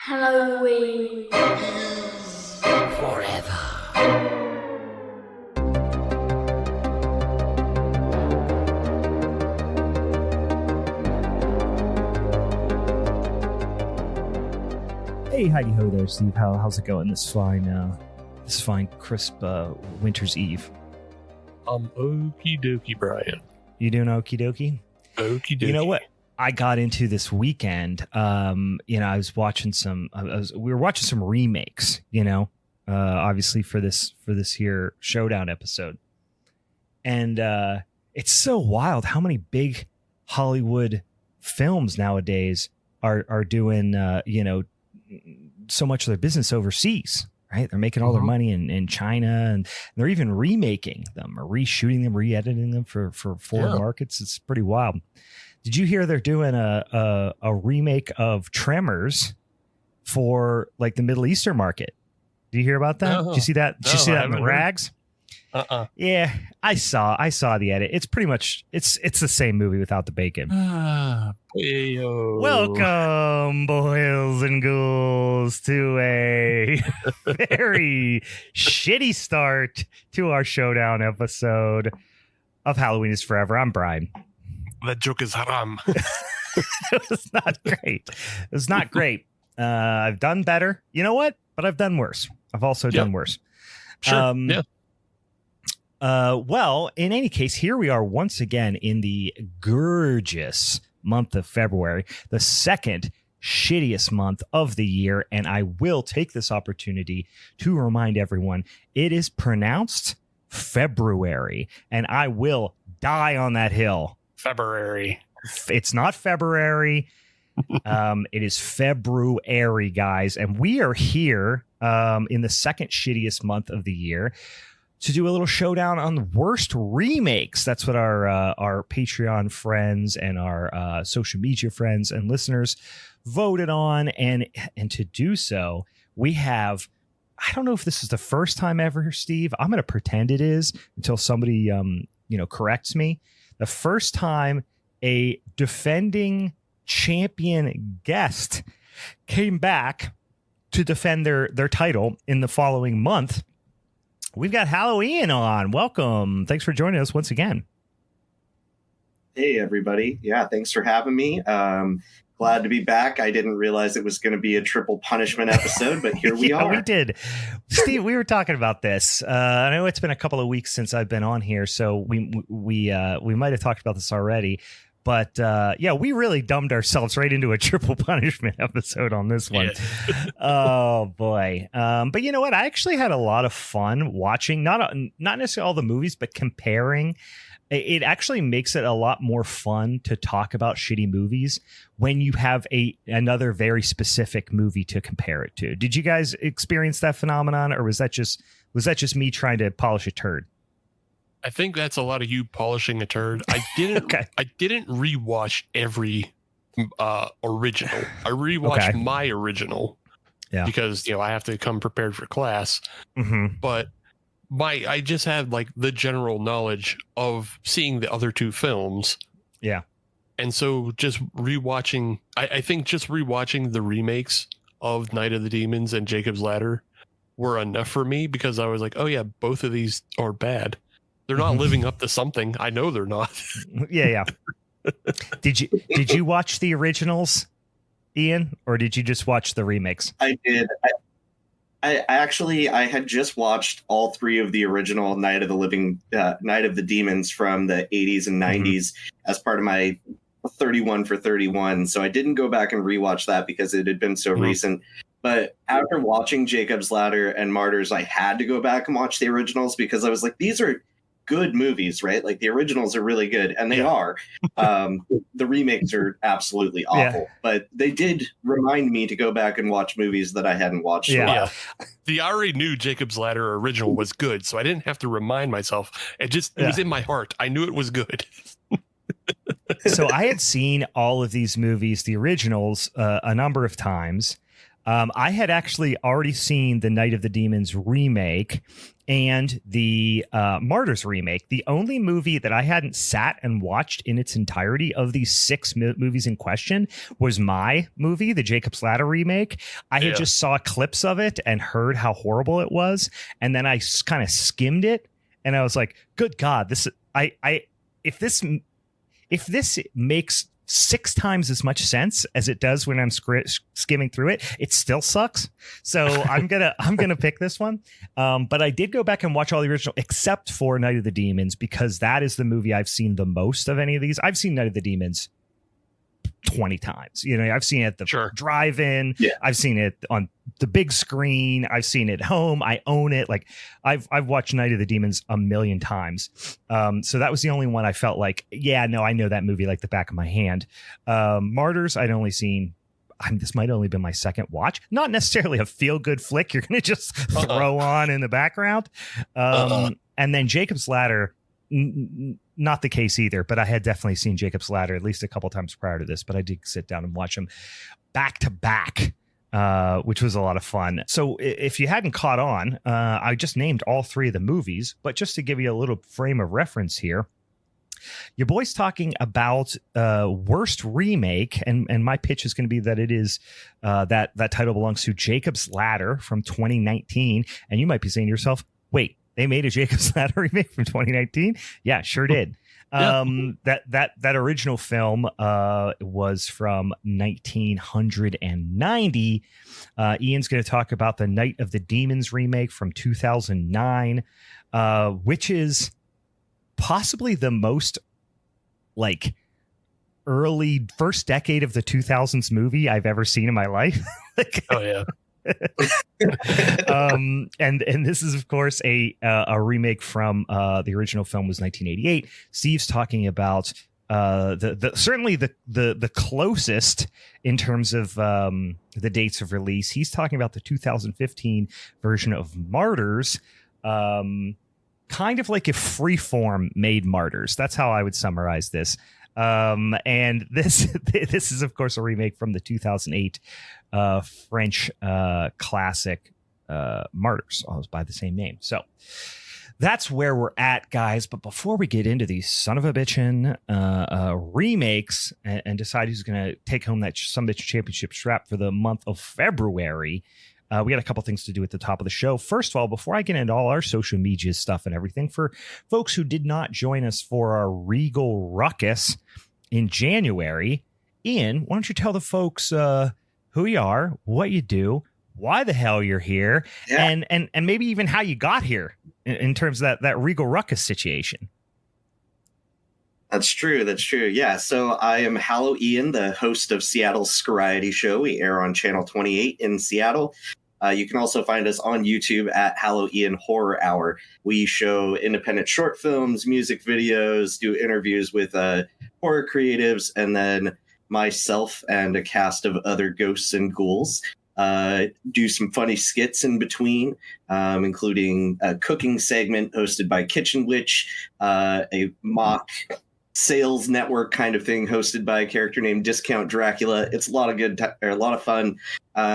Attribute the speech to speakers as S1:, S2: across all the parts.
S1: Halloween
S2: forever.
S3: Hey, heidi ho there, Steve. How's it going this fine crisp winter's eve?
S4: Okie dokie, Brian.
S3: You doing okie dokie?
S4: Okie dokie.
S3: You know what I got into this weekend? I was watching we were watching some remakes. Obviously for this here Showdown episode, and it's so wild how many big Hollywood films nowadays are doing so much of their business overseas. Right, they're making all their money in China, and they're even remaking them or reshooting them, re-editing them for foreign markets. It's pretty wild. Did you hear they're doing a remake of Tremors for like the Middle Eastern market? Did you hear about that? Did you see that? Did you see that in the rags? Yeah, I saw the edit. It's pretty much it's the same movie without the bacon. Welcome, boys and ghouls, to a very shitty start to our Showdown episode of Halloween is Forever. I'm Brian.
S4: That joke is haram.
S3: It was not great. It was not great. I've done better. You know what? But I've done worse. I've also done worse.
S4: Sure.
S3: Well, in any case, here we are once again in the gorgeous month of February, the second shittiest month of the year. And I will take this opportunity to remind everyone it is pronounced February, and I will die on that hill.
S4: February.
S3: It's not February. It is February, guys. And we are here in the second shittiest month of the year to do a little showdown on the worst remakes. That's what our Patreon friends and our social media friends and listeners voted on. And to do so, we have, I don't know if this is the first time ever, Steve. I'm going to pretend it is until somebody corrects me. The first time a defending champion guest came back to defend their title in the following month. We've got Hallow Ian on. Welcome. Thanks for joining us once again.
S5: Hey, everybody. Yeah, thanks for having me. Glad to be back. I didn't realize it was going to be a triple punishment episode, but here we are.
S3: We did. Steve, we were talking about this. I know it's been a couple of weeks since I've been on here, so we might have talked about this already. But we really dumbed ourselves right into a triple punishment episode on this one. Yeah. Oh boy. But you know what? I actually had a lot of fun watching not necessarily all the movies, but comparing. It actually makes it a lot more fun to talk about shitty movies when you have another very specific movie to compare it to. Did you guys experience that phenomenon, or was that just me trying to polish a turd?
S4: I think that's a lot of you polishing a turd. I didn't.
S3: Okay.
S4: I didn't rewatch every original. I rewatched my original, because I have to come prepared for class.
S3: Mm-hmm.
S4: But I just had like the general knowledge of seeing the other two films.
S3: Yeah,
S4: and so just rewatching. I think just rewatching the remakes of Night of the Demons and Jacob's Ladder were enough for me, because I was like, oh yeah, both of these are bad. They're not living up to something. I know they're not.
S3: Yeah. Did you watch the originals, Ian, or did you just watch the remakes?
S5: I did. I had just watched all three of the original Night of the Demons from the 80s and 90s as part of my 31 for 31. So I didn't go back and rewatch that because it had been so recent. But after watching Jacob's Ladder and Martyrs, I had to go back and watch the originals because I was like, these are good movies, right? Like the originals are really good, and they are. The remakes are absolutely awful, but they did remind me to go back and watch movies that I hadn't watched.
S4: I already knew Jacob's Ladder original was good, so I didn't have to remind myself. It was in my heart. I knew it was good.
S3: So I had seen all of these movies, the originals, a number of times. I had actually already seen the Night of the Demons remake, and the Martyrs remake. The only movie that I hadn't sat and watched in its entirety of these 6 movies in question was my movie, the Jacob's Ladder remake. I had just saw clips of it and heard how horrible it was, and then I kind of skimmed it, and I was like, "Good God, if this makes 6 times as much sense as it does when I'm skimming through it, it still sucks." So I'm gonna pick this one. But I did go back and watch all the original except for Night of the Demons, because that is the movie I've seen the most of any of these. I've seen Night of the Demons 20 times. I've seen it at the drive-in. Yeah. I've seen it on the big screen. I've seen it at home. I own it. Like I've watched Night of the Demons a million times. So that was the only one I felt like, I know that movie like the back of my hand. Martyrs, I'd only seen. This might only been my second watch. Not necessarily a feel-good flick you're going to just throw on in the background. And then Jacob's Ladder, not the case either, but I had definitely seen Jacob's Ladder at least a couple times prior to this, but I did sit down and watch them back to back, which was a lot of fun. So if you hadn't caught on, I just named all 3 of the movies, but just to give you a little frame of reference here, your boy's talking about worst remake, and my pitch is going to be that it is that title belongs to Jacob's Ladder from 2019, and you might be saying to yourself, wait, they made a Jacob's Ladder remake from 2019? Yeah, sure did. That original film was from 1990. Ian's going to talk about the Night of the Demons remake from 2009, which is possibly the most early first decade of the 2000s movie I've ever seen in my life.
S4: Oh yeah.
S3: And this is of course a remake from the original film was 1988. Steve's talking about certainly the closest in terms of the dates of release. He's talking about the 2015 version of Martyrs, kind of like if Freeform made Martyrs. That's how I would summarize this. And this is of course a remake from the 2008 French classic Martyrs, all by the same name. So that's where we're at, guys. But before we get into these son of a bitchin' remakes and decide who's going to take home that Son of a Bitch Championship strap for the month of February, we got a couple things to do at the top of the show. First of all, before I get into all our social media stuff and everything, for folks who did not join us for our Regal Ruckus in January, Ian, why don't you tell the folks who you are, what you do, why the hell you're here, and maybe even how you got here in terms of that Regal Ruckus situation.
S5: That's true. Yeah. So I am Hallow Ian, the host of Seattle's Scryety Show. We air on Channel 28 in Seattle. You can also find us on YouTube at Hallow Ian Horror Hour. We show independent short films, music videos, do interviews with horror creatives, and then myself and a cast of other ghosts and ghouls do some funny skits in between, including a cooking segment hosted by Kitchen Witch, a mock sales network kind of thing hosted by a character named Discount Dracula. It's a lot of fun.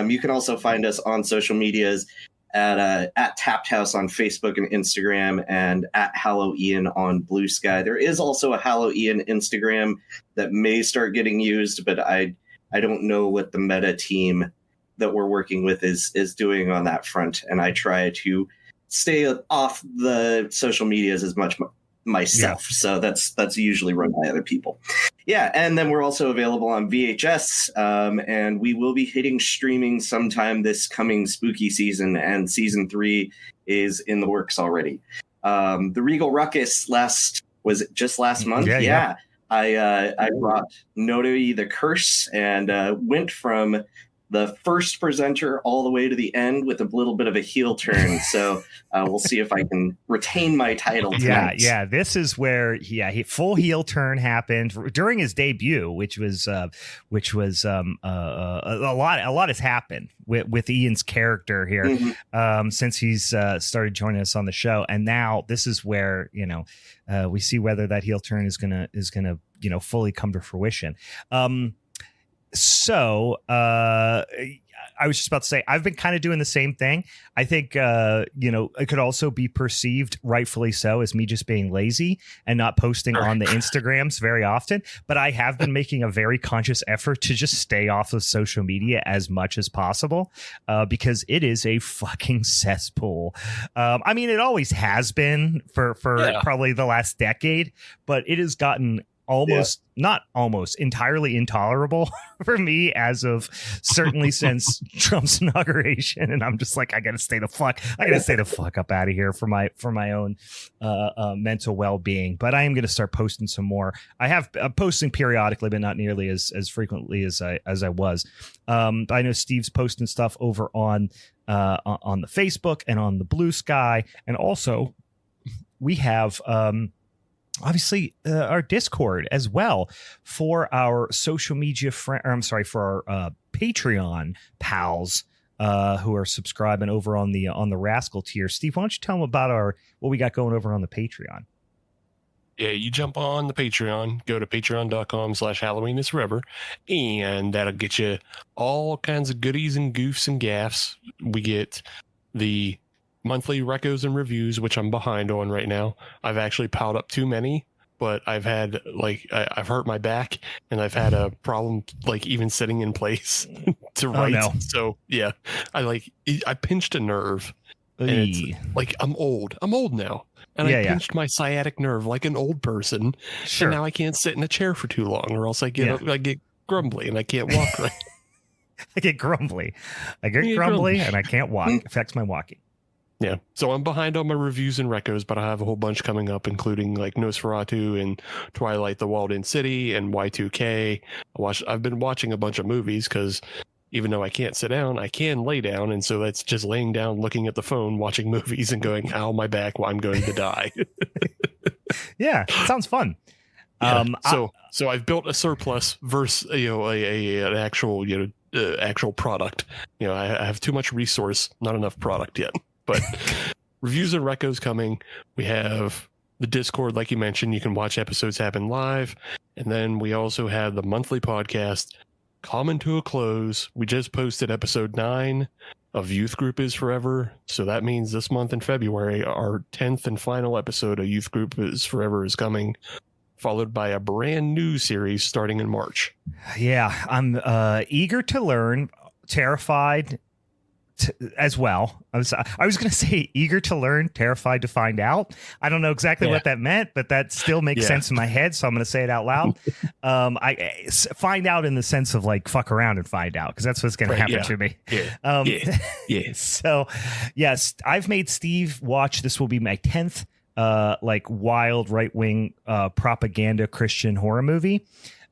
S5: You can also find us on social medias at Tapped House on Facebook and Instagram, and at Hallow Ian on Blue Sky. There is also a Hallow Ian Instagram that may start getting used, but I don't know what the meta team that we're working with is doing on that front, and I try to stay off the social medias as much myself. Yeah. So that's usually run by other people. Yeah. And then we're also available on VHS, and we will be hitting streaming sometime this coming spooky season, and season 3 is in the works already. The Regal Ruckus was it just last month? Yeah. I brought Nodoi the Curse and went from the first presenter all the way to the end with a little bit of a heel turn. So we'll see if I can retain my title tonight. Yeah.
S3: This is where full heel turn happened during his debut, which was a lot has happened with Ian's character here since he's started joining us on the show, and now this is where we see whether that heel turn is gonna fully come to fruition. So I I was just about to say, I've been kind of doing the same thing. I think, it could also be perceived, rightfully so, as me just being lazy and not posting on the Instagrams very often. But I have been making a very conscious effort to just stay off of social media as much as possible, because it is a fucking cesspool. I mean, it always has been for probably the last decade, but it has gotten not almost entirely intolerable for me as of certainly since Trump's inauguration. And I'm just like, I gotta stay the fuck up out of here for my own mental well-being. But I am gonna start posting some more. I have posting periodically, but not nearly as frequently as I was. I know Steve's posting stuff over on the Facebook and on the Blue Sky, and also we have obviously our Discord as well for our social media for our Patreon pals who are subscribing over on the Rascal tier. Steve, why don't you tell them about what we got going over on the Patreon?
S4: Yeah, you jump on the Patreon, go to patreon.com/Halloween is forever, and that'll get you all kinds of goodies and goofs and gaffs. We get the monthly recos and reviews, which I'm behind on right now. I've actually piled up too many, but I've had I've hurt my back and I've had a problem even sitting in place to write.
S3: Oh, no.
S4: So yeah, I pinched a nerve. And it's I'm old now. And I pinched my sciatic nerve like an old person.
S3: Sure.
S4: And now I can't sit in a chair for too long, or else I get grumbly and I can't walk right.
S3: I get grumbly and I can't walk. It affects my walking.
S4: Yeah, so I'm behind on my reviews and recos, but I have a whole bunch coming up, including Nosferatu and Twilight, the Walled-In City, and Y2K. I've been watching a bunch of movies because even though I can't sit down, I can lay down, and so that's just laying down, looking at the phone, watching movies, and going, "Ow, my back! Well, I'm going to die."
S3: Yeah, sounds fun.
S4: Yeah, so I've built a surplus versus an actual product. I have too much resource, not enough product yet. But reviews and recos coming. We have the Discord, like you mentioned. You can watch episodes happen live. And then we also have the monthly podcast coming to a close. We just posted episode 9 of Youth Group is Forever. So that means this month in February, our 10th and final episode of Youth Group is Forever is coming, followed by a brand new series starting in March.
S3: Yeah, I'm eager to learn, terrified as well. I was going to say eager to learn, terrified to find out. I don't know exactly what that meant, but that still makes sense in my head, so I'm going to say it out loud. I find out in the sense of fuck around and find out, because that's what's going to happen to me. So yes, I've made Steve watch. This will be my 10th wild right-wing propaganda Christian horror movie.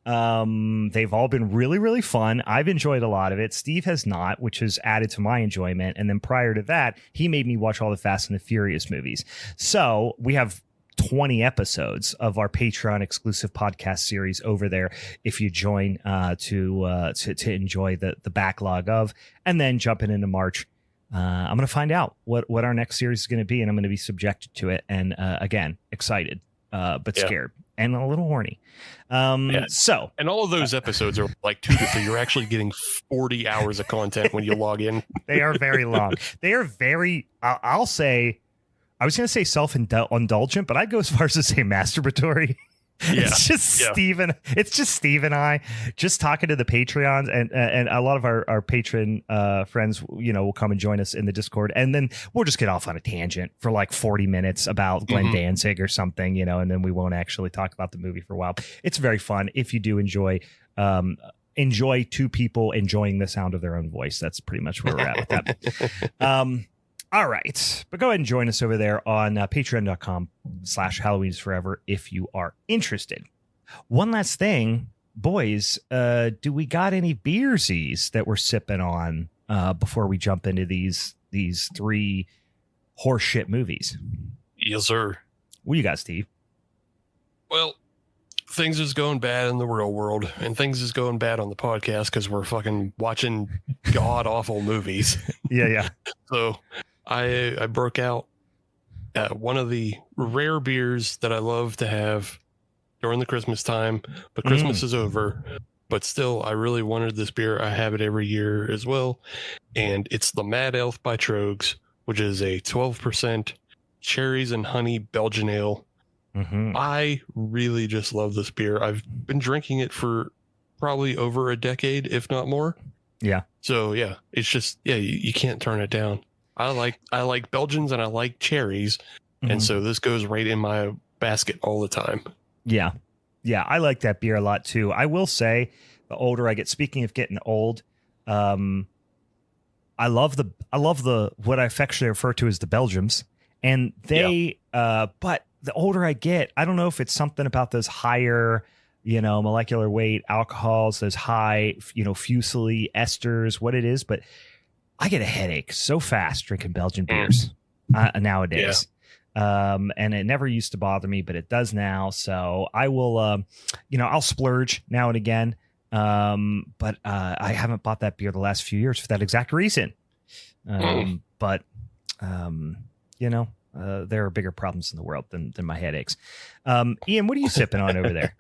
S3: They've all been really, really fun. I've enjoyed a lot of it. Steve has not, which has added to my enjoyment. And then prior to that, he made me watch all the Fast and the Furious movies. So we have 20 episodes of our Patreon exclusive podcast series over there if you join to enjoy the backlog of, and then jumping into March. I'm going to find out what our next series is going to be, and I'm going to be subjected to it. And again, excited, but scared. And a little horny. So, and
S4: all of those episodes are 2 to 3. You're actually getting 40 hours of content when you log in.
S3: They are very long. They are very, I'll say, I was going to say self-indulgent, but I'd go as far as to say masturbatory. It's just Steve and I just talking to the Patreons, and a lot of our patron friends, will come and join us in the Discord, and then we'll just get off on a tangent for 40 minutes about Glenn Danzig or something, and then we won't actually talk about the movie for a while. It's very fun if you do enjoy two people enjoying the sound of their own voice. That's pretty much where we're at with that. All right, but go ahead and join us over there on patreon.com/Halloween's Forever if you are interested. One last thing, boys, do we got any beersies that we're sipping on before we jump into these 3 horseshit movies?
S4: Yes, sir.
S3: What do you got, Steve?
S4: Well, things is going bad in the real world, and things is going bad on the podcast because we're fucking watching god awful movies. Yeah. So I broke out one of the rare beers that I love to have during the Christmas time, but Christmas is over. but still, I really wanted this beer. I have it every year as well. And it's the Mad Elf by Trogs, which is a 12% cherries and honey Belgian ale.
S3: Mm-hmm.
S4: I really just love this beer. I've been drinking it for probably over a decade, if not more.
S3: Yeah.
S4: So yeah, it's just, you can't turn it down. I like Belgians and I like cherries.
S3: Mm-hmm.
S4: And so this goes right in my basket all the time.
S3: Yeah. Yeah. I like that beer a lot too. I will say the older I get, speaking of getting old, I love the, what I affectionately refer to as the Belgians, and they, but the older I get, I don't know if it's something about those higher, molecular weight alcohols, those high, fusely esters, what it is, but I get a headache so fast drinking Belgian beers nowadays. Yeah. And it never used to bother me, but it does now. So I will, I'll splurge now and again. But I haven't bought that beer the last few years for that exact reason. But there are bigger problems in the world than my headaches. Ian, what are you sipping on over there?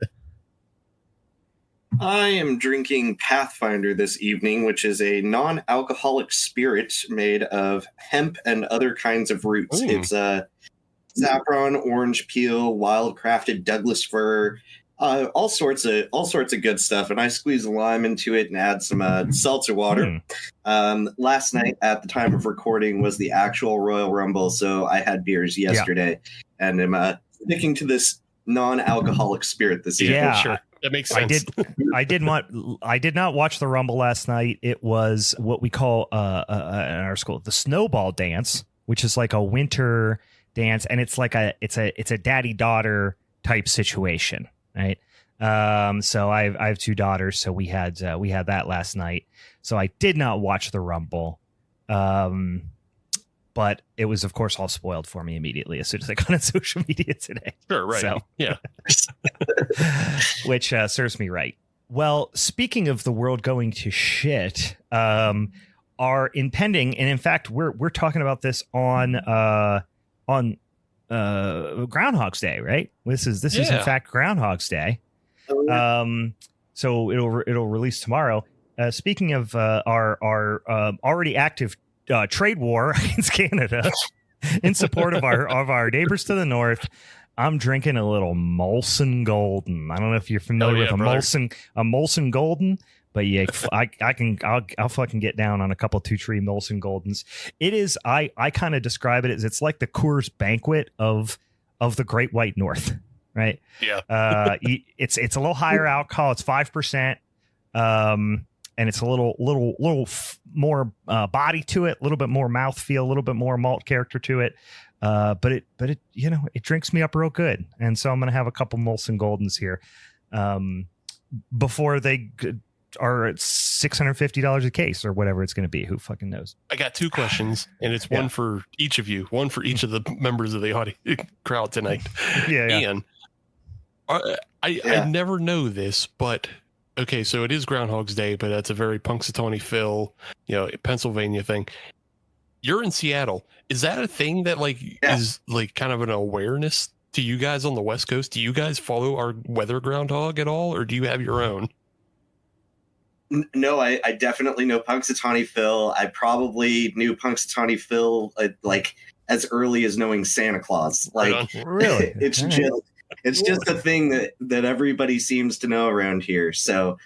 S5: I am drinking Pathfinder this evening, which is a non-alcoholic spirit made of hemp and other kinds of roots. It's saffron, orange peel, wild-crafted Douglas fir, all sorts of good stuff. And I squeeze a lime into it and add some seltzer water. Last night, at the time of recording, was the actual Royal Rumble, so I had beers yesterday, and I'm sticking to this non-alcoholic spirit this evening.
S3: Yeah,
S4: sure. That makes sense.
S3: I did not watch the Rumble last night. It was what we call in our school the snowball dance, which is like a winter dance, and it's like it's a daddy-daughter type situation, right? So I have two daughters, so we had that last night. So I did not watch the Rumble. But it was, of course, all spoiled for me immediately as soon as I got on social media today.
S4: Sure, right.
S3: So,
S4: yeah.
S3: Which serves me right. Well, speaking of the world going to shit, are impending, and in fact, we're talking about this on Groundhog's Day, right? This is in fact Groundhog's Day. So it'll release tomorrow. Speaking of our already active trade war against Canada in support of our neighbors to the north, I'm drinking a little Molson Golden. I don't know if you're familiar with a Molson Golden, but yeah, I'll fucking get down on a couple 2-3 Molson Goldens. It is, I kind of describe it as it's like the Coors Banquet of the Great White North, right?
S4: Yeah.
S3: It's a little higher alcohol. It's 5%. And it's a little more body to it, a little bit more mouthfeel, a little bit more malt character to it. But it it drinks me up real good. And so I'm going to have a couple Molson Goldens here before they are at $650 a case or whatever it's going to be. Who fucking knows?
S4: I got 2 questions, and it's one for each of you, one for each of the members of the audience crowd tonight. Ian, I never know this, but okay, so it is Groundhog's Day, but that's a very Punxsutawney Phil, Pennsylvania thing. You're in Seattle. Is that a thing that is like kind of an awareness to you guys on the West Coast? Do you guys follow our weather groundhog at all, or do you have your own?
S5: No, I definitely know Punxsutawney Phil. I probably knew Punxsutawney Phil as early as knowing Santa Claus.
S3: Really,
S5: it's just a thing that everybody seems to know around here. So,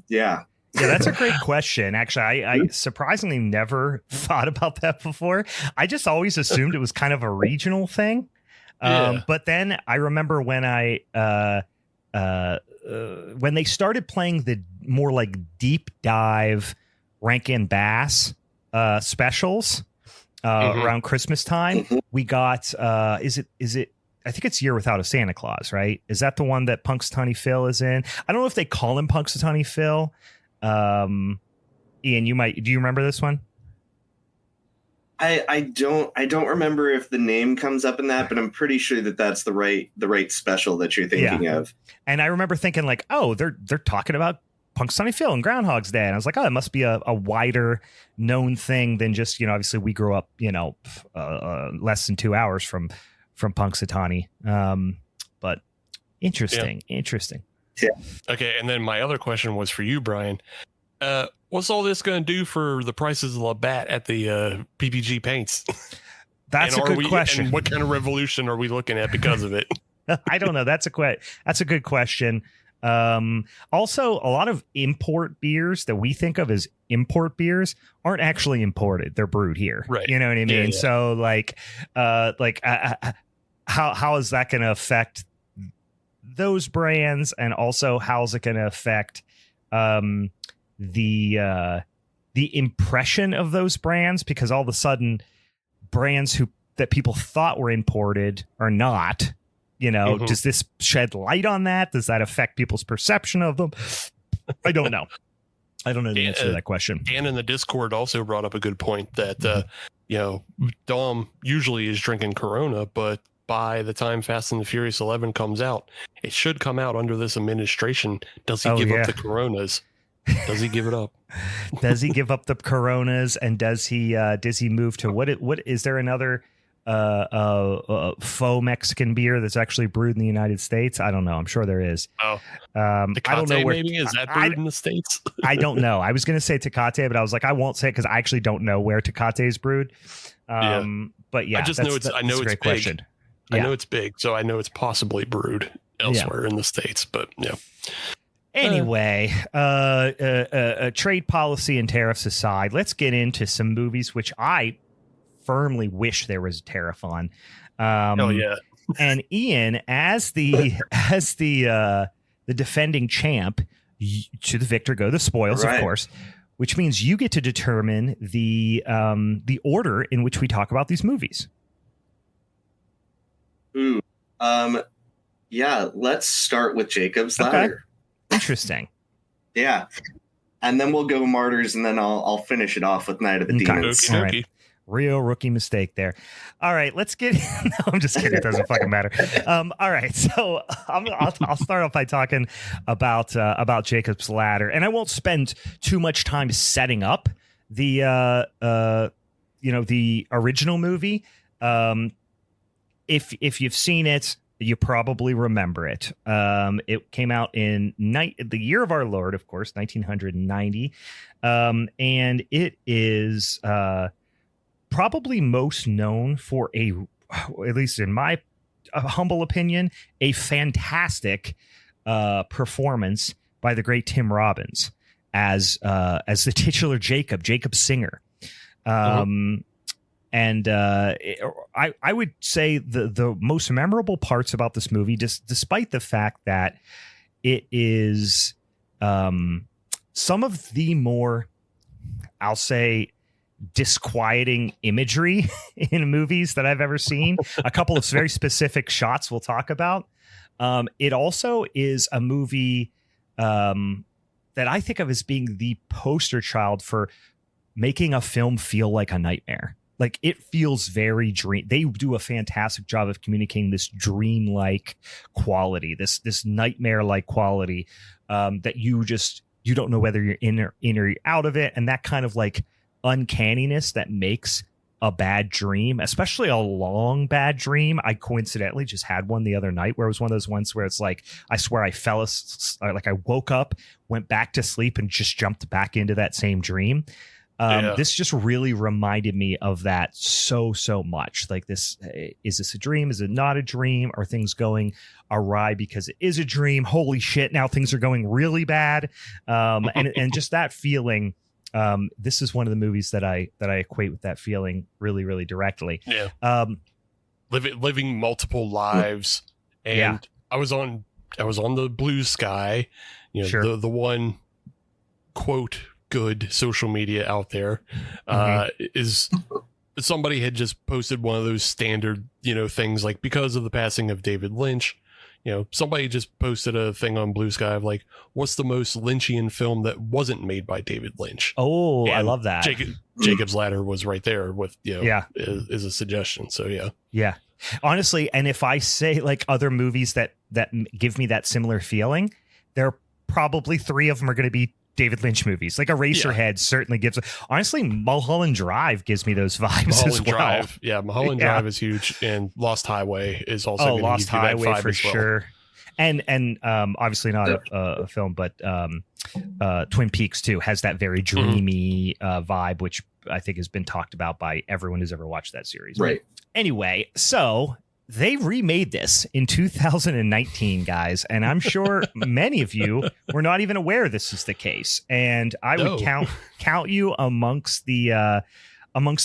S5: yeah,
S3: that's a great question. Actually, I surprisingly never thought about that before. I just always assumed it was kind of a regional thing. But then I remember when when they started playing the more like deep dive Rankin Bass specials around Christmas time, we got is it I think it's Year Without a Santa Claus, right? Is that the one that Punxsutawney Phil is in? I don't know if they call him Punxsutawney Phil. Ian, do you remember this one?
S5: I don't remember if the name comes up in that, but I'm pretty sure that's the right special that you're thinking of.
S3: And I remember thinking like, oh, they're talking about Punxsutawney Phil and Groundhog's Day, and I was like, oh, it must be a wider known thing than just obviously we grew up less than 2 hours from Punxsutawney. But interesting.
S5: Yeah.
S4: Okay, and then my other question was for you, Brian. What's all this going to do for the prices of Labatt at the PPG paints?
S3: That's a good question.
S4: And what kind of revolution are we looking at because of it?
S3: I don't know. That's a good question. Also, a lot of import beers that we think of as import beers aren't actually imported. They're brewed here.
S4: Right.
S3: You know what I mean?
S4: Yeah.
S3: So how is that going to affect those brands? And also, how's it going to affect the impression of those brands? Because all of a sudden, brands that people thought were imported are not. You know, does this shed light on that? Does that affect people's perception of them? I don't know. I don't know the answer to that question. Dan
S4: in the Discord also brought up a good point that, Dom usually is drinking Corona, but by the time Fast and the Furious 11 comes out, it should come out under this administration. Does he give up the Coronas? Does he give it up?
S3: Does he give up the Coronas? And does he move to what is there another faux Mexican beer that's actually brewed in the United States? I don't know. I'm sure there is.
S4: Oh,
S3: I don't know where.
S4: Maybe is that brewed in the States?
S3: I don't know. I was going to say Tecate, but I was like, I won't say it because I actually don't know where Tecate is brewed. But yeah,
S4: I just know it's. I know it's big.
S3: Question.
S4: I know it's big, so I know it's possibly brewed elsewhere in the States. But yeah.
S3: Anyway, trade policy and tariffs aside, let's get into some movies which I firmly wish there was a tariff on.
S4: Oh yeah.
S3: And Ian, as the defending champ, to the victor go the spoils, of course, which means you get to determine the order in which we talk about these movies.
S5: Ooh. Yeah, let's start with Jacob's Ladder.
S3: Interesting.
S5: Yeah. And then we'll go Martyrs, and then I'll finish it off with Night of the Demons.
S3: All right. Real rookie mistake there. All right, let's get. No, I'm just kidding. It doesn't fucking matter. All right, so I'll start off by talking about Jacob's Ladder, and I won't spend too much time setting up the the original movie. If you've seen it, you probably remember it. It came out in the year of our Lord, of course, 1990, and it is. Probably most known for at least in my humble opinion, a fantastic performance by the great Tim Robbins as the titular Jacob Singer. And I would say the most memorable parts about this movie, despite the fact that it is some of the more, I'll say, disquieting imagery in movies that I've ever seen. A couple of very specific shots we'll talk about. It also is a movie that I think of as being the poster child for making a film feel like a nightmare. Like, it feels very dream. They do a fantastic job of communicating this dream-like quality, this nightmare-like quality that you don't know whether you're in or out of it, and that kind of like uncanniness that makes a bad dream, especially a long bad dream. I coincidentally just had one the other night where it was one of those ones where it's like, I swear I I woke up, went back to sleep, and just jumped back into that same dream. This just really reminded me of that so much. Like, is this a dream? Is it not a dream? Are things going awry because it is a dream? Holy shit, now things are going really bad. And just that feeling. This is one of the movies that I equate with that feeling really, really directly.
S4: Yeah. Living multiple lives. And I was on the Blue Sky,
S3: sure.
S4: the one quote good social media out there, is somebody had just posted one of those standard, things like, because of the passing of David Lynch, somebody just posted a thing on Blue Sky of like, what's the most Lynchian film that wasn't made by David Lynch?
S3: Oh, and I love that.
S4: Jacob's Ladder was right there with, is a suggestion. So, yeah. Yeah.
S3: Honestly, and if I say like other movies that give me that similar feeling, there are probably 3 of them are going to be David Lynch movies. Like Eraserhead certainly gives. Honestly, Mulholland Drive gives me those vibes as well.
S4: Mulholland Drive is huge, and Lost Highway is also.
S3: Lost Highway for sure. and obviously not a film, but Twin Peaks too has that very dreamy vibe, which I think has been talked about by everyone who's ever watched that series.
S5: Right.
S3: Anyway, so they remade this in 2019, guys, and I'm sure many of you were not even aware this is the case. And I would count you amongst the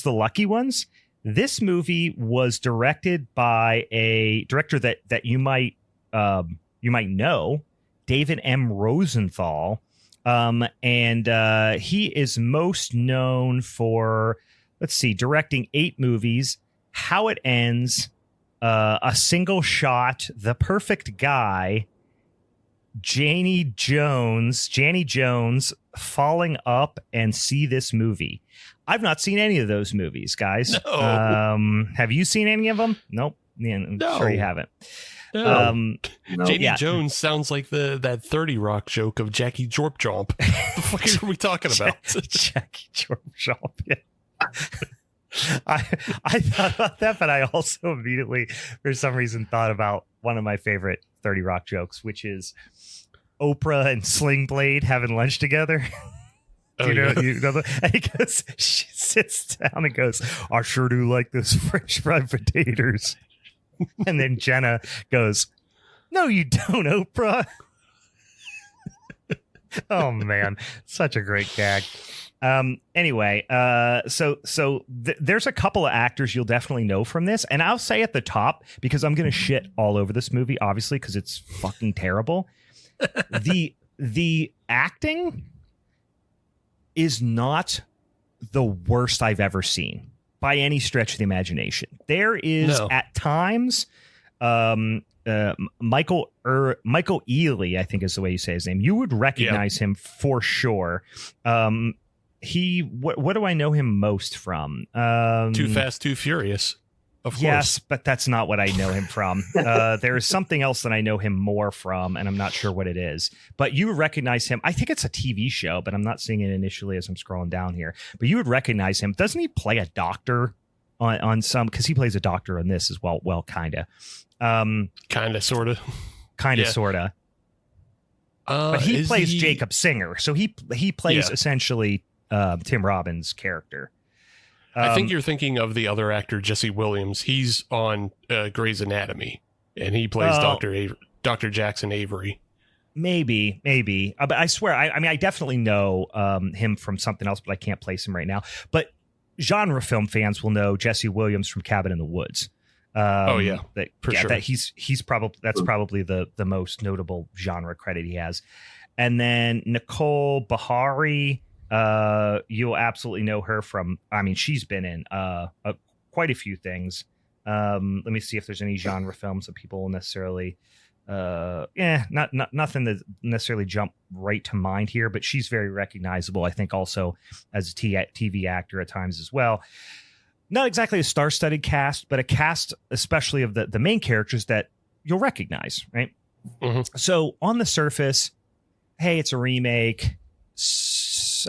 S3: lucky ones. This movie was directed by a director that you might know, David M. Rosenthal, and he is most known for, let's see, directing 8 movies: How It Ends, A Single Shot, The Perfect Guy, Janie Jones, Falling Up, and See This Movie. I've not seen any of those movies, guys.
S4: No.
S3: Have you seen any of them? Nope. Yeah, I'm sure you haven't.
S4: No.
S5: No.
S4: Janie Jones sounds like that 30 Rock joke of Jackie Jorp Jomp. The fuck are we talking about?
S3: Jackie Jorp Jomp. Yeah. I thought about that, but I also immediately, for some reason, thought about one of my favorite 30 Rock jokes, which is Oprah and Sling Blade having lunch together. You know, and he goes, she sits down and goes, "I sure do like this French fried potatoes." And then Jenna goes, "No, you don't, Oprah." Oh man, such a great gag. Anyway, so there's a couple of actors you'll definitely know from this, and I'll say at the top, because I'm gonna shit all over this movie, obviously, because it's fucking terrible. The acting is not the worst I've ever seen by any stretch of the imagination. There is at times Michael Ealy, I think is the way you say his name. You would recognize him for sure. What do I know him most from?
S4: Too Fast, Too Furious. Of course.
S3: Yes, but that's not what I know him from. There is something else that I know him more from, and I'm not sure what it is. But you would recognize him. I think it's a TV show, but I'm not seeing it initially as I'm scrolling down here. But you would recognize him. Doesn't he play a doctor on some? Because he plays a doctor on this as well. Well, kind of.
S4: Kind of, sort of.
S3: Kind of, sort of. But he plays Jacob Singer. So he plays essentially Tim Robbins' character.
S4: I think you're thinking of the other actor, Jesse Williams. He's on Grey's Anatomy, and he plays Dr. Jackson Avery.
S3: Maybe. But I swear, I definitely know him from something else, but I can't place him right now. But genre film fans will know Jesse Williams from Cabin in the Woods.
S4: Sure.
S3: That's probably the most notable genre credit he has. And then Nicole Bahari. You'll absolutely know her from, she's been in quite a few things. Let me see if there's any genre films that people will necessarily nothing that necessarily jump right to mind here, but she's very recognizable, I think, also as a TV actor at times as well. Not exactly a star-studded cast, but a cast especially of the main characters that you'll recognize, right? Mm-hmm. So on the surface, hey, it's a remake.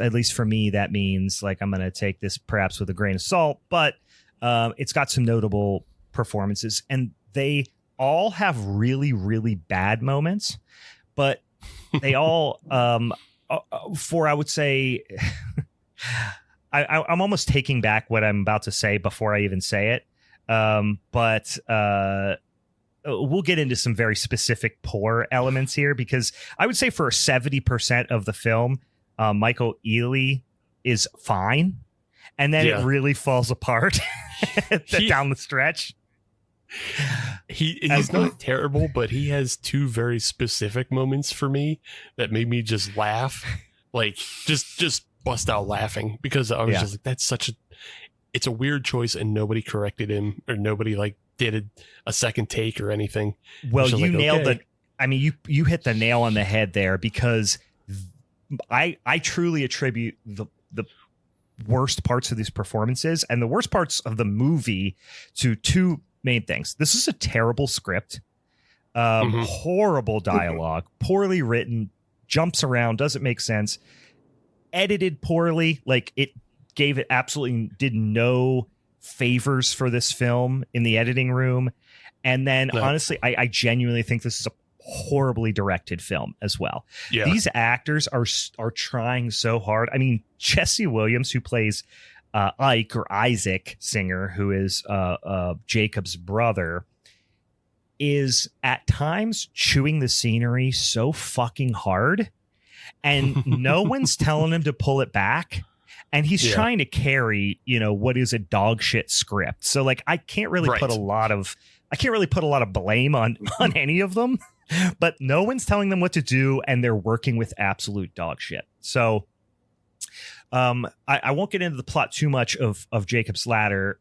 S3: At least for me, that means like I'm going to take this perhaps with a grain of salt, but it's got some notable performances, and they all have really, really bad moments, but they all, I would say, I'm almost taking back what I'm about to say before I even say it, but we'll get into some very specific poor elements here, because I would say for 70% of the film, Michael Ealy is fine, and then it really falls apart down the stretch.
S4: He's not terrible, but he has 2 very specific moments for me that made me just laugh, like just bust out laughing, because I was just like, it's a weird choice, and nobody corrected him, or nobody like did a second take or anything.
S3: Well, you nailed it. I mean, you hit the nail on the head there, because I truly attribute the worst parts of these performances and the worst parts of the movie to 2 main things. This is a terrible script, horrible dialogue, poorly written, jumps around, doesn't make sense, edited poorly. Like, it absolutely did no favors for this film in the editing room. And then honestly, I genuinely think this is horribly directed film as well.
S4: Yeah.
S3: These actors are trying so hard. I mean, Jesse Williams, who plays Ike or Isaac Singer, who is Jacob's brother, is at times chewing the scenery so fucking hard, and no one's telling him to pull it back. And he's trying to carry, what is a dog shit script. So like, I can't really put a lot of blame on any of them, but no one's telling them what to do, and they're working with absolute dog shit. So I won't get into the plot too much of Jacob's Ladder,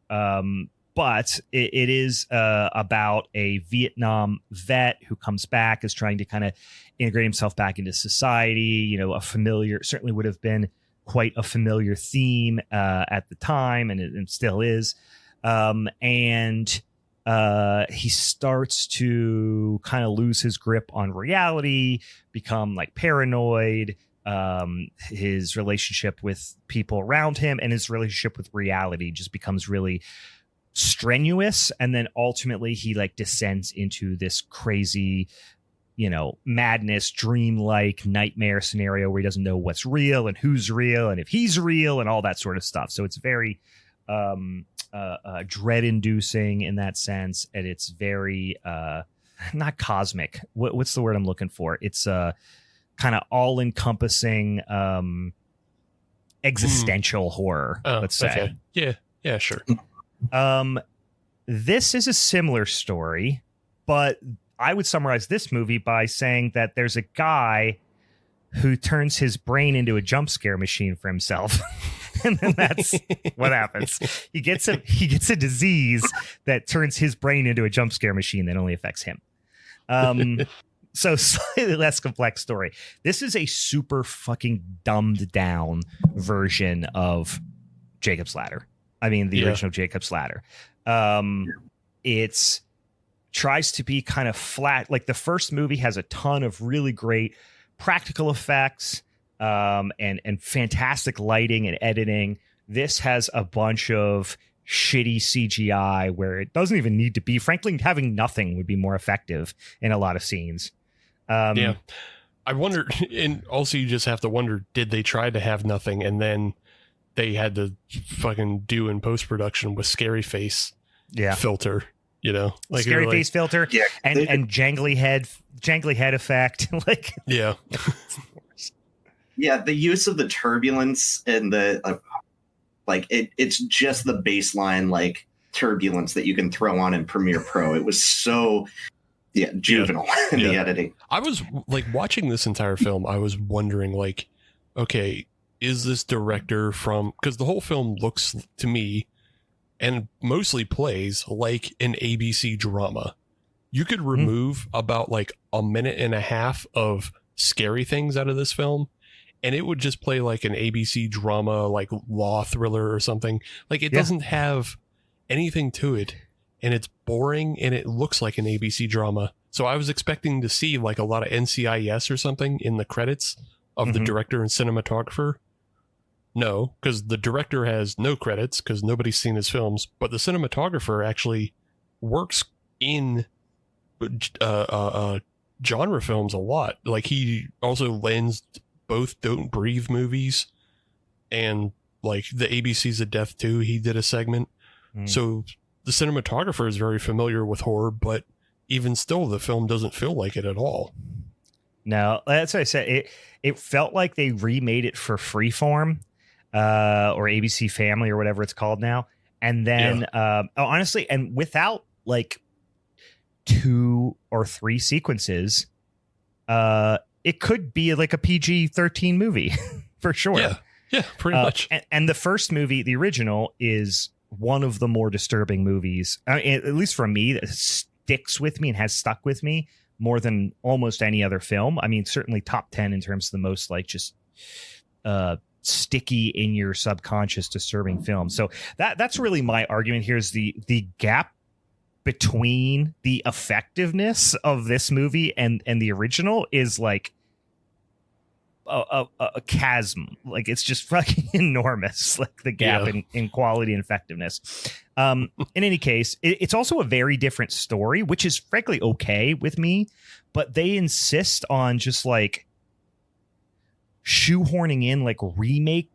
S3: but it is about a Vietnam vet who comes back, is trying to kind of integrate himself back into society. A familiar, certainly would have been quite a familiar theme at the time, and it still is. And he starts to kind of lose his grip on reality, become like paranoid. His relationship with people around him and his relationship with reality just becomes really strenuous. And then ultimately he like descends into this crazy, madness, dreamlike nightmare scenario where he doesn't know what's real and who's real and if he's real and all that sort of stuff. So it's very dread inducing in that sense. And it's very not cosmic. What's the word I'm looking for? It's kind of all encompassing existential horror, let's say.
S4: Okay. Yeah, sure.
S3: This is a similar story, but I would summarize this movie by saying that there's a guy who turns his brain into a jump scare machine for himself. And then that's what happens. He gets a disease that turns his brain into a jump scare machine that only affects him. So slightly less complex story. This is a super fucking dumbed down version of Jacob's Ladder. I mean, the original Jacob's Ladder. It's tries to be kind of flat. Like the first movie has a ton of really great practical effects and fantastic lighting and editing. This has a bunch of shitty CGI where it doesn't even need to be. Frankly, having nothing would be more effective in a lot of scenes.
S4: I wonder, and also you just have to wonder, did they try to have nothing and then they had to fucking do in post-production with scary face filter, like
S3: scary face filter and jangly head effect. Like,
S4: yeah.
S5: Yeah, the use of the turbulence and the it's just the baseline like turbulence that you can throw on in Premiere Pro. It was so juvenile in the editing.
S4: I was like watching this entire film, I was wondering like, okay, is this director from, because the whole film looks to me and mostly plays like an ABC drama. You could remove about like a minute and a half of scary things out of this film, and it would just play like an ABC drama, like law thriller or something. Like it doesn't have anything to it, and it's boring, and it looks like an ABC drama. So I was expecting to see like a lot of NCIS or something in the credits of the director and cinematographer. No, because the director has no credits because nobody's seen his films, but the cinematographer actually works in genre films a lot. Like he also lends both Don't Breathe movies and like the ABCs of Death 2. He did a segment. So the cinematographer is very familiar with horror, but even still, the film doesn't feel like it at all.
S3: No, that's what I said. It felt like they remade it for Freeform or ABC Family or whatever it's called now. And then, honestly, and without like 2 or 3 sequences, it could be like a PG-13 movie for sure.
S4: Yeah, pretty much.
S3: And the first movie, the original, is one of the more disturbing movies, at least for me, that sticks with me and has stuck with me more than almost any other film. I mean, certainly top 10 in terms of the most like just sticky in your subconscious disturbing film. So that's really my argument here is the gap between the effectiveness of this movie and the original is like a chasm. Like it's just fucking enormous, like the gap in quality and effectiveness. In any case, it's also a very different story, which is frankly okay with me, but they insist on just like shoehorning in like remade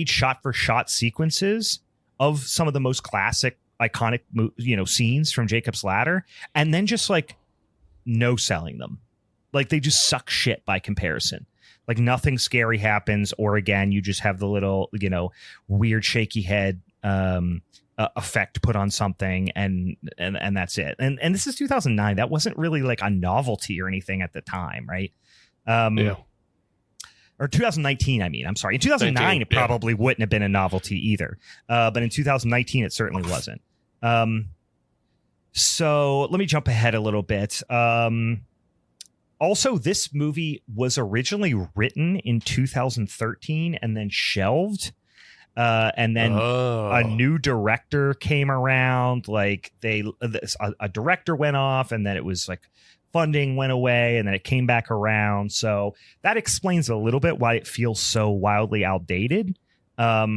S3: shot for shot sequences of some of the most classic iconic scenes from Jacob's Ladder, and then just like no selling them. Like they just suck shit by comparison. Like nothing scary happens, or again, you just have the little, weird shaky head effect put on something, and that's it. And this is 2009. That wasn't really like a novelty or anything at the time, right? Or 2019. I mean, I'm sorry. In 2009, it probably wouldn't have been a novelty either. But in 2019, it certainly wasn't. So let me jump ahead a little bit. Also, this movie was originally written in 2013 and then shelved. And then a new director came around. Like a director went off, and then it was like funding went away, and then it came back around. So that explains a little bit why it feels so wildly outdated. But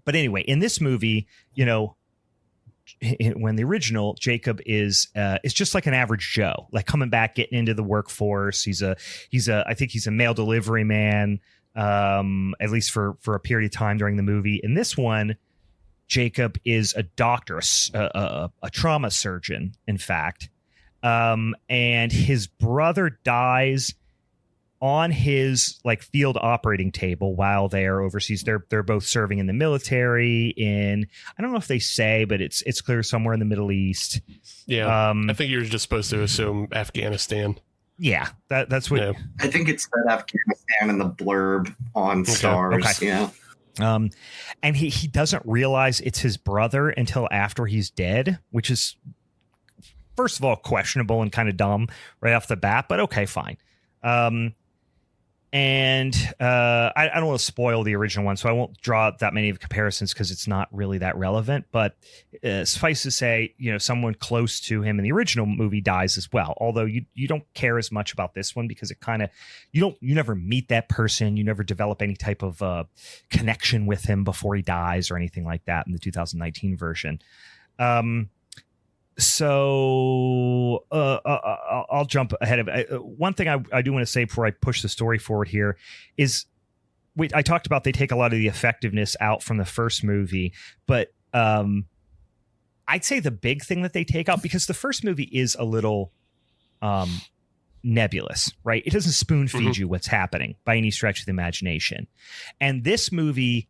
S3: anyway, in this movie, when the original Jacob is just like an average Joe, like coming back, getting into the workforce. I think he's a mail delivery man, at least for a period of time during the movie. In this one, Jacob is a doctor, a trauma surgeon, in fact. And his brother dies on his like field operating table while they are overseas. They're both serving in the military in, I don't know if they say, but it's clear somewhere in the Middle East.
S4: Yeah. I think you're just supposed to assume Afghanistan.
S3: Yeah, that's what.
S4: Yeah.
S5: I think it said Afghanistan in the blurb on Stars. Okay. Yeah.
S3: And he doesn't realize it's his brother until after he's dead, which is, first of all, questionable and kind of dumb right off the bat, but okay, fine. And I don't want to spoil the original one, so I won't draw that many of comparisons because it's not really that relevant. But suffice to say, someone close to him in the original movie dies as well. Although you don't care as much about this one because it kind of you never meet that person, you never develop any type of connection with him before he dies or anything like that in the 2019 version. So I'll jump ahead of one thing I do want to say before I push the story forward here is I talked about they take a lot of the effectiveness out from the first movie, but I'd say the big thing that they take out, because the first movie is a little nebulous, right? It doesn't spoon feed you what's happening by any stretch of the imagination. And this movie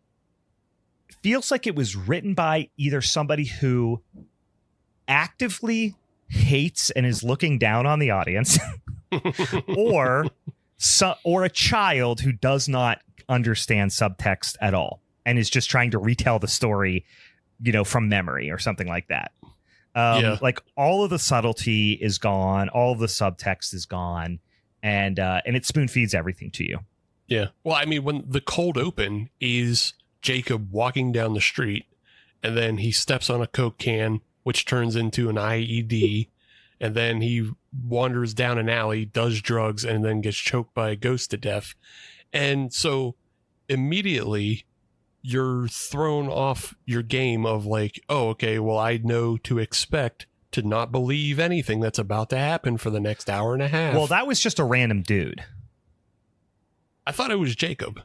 S3: feels like it was written by either somebody who actively hates and is looking down on the audience or a child who does not understand subtext at all and is just trying to retell the story, from memory or something like that. Like all of the subtlety is gone. All of the subtext is gone. And it spoon feeds everything to you.
S4: Yeah. Well, I mean, when the cold open is Jacob walking down the street and then he steps on a Coke can, which turns into an IED, and then he wanders down an alley, does drugs, and then gets choked by a ghost to death. And so immediately you're thrown off your game of like, oh, okay, well, I know to expect to not believe anything that's about to happen for the next hour and a half.
S3: Well, that was just a random dude.
S4: I thought it was Jacob.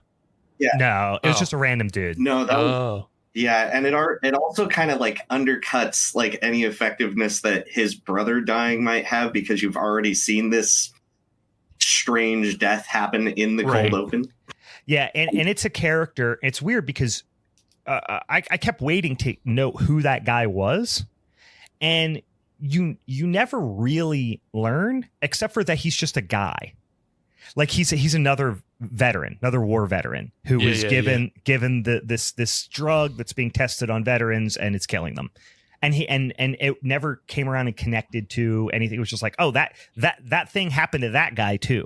S5: Yeah.
S3: No, it was just a random dude.
S5: No, that was... Yeah, and it also kind of like undercuts like any effectiveness that his brother dying might have, because you've already seen this strange death happen in the cold open.
S3: Yeah, and it's a character. It's weird because I kept waiting to know who that guy was, and you never really learn, except for that he's just a guy. Like he's another veteran, another war veteran who was given this drug that's being tested on veterans and it's killing them. And it never came around and connected to anything. It was just like, oh, that thing happened to that guy too,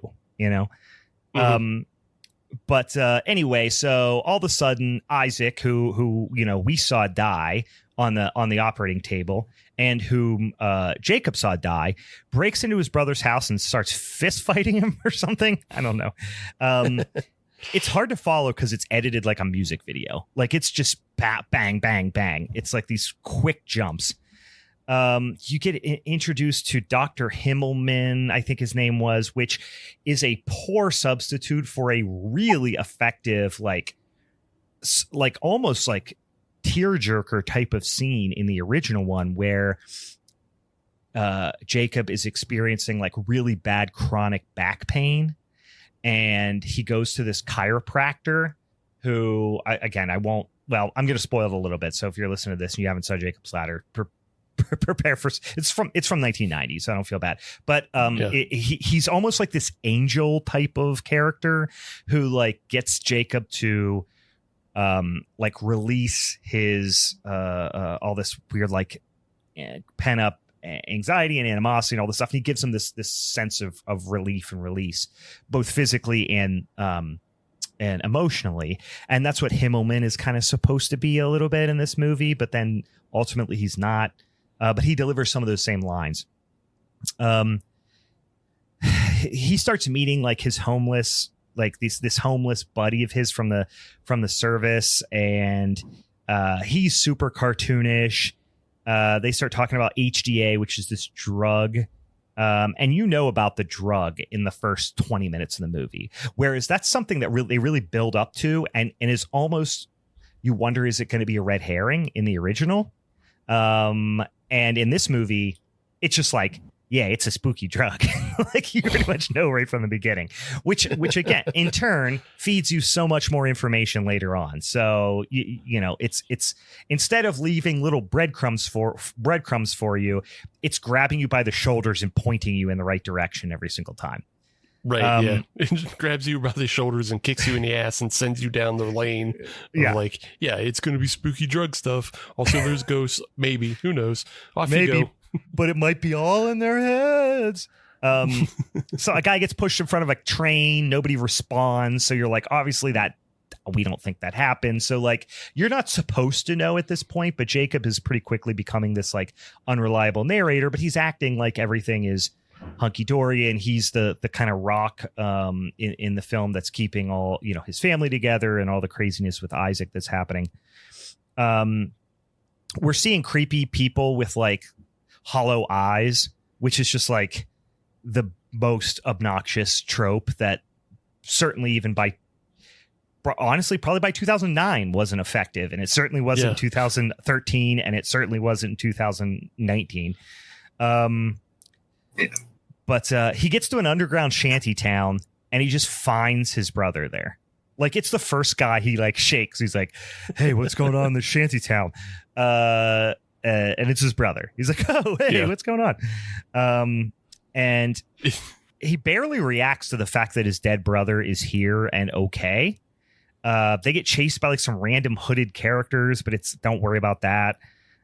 S3: But anyway, so all of a sudden, Isaac, who we saw die on the operating table, and whom Jacob saw die, breaks into his brother's house and starts fist fighting him or something. I don't know. It's hard to follow because it's edited like a music video. Like it's just bang, bang, bang. It's like these quick jumps. You get introduced to Dr. Himmelman, I think his name was, which is a poor substitute for a really effective, like almost like tearjerker type of scene in the original one where Jacob is experiencing like really bad chronic back pain. And he goes to this chiropractor who, I'm going to spoil it a little bit. So if you're listening to this and you haven't saw Jacob's Ladder, prepare for it's from 1990, so I don't feel bad. But he's almost like this angel type of character who like gets Jacob to like release his all this weird like pent up anxiety and animosity and all this stuff. And he gives him this sense of relief and release, both physically and emotionally. And that's what Himmelman is kind of supposed to be a little bit in this movie, but then ultimately he's not. But he delivers some of those same lines. He starts meeting like his homeless, like this homeless buddy of his from the service, and he's super cartoonish. They start talking about HDA, which is this drug. And you know about the drug in the first 20 minutes of the movie, whereas that's something that they really build up to and is almost, you wonder, is it going to be a red herring in the original? And in this movie, it's just like, yeah, it's a spooky drug. Like you pretty much know right from the beginning, which again, in turn feeds you so much more information later on. So, you know, it's instead of leaving little breadcrumbs for you, it's grabbing you by the shoulders and pointing you in the right direction every single time.
S4: Right. Yeah. It just grabs you by the shoulders and kicks you in the ass and sends you down the lane. Like, yeah, it's going to be spooky drug stuff. Also, there's ghosts. Maybe. Who knows? Off you go.
S3: But it might be all in their heads. So a guy gets pushed in front of a train. Nobody responds. So you're like, obviously that we don't think that happened. So like, you're not supposed to know at this point, but Jacob is pretty quickly becoming this like unreliable narrator, but he's acting like everything is hunky-dory, and he's the kind of rock in the film that's keeping all, you know, his family together and all the craziness with Isaac that's happening. We're seeing creepy people with like hollow eyes, which is just like the most obnoxious trope that certainly even honestly probably by 2009 wasn't effective, and it certainly wasn't in 2013, and it certainly wasn't in 2019. But he gets to an underground shanty town and he just finds his brother there. Like, it's the first guy he like shakes. He's like, hey, what's going on in the shanty town? And it's his brother. He's like, oh, hey, what's going on? And he barely reacts to the fact that his dead brother is here and okay. They get chased by like some random hooded characters, but don't worry about that.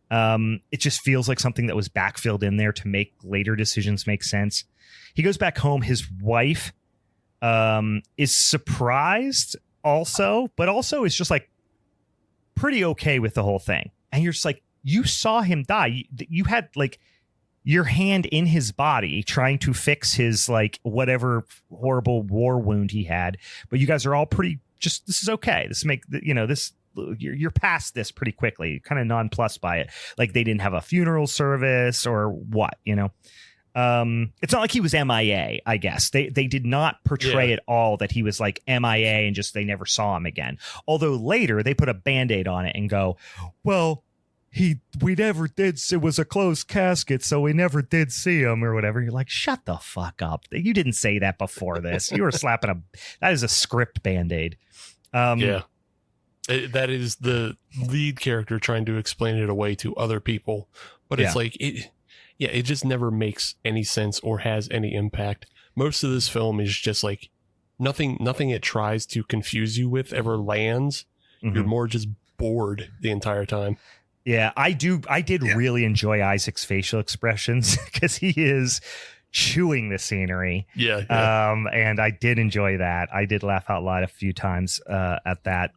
S3: It just feels like something that was backfilled in there to make later decisions make sense. He goes back home. His wife is surprised also, but also is just like pretty okay with the whole thing. And you're just like, you saw him die. You had like your hand in his body trying to fix his like whatever horrible war wound he had. But you guys are all pretty just, this is okay. You're past this pretty quickly, kind of nonplussed by it. Like they didn't have a funeral service or what, you know? It's not like he was MIA, I guess. They did not portray at all that he was like MIA and just they never saw him again. Although later they put a Band-Aid on it and go, well, we never did. It was a closed casket, so we never did see him or whatever. You're like, shut the fuck up. You didn't say that before this. You were slapping that is a script Band-Aid.
S4: That is the lead character trying to explain it away to other people. But it's like, it just never makes any sense or has any impact. Most of this film is just like nothing it tries to confuse you with ever lands. Mm-hmm. You're more just bored the entire time. Yeah,
S3: I did really enjoy Isaac's facial expressions because he is chewing the scenery.
S4: Yeah.
S3: And I did enjoy that. I did laugh out loud a few times at that.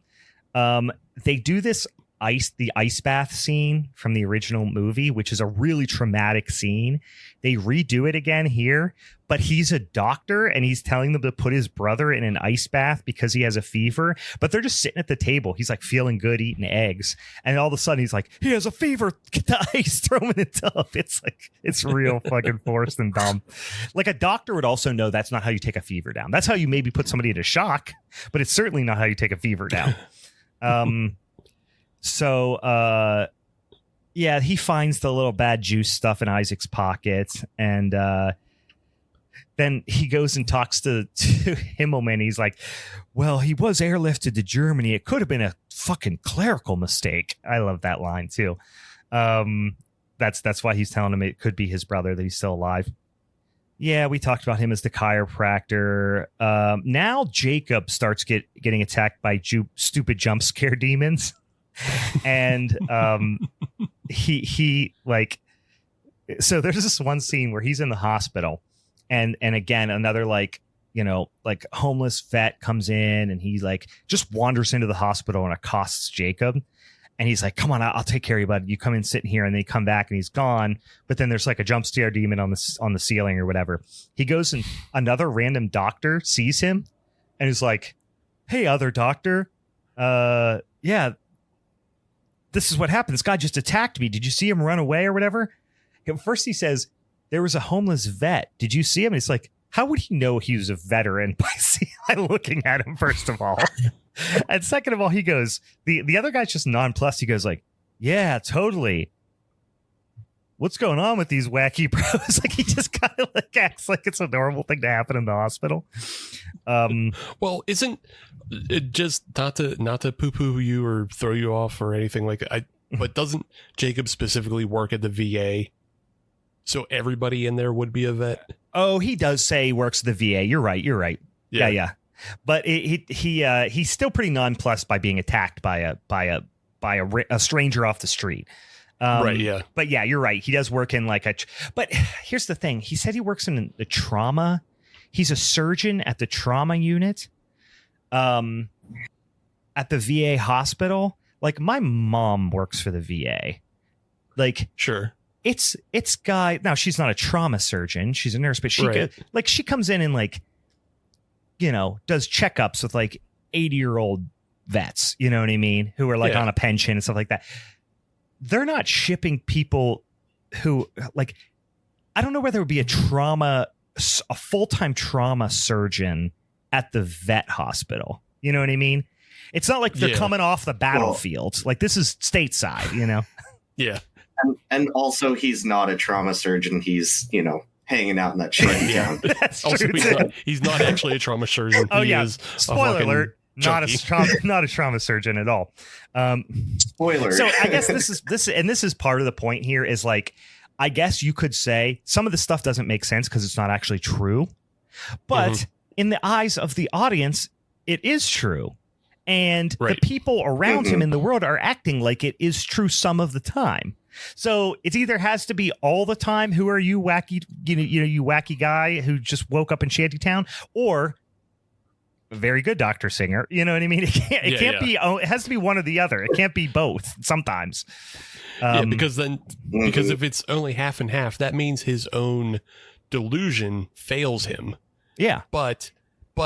S3: They do the ice bath scene from the original movie, which is a really traumatic scene. They redo it again here, but he's a doctor and he's telling them to put his brother in an ice bath because he has a fever, but they're just sitting at the table. He's like feeling good, eating eggs. And all of a sudden he's like, he has a fever, get the ice, throw him in the tub. It's like, it's real fucking forced and dumb. Like a doctor would also know that's not how you take a fever down. That's how you maybe put somebody into shock, but it's certainly not how you take a fever down. So, yeah, he finds the little bad juice stuff in Isaac's pocket, and then he goes and talks to Himmelman. He's like, well, he was airlifted to Germany. It could have been a fucking clerical mistake. I love that line, too. That's why he's telling him it could be his brother, that he's still alive. Yeah, we talked about him as the chiropractor. Now Jacob starts getting attacked by stupid jump scare demons. And he like, so there's this one scene where he's in the hospital and again another like homeless vet comes in and he like just wanders into the hospital and accosts Jacob, and he's like, come on, I'll take care of you, bud, you come in, sit in here. And then he come back and he's gone, but then there's like a jump scare demon on the ceiling or whatever. He goes and another random doctor sees him and is like, hey, other doctor, yeah, this is what happened. This guy just attacked me. Did you see him run away or whatever? At first he says, there was a homeless vet. Did you see him? And it's like, how would he know he was a veteran by looking at him, first of all? And second of all, he goes, the other guy's just nonplussed. He goes like, yeah, totally. What's going on with these wacky bros? Like he just kind of like acts like it's a normal thing to happen in the hospital.
S4: Well, isn't it just not to poo-poo you or throw you off or anything like that? But doesn't Jacob specifically work at the VA? So everybody in there would be a vet. Oh,
S3: he does say he works at the VA. You're right. Yeah. But he's still pretty nonplussed by being attacked by a stranger off the street.
S4: Right. Yeah.
S3: But yeah, you're right. He does work in like but here's the thing. He said he works in the trauma. He's a surgeon at the trauma unit. At the VA hospital. Like my mom works for the VA. Like,
S4: sure.
S3: It's guy. Now she's not a trauma surgeon. She's a nurse, but she comes in and like, does checkups with like 80-year-old vets. You know what I mean? Who are like on a pension and stuff like that. They're not shipping people who like, I don't know whether it would be a full-time trauma surgeon at the vet hospital. You know what I mean? It's not like they're coming off the battlefield. Like this is stateside,
S4: Yeah.
S5: And also he's not a trauma surgeon. He's, hanging out in that shanty town.
S3: That's
S4: also,
S3: true.
S4: he's not actually a trauma surgeon.
S3: Oh, yeah. Spoiler alert. Not a trauma surgeon at all.
S5: Spoiler.
S3: So I guess this is part of the point here is like, I guess you could say some of the stuff doesn't make sense because it's not actually true. But in the eyes of the audience, it is true. And the people around him in the world are acting like it is true some of the time. So it either has to be all the time. Who are you, wacky? You wacky guy who just woke up in Shantytown, or a very good Dr. Singer. You know what I mean? It can't be. It has to be one or the other. It can't be both. Sometimes.
S4: Because if it's only half and half, that means his own delusion fails him.
S3: Yeah,
S4: but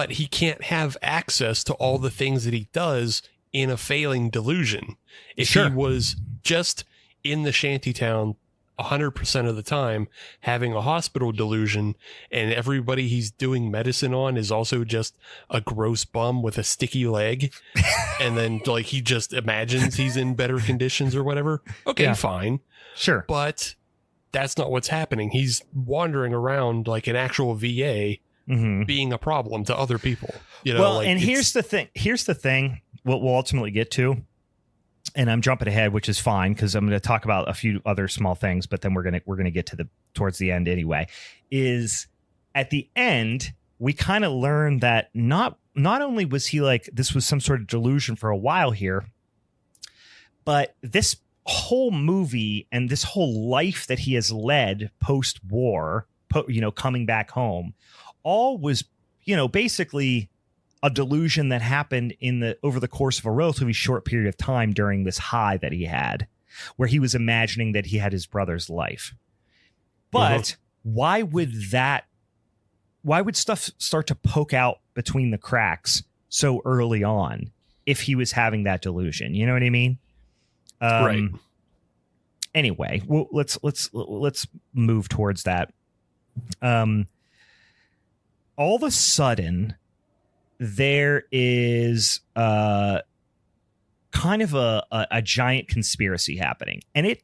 S4: he can't have access to all the things that he does in a failing delusion. If he was just in the shantytown 100% of the time having a hospital delusion, and everybody he's doing medicine on is also just a gross bum with a sticky leg, and then like he just imagines he's in better conditions or whatever, okay, fine,
S3: sure, but
S4: that's not what's happening. He's wandering around like an actual VA, being a problem to other people.
S3: Well, and here's the thing what we'll ultimately get to, and I'm jumping ahead, which is fine because I'm going to talk about a few other small things, but then we're going to get to towards the end anyway. Is at the end we kind of learn that not only was he like this was some sort of delusion for a while here, but this whole movie and this whole life that he has led post-war coming back home, all was, basically a delusion that happened over the course of a relatively short period of time during this high that he had, where he was imagining that he had his brother's life. But why would stuff start to poke out between the cracks so early on if he was having that delusion? You know what I mean?
S4: Right.
S3: Anyway, well, let's move towards that. All of a sudden, there is kind of a giant conspiracy happening, and it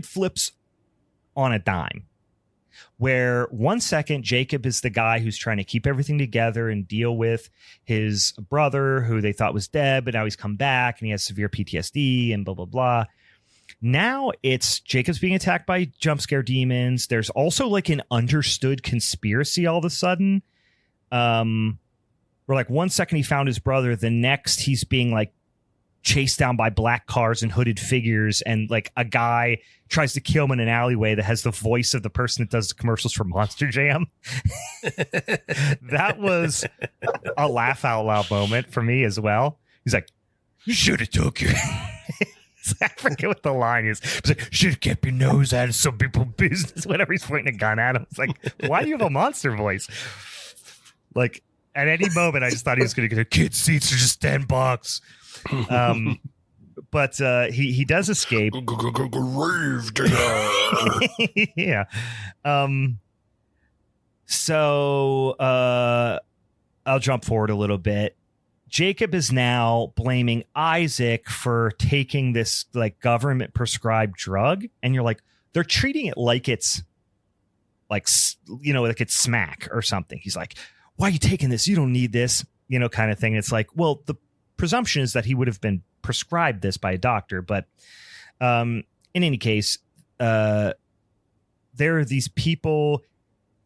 S3: flips on a dime, where 1 second Jacob is the guy who's trying to keep everything together and deal with his brother who they thought was dead, but now he's come back and he has severe PTSD and blah, blah, blah. Now it's Jacob's being attacked by jump scare demons. There's also like an understood conspiracy all of a sudden. Where like 1 second he found his brother, the next he's being like chased down by black cars and hooded figures, and like a guy tries to kill him in an alleyway that has the voice of the person that does the commercials for Monster Jam. That was a laugh out loud moment for me as well. He's like, "You should have took your..." I forget what the line is. It's like, "Should have kept your nose out of some people's business." Whenever he's pointing a gun at him, it's like, why do you have a monster voice? Like, at any moment, I just thought he was going to get kids' seats are just $10. But he does escape.
S4: Grave digger.
S3: Yeah. So I'll jump forward a little bit. Jacob is now blaming Isaac for taking this like government prescribed drug, and you're like, they're treating it like it's like it's smack or something. He's like, "Why are you taking this? You don't need this," kind of thing. It's like, well, the presumption is that he would have been prescribed this by a doctor, but in any case, there are these people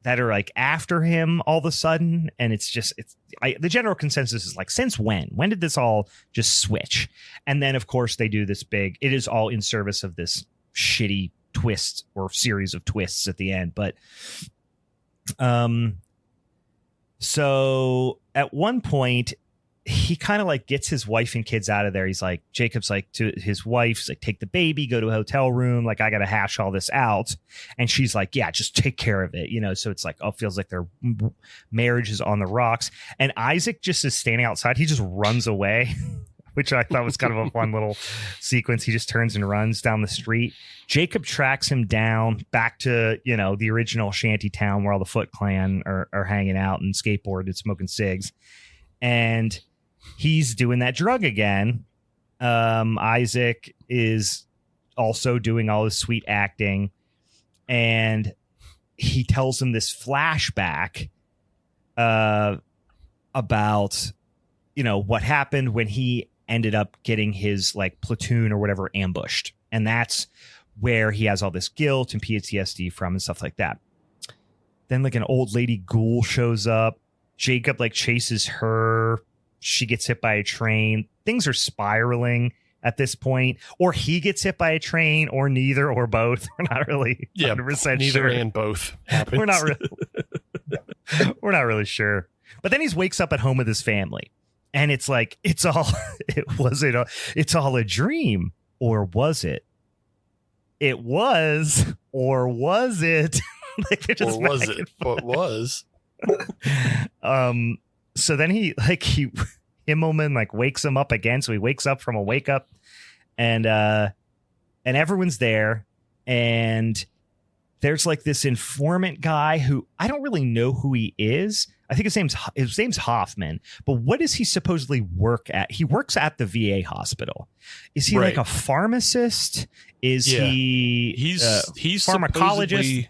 S3: that are like after him all of a sudden, and the general consensus is like, since when did this all just switch? And then of course they do this big, it is all in service of this shitty twist or series of twists at the end. But so at one point he kind of like gets his wife and kids out of there. He's like, Jacob's like to his wife, he's like, "Take the baby, go to a hotel room. Like, I got to hash all this out." And she's like, "Yeah, just take care of it." So it's like, feels like their marriage is on the rocks. And Isaac just is standing outside. He just runs away, which I thought was kind of a fun little sequence. He just turns and runs down the street. Jacob tracks him down back to, the original shanty town where all the Foot Clan are hanging out and skateboarded, smoking cigs. And he's doing that drug again. Isaac is also doing all this sweet acting, and he tells him this flashback about, what happened when he ended up getting his like platoon or whatever ambushed. And that's where he has all this guilt and PTSD from and stuff like that. Then like an old lady ghoul shows up. Jacob like chases her. She gets hit by a train. Things are spiraling at this point, or he gets hit by a train, or neither, or both. We're not really 100%
S4: neither
S3: sure.
S4: And both happens.
S3: We're not really sure. But then he wakes up at home with his family, and it's like, it's all a dream, or was it? It was, or was it? Like, they're just
S4: or was it? What was?
S3: So then Himmelman like wakes him up again. So he wakes up from a wake up, and everyone's there, and there's like this informant guy who I don't really know who he is. I think his name's Hoffman, but what does he supposedly work at? He works at the VA hospital. Is he like a pharmacist? Is he's pharmacologist?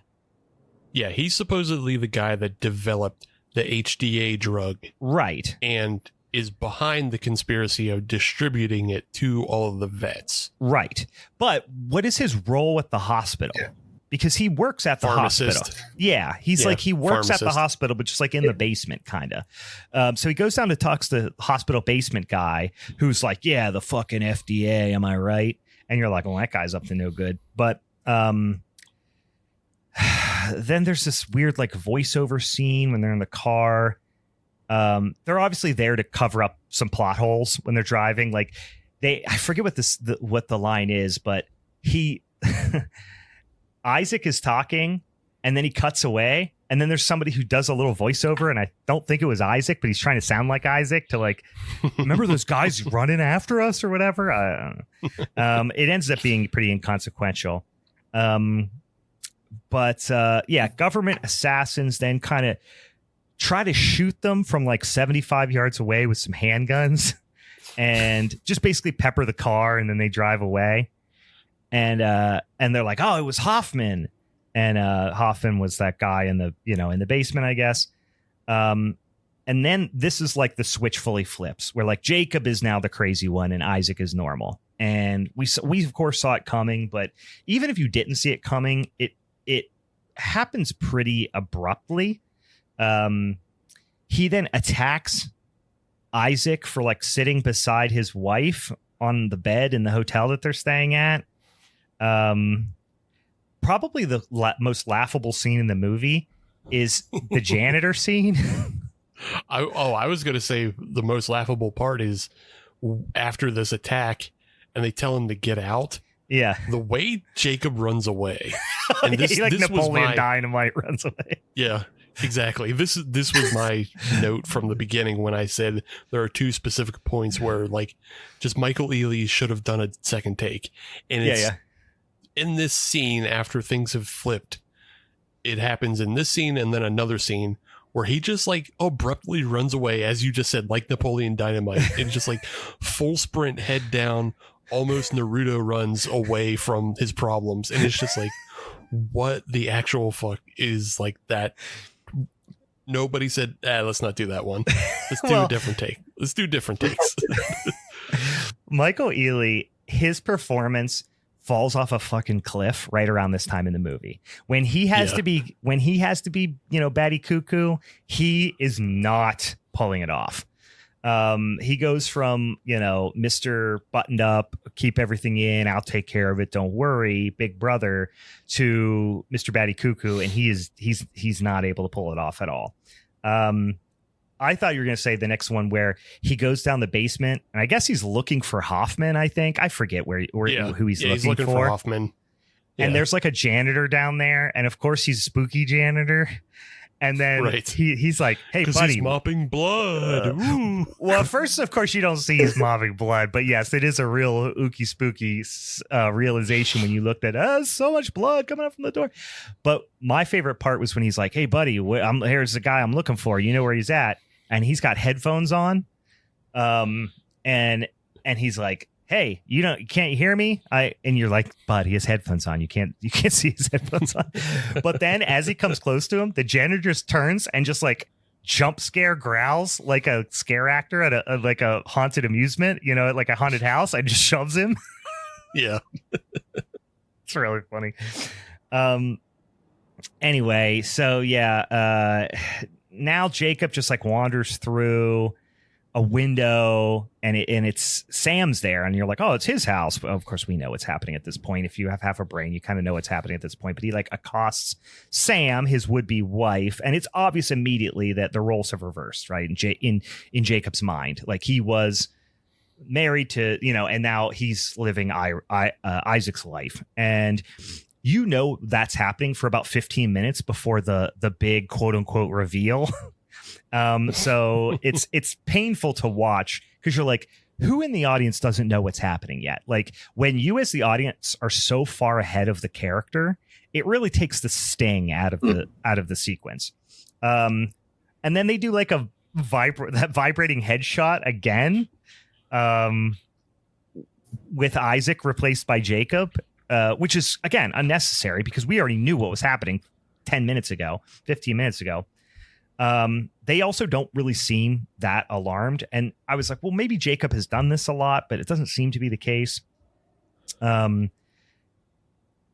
S4: He's supposedly the guy that developed the HDA drug.
S3: Right.
S4: And is behind the conspiracy of distributing it to all of the vets.
S3: Right. But what is his role at the hospital? Yeah. Because he works at the hospital. Yeah. He works at the hospital, but just like in the basement, kind of. So he goes down to talk to the hospital basement guy who's like, "Yeah, the fucking FDA. Am I right?" And you're like, "Well, that guy's up to no good." But then there's this weird like voiceover scene when they're in the car. They're obviously there to cover up some plot holes when they're driving. Like I forget what the line is, but Isaac is talking and then he cuts away. And then there's somebody who does a little voiceover, and I don't think it was Isaac, but he's trying to sound like Isaac to like, remember those guys running after us or whatever? I don't know. It ends up being pretty inconsequential. But government assassins then kind of try to shoot them from like 75 yards away with some handguns and just basically pepper the car, and then they drive away. And they're like, oh, it was Hoffman. And Hoffman was that guy in the basement, I guess. And then this is like the switch fully flips, where like Jacob is now the crazy one and Isaac is normal. And we of course saw it coming, but even if you didn't see it coming, it happens pretty abruptly. He then attacks Isaac for like sitting beside his wife on the bed in the hotel that they're staying at. Probably the most laughable scene in the movie is the janitor scene.
S4: I was going to say the most laughable part is after this attack and they tell him to get out.
S3: Yeah.
S4: The way Jacob runs away. And this,
S3: like
S4: this
S3: Napoleon Dynamite runs away.
S4: Yeah, exactly. This was my note from the beginning when I said there are two specific points where like just Michael Ealy should have done a second take. And it's in this scene after things have flipped. It happens in this scene and then another scene where he just like abruptly runs away, as you just said, like Napoleon Dynamite, and just like full sprint, head down, almost Naruto runs away from his problems. And it's just like, what the actual fuck is like that? Nobody said, let's not do that one. Let's do a different take. Let's do different takes.
S3: Michael Ealy, his performance falls off a fucking cliff right around this time in the movie. When he has to be, Batty Cuckoo, he is not pulling it off. He goes from, Mr. Buttoned Up, keep everything in, I'll take care of it, don't worry, big brother, to Mr. Batty Cuckoo, and he's not able to pull it off at all. I thought you were going to say the next one where he goes down the basement, and I guess he's looking for Hoffman, I think. I forget who he's looking for.
S4: Hoffman.
S3: And there's like a janitor down there, and of course he's a spooky janitor. And then he's like, hey, buddy.
S4: He's mopping blood.
S3: Well, first, of course, you don't see he's mopping blood. But yes, it is a real ooky spooky realization when you looked at, so much blood coming up from the door. But my favorite part was when he's like, hey, buddy, here's the guy I'm looking for. You know where he's at? And he's got headphones on. And he's like, hey, you can't hear me? And you're like, bud, he has headphones on. You can't see his headphones on. But then as he comes close to him, the janitor just turns and just like jump scare growls like a scare actor at a haunted amusement, at like a haunted house. I just shoves him.
S4: Yeah.
S3: It's really funny. Anyway, so now Jacob just like wanders through a window and it's Sam's there, and you're like, oh, it's his house. But of course we know what's happening at this point. If you have half a brain, you kind of know what's happening at this point. But he like accosts Sam, his would-be wife, and it's obvious immediately that the roles have reversed, right? In Jacob's mind, like he was married to, and now he's living Isaac's life, and that's happening for about 15 minutes before the big quote unquote reveal. So it's painful to watch because you're like, who in the audience doesn't know what's happening yet? Like when you as the audience are so far ahead of the character, it really takes the sting out of the sequence. And then they do like that vibrating headshot again, with Isaac replaced by Jacob, which is again unnecessary because we already knew what was happening 15 minutes ago. They also don't really seem that alarmed. And I was like, well, maybe Jacob has done this a lot, but it doesn't seem to be the case.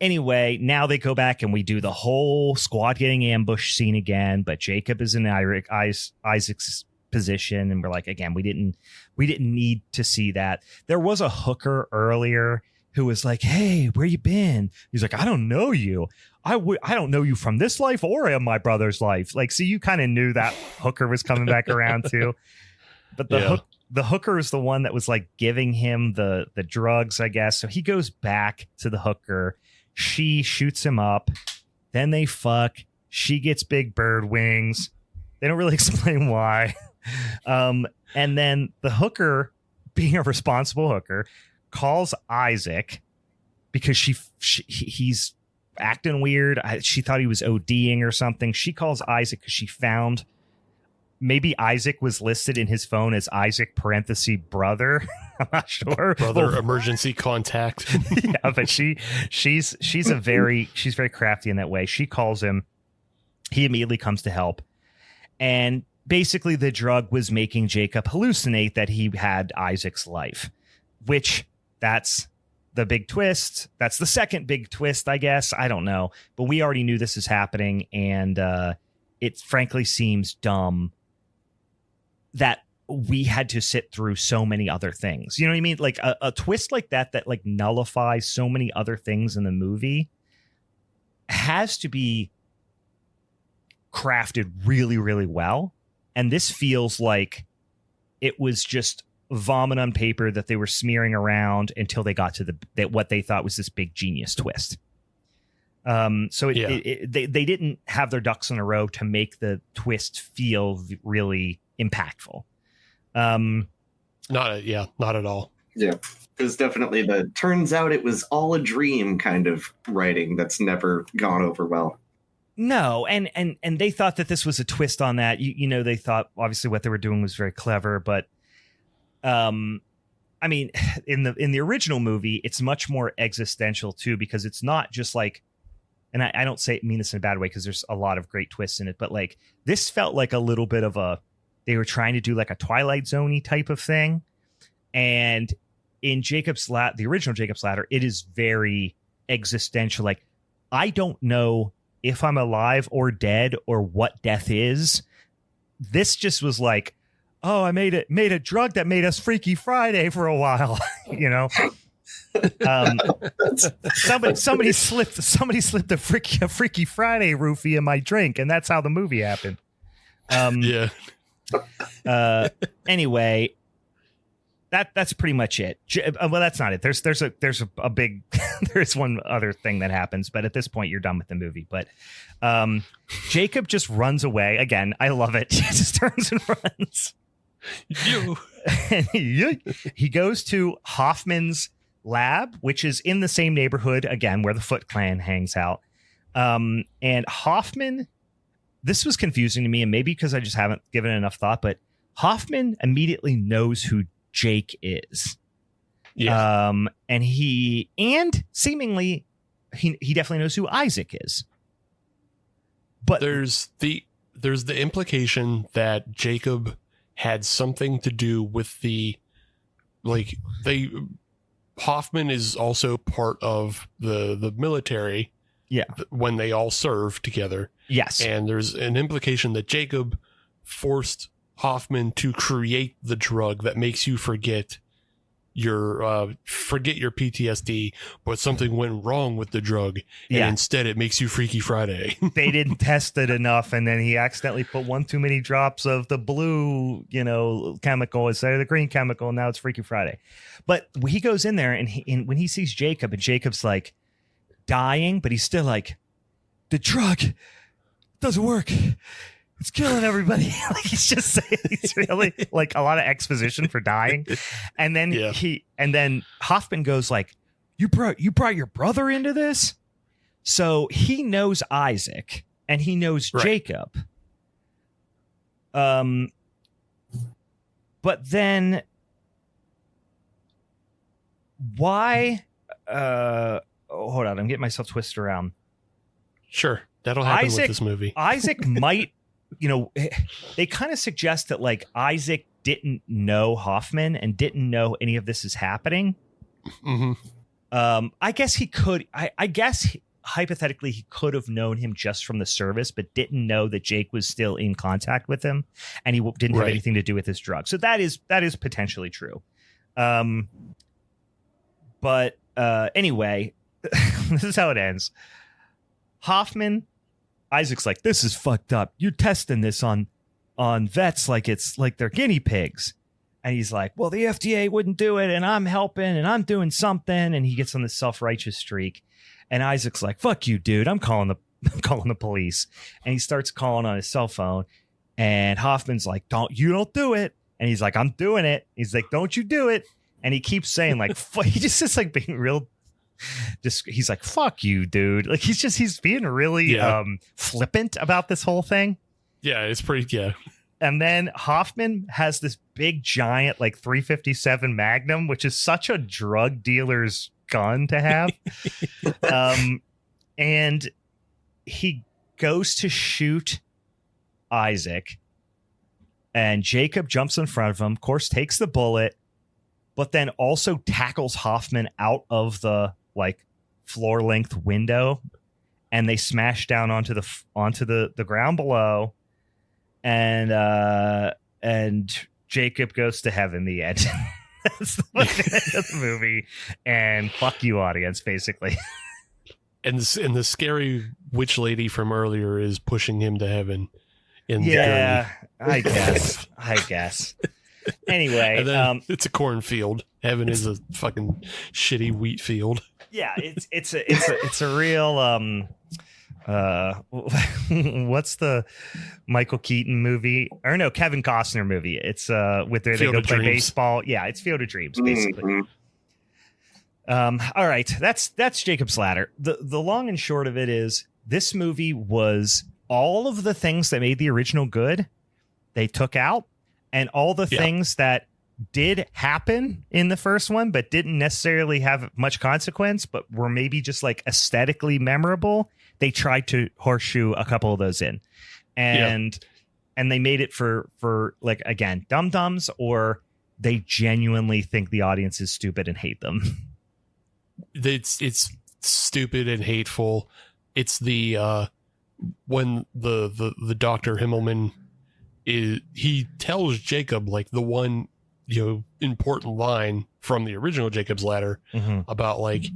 S3: Anyway, now they go back and we do the whole squad getting ambushed scene again, but Jacob is in Isaac's position. And we're like, again, we didn't need to see that. There was a hooker earlier who was like, "Hey, where you been?" He's like, "I don't know you. I don't know you from this life or in my brother's life." Like, so you kind of knew that hooker was coming back around too. But the hooker is the one that was like giving him the drugs, I guess. So he goes back to the hooker. She shoots him up. Then they fuck. She gets big bird wings. They don't really explain why. And then the hooker, being a responsible hooker, calls Isaac because he's acting weird. She thought he was ODing or something. She calls Isaac because she found maybe Isaac was listed in his phone as Isaac parenthesis brother. I'm not sure.
S4: Brother emergency contact.
S3: Yeah, but she's very crafty in that way. She calls him. He immediately comes to help. And basically the drug was making Jacob hallucinate that he had Isaac's life, which that's the big twist. That's the second big twist, I guess. I don't know. But we already knew this is happening. And it frankly seems dumb that we had to sit through so many other things. You know what I mean? Like a twist like that like nullifies so many other things in the movie has to be crafted really, really well. And this feels like it was just vomit on paper that they were smearing around until they got to what they thought was this big genius twist. So they didn't have their ducks in a row to make the twist feel really impactful.
S4: Not at all.
S5: Yeah, because definitely the turns out it was all a dream kind of writing that's never gone over well.
S3: No, and they thought that this was a twist on that. You know, they thought obviously what they were doing was very clever, but I mean, in the original movie, it's much more existential too, because it's not just like, and I don't mean this in a bad way because there's a lot of great twists in it, but like this felt like a little bit of they were trying to do like a Twilight Zone-y type of thing. And in the original Jacob's Ladder, it is very existential. Like, I don't know if I'm alive or dead or what death is. This just was like, oh, I made a drug that made us Freaky Friday for a while, you know. Somebody slipped a Freaky Friday roofie in my drink, and that's how the movie happened. Anyway, that's pretty much it. Well, that's not it. There's a big there's one other thing that happens, but at this point you're done with the movie. But Jacob just runs away again. I love it. He just turns and runs. He goes to Hoffman's lab, which is in the same neighborhood again where the Foot Clan hangs out. And Hoffman, this was confusing to me, and maybe because I just haven't given it enough thought, but Hoffman immediately knows who Jake is. Yeah. And seemingly he definitely knows who Isaac is. But
S4: there's the implication that Jacob had something to do with Hoffman is also part of the military.
S3: Yeah.
S4: When they all serve together.
S3: Yes.
S4: And there's an implication that Jacob forced Hoffman to create the drug that makes you forget your PTSD, but something went wrong with the drug, and instead it makes you Freaky Friday.
S3: They didn't test it enough, and then he accidentally put one too many drops of the blue, chemical instead of the green chemical, and now it's Freaky Friday. But he goes in there, and when he sees Jacob, and Jacob's like dying, but he's still like, the drug doesn't work. It's killing everybody. Like he's just saying, he's really like a lot of exposition for dying. And then then Hoffman goes like, you brought your brother into this? So he knows Isaac and he knows Jacob. But then why hold on, I'm getting myself twisted around.
S4: Sure. That'll happen with this movie.
S3: Isaac might, they kind of suggest that like Isaac didn't know Hoffman and didn't know any of this is happening.
S4: Mm-hmm.
S3: I guess he could. I guess hypothetically he could have known him just from the service, but didn't know that Jake was still in contact with him, and he didn't have anything to do with his drug. So that is potentially true. But Anyway, this is how it ends. Isaac's like, this is fucked up. You're testing this on vets like it's like they're guinea pigs. And he's like, well, the FDA wouldn't do it, and I'm helping, and I'm doing something. And he gets on this self-righteous streak. And Isaac's like, fuck you, dude. I'm calling the police. And he starts calling on his cell phone. And Hoffman's like, don't do it. And he's like, I'm doing it. He's like, don't you do it. And he keeps saying, like, he just is like being real. He's like, fuck you, dude. Like, he's being really flippant about this whole thing.
S4: Yeah, it's pretty, yeah.
S3: And then Hoffman has this big giant like 357 Magnum, which is such a drug dealer's gun to have. And he goes to shoot Isaac, and Jacob jumps in front of him, of course, takes the bullet, but then also tackles Hoffman out of the like floor length window, and they smash down onto the ground below. And Jacob goes to heaven. The end. That's the end of the movie. And fuck you, audience, basically.
S4: And the scary witch lady from earlier is pushing him to heaven.
S3: I guess. Anyway,
S4: and then it's a cornfield. Heaven is a fucking shitty wheat field.
S3: Yeah, it's a real what's the Michael Keaton movie, or no, Kevin Costner movie? It's with they go play baseball. Yeah, it's Field of Dreams, basically. Mm-hmm. All right, that's Jacob's Ladder. The long and short of it is, this movie was all of the things that made the original good, they took out, and all the things that did happen in the first one but didn't necessarily have much consequence, but were maybe just like aesthetically memorable, they tried to horseshoe a couple of those in, and they made it for like, again, dum-dums, or they genuinely think the audience is stupid and hate them.
S4: It's stupid and hateful. It's the when the Dr. Himmelman he tells Jacob like the one important line from the original Jacob's Ladder about like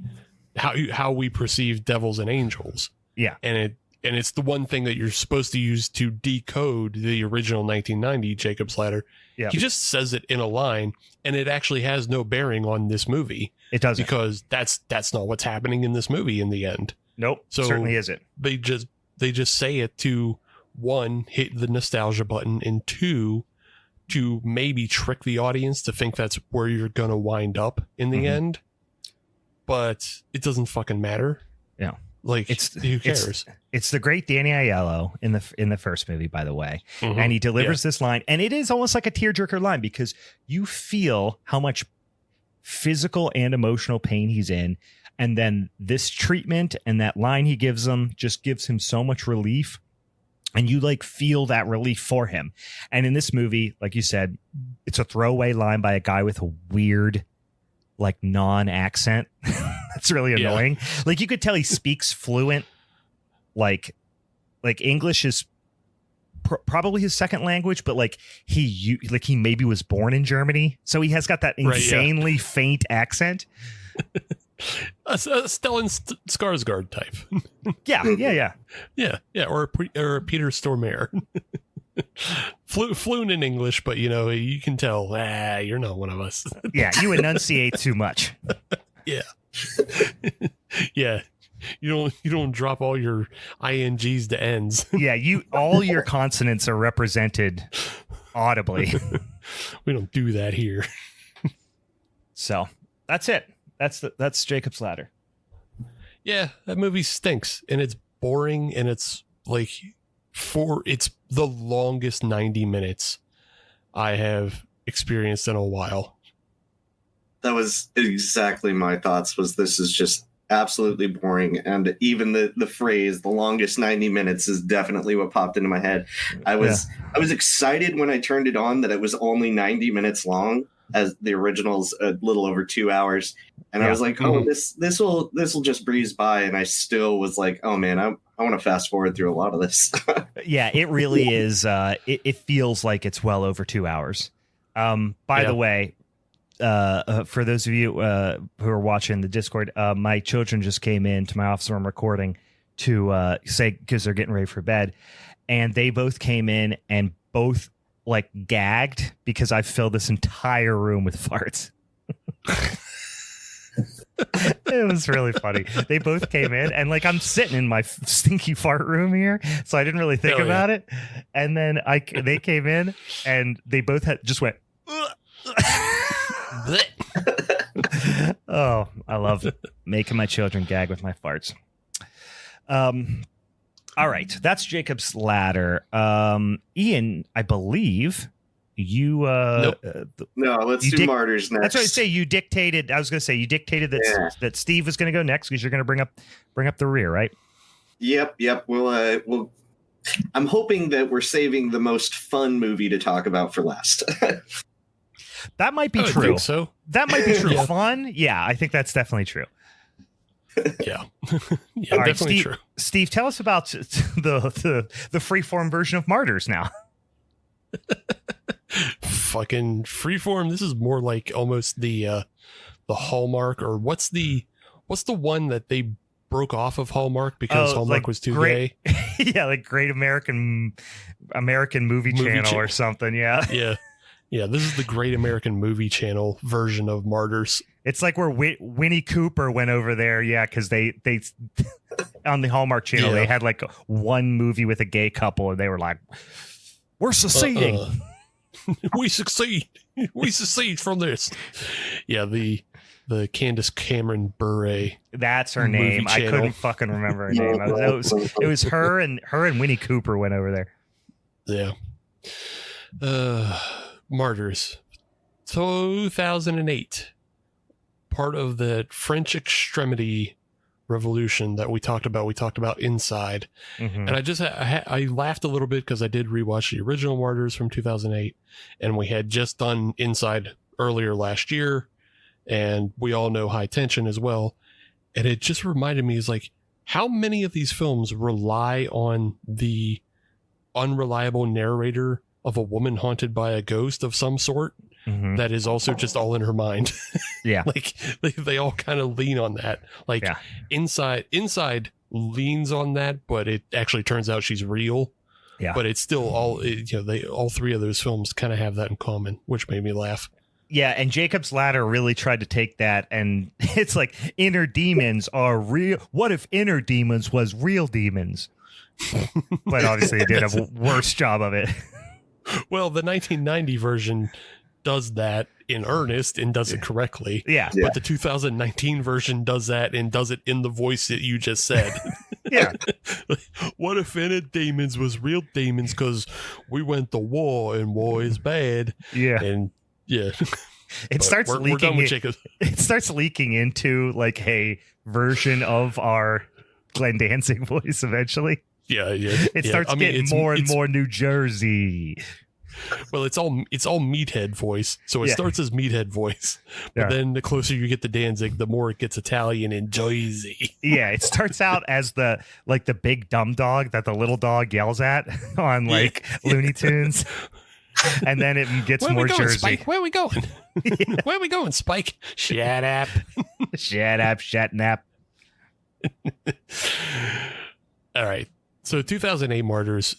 S4: how we perceive devils and angels. Yeah. And it's the one thing that you're supposed to use to decode the original 1990 Jacob's Ladder. Yeah. He just says it in a line, and it actually has no bearing on this movie.
S3: It doesn't.
S4: Because that's not what's happening in this movie in the end.
S3: Nope. So certainly isn't.
S4: They just say it to, one, hit the nostalgia button, and two, to maybe trick the audience to think that's where you're going to wind up in the end. But it doesn't fucking matter.
S3: Yeah.
S4: Like, who cares?
S3: It's the great Danny Aiello in the first movie, by the way. And he delivers this line, and it is almost like a tearjerker line, because you feel how much physical and emotional pain he's in. And then this treatment and that line he gives him just gives him so much relief. And you like feel that relief for him. And in this movie, like you said, it's a throwaway line by a guy with a weird, like, non-accent. That's really annoying. Like, you could tell he speaks fluent, like English is probably his second language, but like he maybe was born in Germany, so he has got that insanely faint accent.
S4: A Stellan Skarsgård type.
S3: yeah,
S4: or a Peter Stormare. Fluent in English, but you can tell, you're not one of us.
S3: Yeah, you enunciate too much.
S4: Yeah. Yeah. You don't drop all your INGs to N's.
S3: Yeah, all your consonants are represented audibly.
S4: We don't do that here.
S3: So that's it. That's Jacob's Ladder.
S4: Yeah, that movie stinks, and it's boring, and it's like it's the longest 90 minutes I have experienced in a while.
S5: That was exactly my thoughts. This is just absolutely boring, and even the phrase "the longest 90 minutes" is definitely what popped into my head. I was excited when I turned it on that it was only 90 minutes long, as the original's a little over 2 hours, and I was like, oh, this will just breeze by, and I still was like, oh man, I want to fast forward through a lot of this.
S3: Yeah, it really is. It feels like it's well over 2 hours. By the way, for those of you who are watching the Discord, my children just came in to my office where I'm recording to say, because they're getting ready for bed, and they both came in and both like gagged because I filled this entire room with farts. It was really funny. They both came in and like I'm sitting in my stinky fart room here, so I didn't really think about it. And then they came in and they both just went. Oh, I love making my children gag with my farts. All right, that's Jacob's Ladder. Ian, I believe you.
S4: Nope.
S5: No, let's do Martyrs next.
S3: That's what I say. You dictated. I was going to say you dictated that Steve was going to go next because you're going to bring up the rear, right?
S5: Yep. We'll. I'm hoping that we're saving the most fun movie to talk about for last.
S3: That might be
S4: I
S3: true.
S4: think so.
S3: That might be true. Fun? Yeah, I think that's definitely true.
S4: Yeah.
S3: All right,
S4: definitely
S3: Steve,
S4: true.
S3: Steve, tell us about the freeform version of Martyrs now.
S4: Fucking freeform. This is more like almost the Hallmark, or what's the one that they broke off of Hallmark because Hallmark was too gay?
S3: Yeah, like Great American Movie Channel or something. Yeah.
S4: Yeah, this is the Great American Movie Channel version of Martyrs.
S3: It's like where Winnie Cooper went over there, because they on the Hallmark Channel they had like one movie with a gay couple, and they were like, "We're succeeding,
S4: we succeed from this." Yeah, the Candace Cameron Bure.
S3: That's her name. I couldn't fucking remember her name. It was her and Winnie Cooper went over there.
S4: Yeah. Martyrs, 2008. Part of the French extremity revolution that we talked about. We talked about Inside.
S3: Mm-hmm.
S4: And I laughed a little bit because I did rewatch the original Martyrs from 2008, and we had just done Inside earlier last year, and we all know High Tension as well. And it just reminded me, is like, how many of these films rely on the unreliable narrator of a woman haunted by a ghost of some sort that is also just all in her mind.
S3: Yeah.
S4: Like they all kind of lean on that. Like Inside leans on that, but it actually turns out she's real. Yeah. But it's still all three of those films kind of have that in common, which made me laugh.
S3: Yeah, and Jacob's Ladder really tried to take that, and it's like inner demons are real. What if inner demons was real demons? But obviously it did a worse job of it.
S4: Well, the 1990 version does that in earnest and does it correctly.
S3: Yeah.
S4: But the 2019 version does that and does it in the voice that you just said.
S3: Yeah.
S4: What if inner demons was real demons because we went to war and war is bad?
S3: Yeah.
S4: And yeah.
S3: It starts
S4: we're
S3: leaking.
S4: done with Jacob.
S3: It starts leaking into like a version of our Glenn Danzig voice eventually.
S4: Yeah.
S3: It starts getting more and more New Jersey.
S4: Well, it's all meathead voice. So it starts as meathead voice. But then the closer you get to Danzig, the more it gets Italian and Jersey.
S3: Yeah, it starts out as the big dumb dog that the little dog yells at on Looney Tunes. And then it gets more Jersey.
S4: Spike? Where are we going? Where are we going, Spike? Shut up.
S3: Shut up, Shatnap.
S4: All right. So 2008 Martyrs,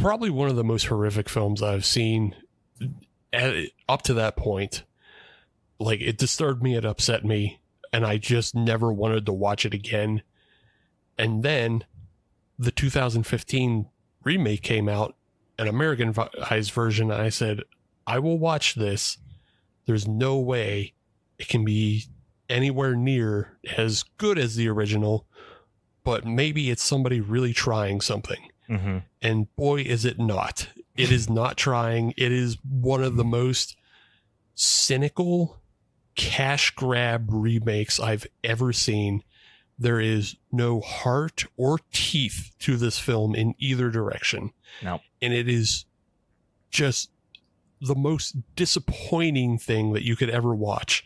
S4: probably one of the most horrific films I've seen up to that point. Like, it disturbed me, it upset me, and I just never wanted to watch it again. And then the 2015 remake came out, an Americanized version, and I said, I will watch this. There's no way it can be anywhere near as good as the original, but maybe it's somebody really trying something.
S3: Mm-hmm.
S4: And boy, is it not. It is not trying. It is one of the most cynical cash grab remakes I've ever seen. There is no heart or teeth to this film in either direction.
S3: No.
S4: And it is just the most disappointing thing that you could ever watch.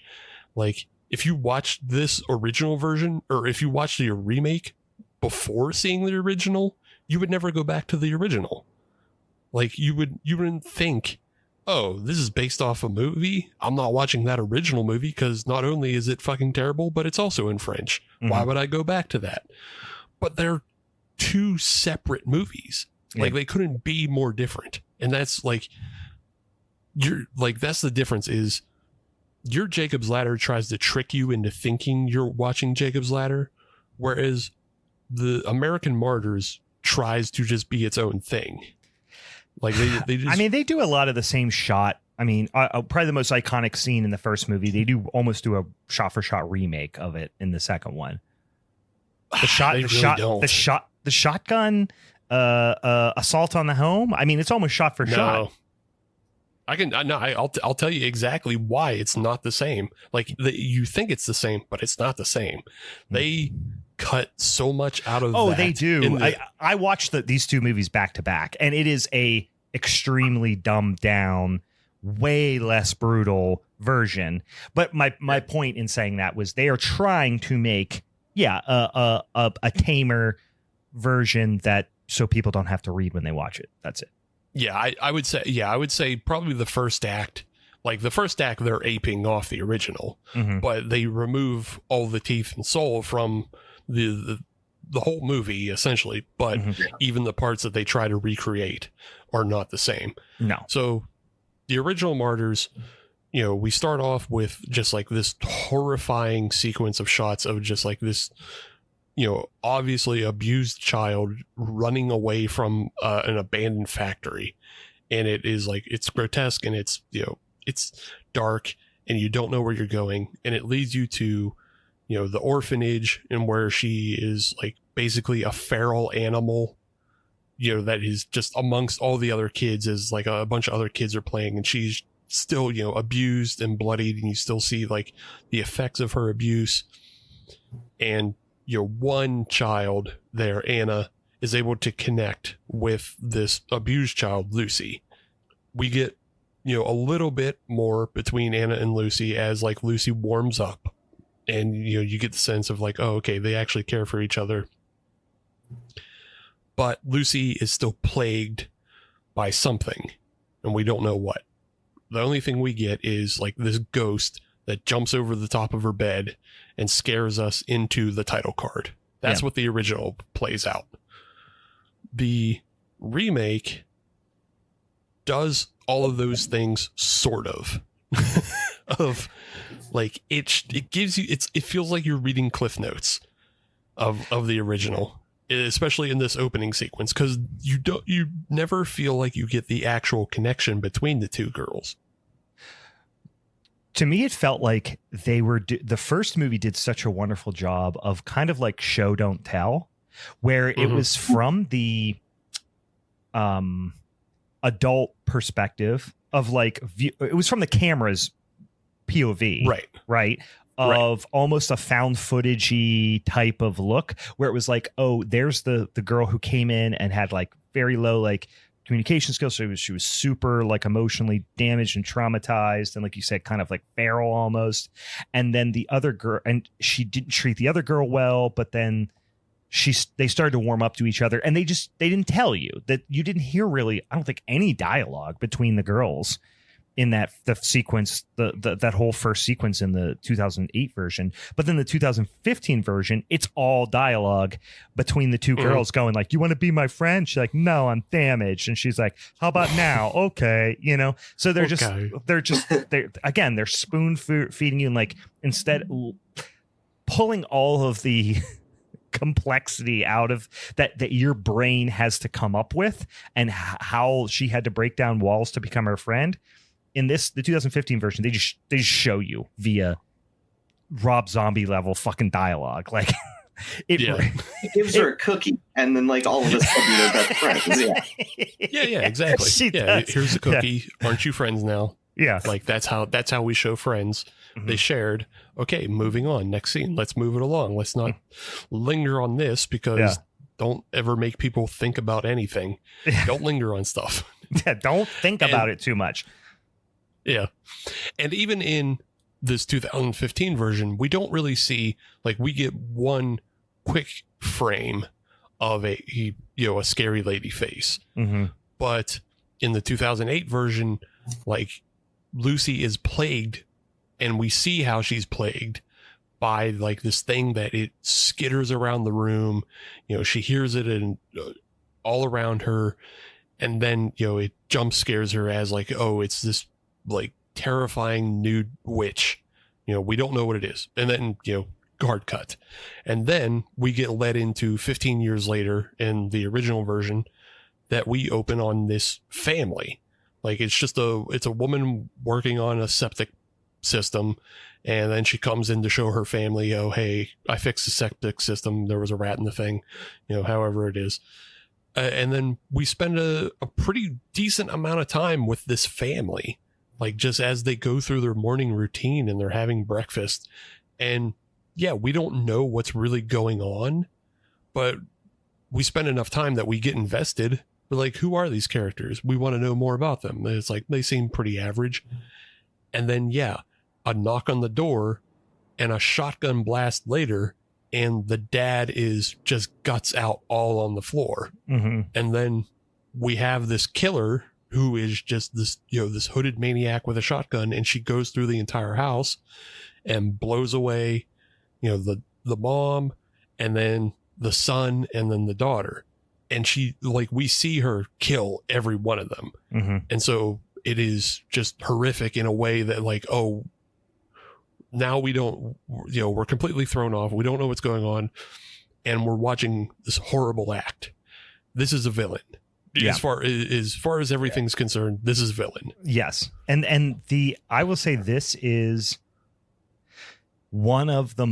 S4: Like, if you watched this original version, or if you watched the remake before seeing the original, you would never go back to the original. Like, you wouldn't think oh, this is based off a movie. I'm not watching that original movie because not only is it fucking terrible, but it's also in French. Why would I go back to that? But they're two separate movies. Like they couldn't be more different. And that's like, that's the difference is your Jacob's Ladder tries to trick you into thinking you're watching Jacob's Ladder, whereas the American Martyrs tries to just be its own thing. Like they just,
S3: I mean, they do a lot of the same shot. I mean, probably the most iconic scene in the first movie. They do almost do a shot-for-shot remake of it in the second one. The shotgun assault on the home. I mean, it's almost shot for shot.
S4: I'll tell you exactly why it's not the same. Like you think it's the same, but it's not the same. They cut so much out of.
S3: Oh, they do. I watched these two movies back to back, and it is a extremely dumbed down, way less brutal version. But my point in saying that was they are trying to make a tamer version that so people don't have to read when they watch it. That's it.
S4: Yeah, I would say probably the first act. Like the first act, they're aping off the original, but they remove all the teeth and soul from the whole movie essentially. But even the parts that they try to recreate are not the same.
S3: No.
S4: So the original Martyrs, we start off with just like this horrifying sequence of shots of just like this, obviously abused child running away from an abandoned factory. And it is like, it's grotesque and it's, it's dark and you don't know where you're going. And it leads you to, the orphanage and where she is like basically a feral animal, that is just amongst all the other kids as like a bunch of other kids are playing and she's still, abused and bloodied and you still see like the effects of her abuse. And one child there, Anna, is able to connect with this abused child, Lucy. We get, a little bit more between Anna and Lucy as like Lucy warms up and, you get the sense of like, oh, okay, they actually care for each other. But Lucy is still plagued by something and we don't know what. The only thing we get is like this ghost that jumps over the top of her bed and scares us into the title card. That's what the original plays out. The remake does all of those things sort of. Of like it gives you it feels like you're reading cliff notes of the original, especially in this opening sequence, because you never feel like you get the actual connection between the two girls.
S3: To me, it felt like they were the first movie did such a wonderful job of kind of like show, don't tell, where it was from the adult perspective of like it was from the camera's POV, right? Of almost a found footagey type of look where it was like, oh, there's the girl who came in and had like very low like communication skills, so she was super like emotionally damaged and traumatized and like you said kind of like feral almost. And then the other girl, and she didn't treat the other girl well, but then they started to warm up to each other and they didn't tell you that. You didn't hear really, I don't think, any dialogue between the girls in the sequence, that whole first sequence in the 2008 version. But then the 2015 version, it's all dialogue between the two girls going like, you want to be my friend? She's like, no, I'm damaged. And she's like, how about now? Okay. So they're they're spoon feeding you and like instead pulling all of the complexity out of that your brain has to come up with and how she had to break down walls to become her friend. In the 2015 version, they just show you via Rob Zombie level fucking dialogue. Like it
S5: gives her a cookie, and then like all of a sudden they're best friends.
S4: Yeah, exactly. Here's a cookie. Yeah. Aren't you friends now?
S3: Yeah,
S4: like that's how we show friends. They shared. Okay, moving on. Next scene. Let's move it along. Let's not linger on this because don't ever make people think about anything. Don't linger on stuff.
S3: Yeah, don't think about it too much.
S4: Yeah. And even in this 2015 version, we don't really see, like, we get one quick frame of a scary lady face. But in the 2008 version, like Lucy is plagued, and we see how she's plagued by like this thing that it skitters around the room. You know, she hears it and all around her, and then, you know, it jump scares her as like, oh, it's this like terrifying nude witch. You know, we don't know what it is. And then, you know, hard cut. And then we get led into 15 years later in the original version that we open on this family. Like, it's a woman working on a septic system, and then she comes in to show her family, oh, hey, I fixed the septic system. There was a rat in the thing, you know, however it is. And then we spend a pretty decent amount of time with this family, like just as they go through their morning routine and they're having breakfast. And yeah, we don't know what's really going on, but we spend enough time that we get invested. We're like, who are these characters? We want to know more about them. And it's like, they seem pretty average. And then, yeah, a knock on the door and a shotgun blast later, and the dad is just guts out all on the floor.
S3: Mm-hmm.
S4: And then we have this killer who is just this, you know, this hooded maniac with a shotgun, and she goes through the entire house and blows away, you know, the mom, and then the son, and then the daughter. And she, like, we see her kill every one of them.
S3: Mm-hmm.
S4: And so it is just horrific in a way that, like, oh, now we don't, you know, we're completely thrown off. We don't know what's going on. And we're watching this horrible act. This is a villain.
S3: Yeah.
S4: As far as everything's concerned, this is villain.
S3: Yes. And I will say this is one of the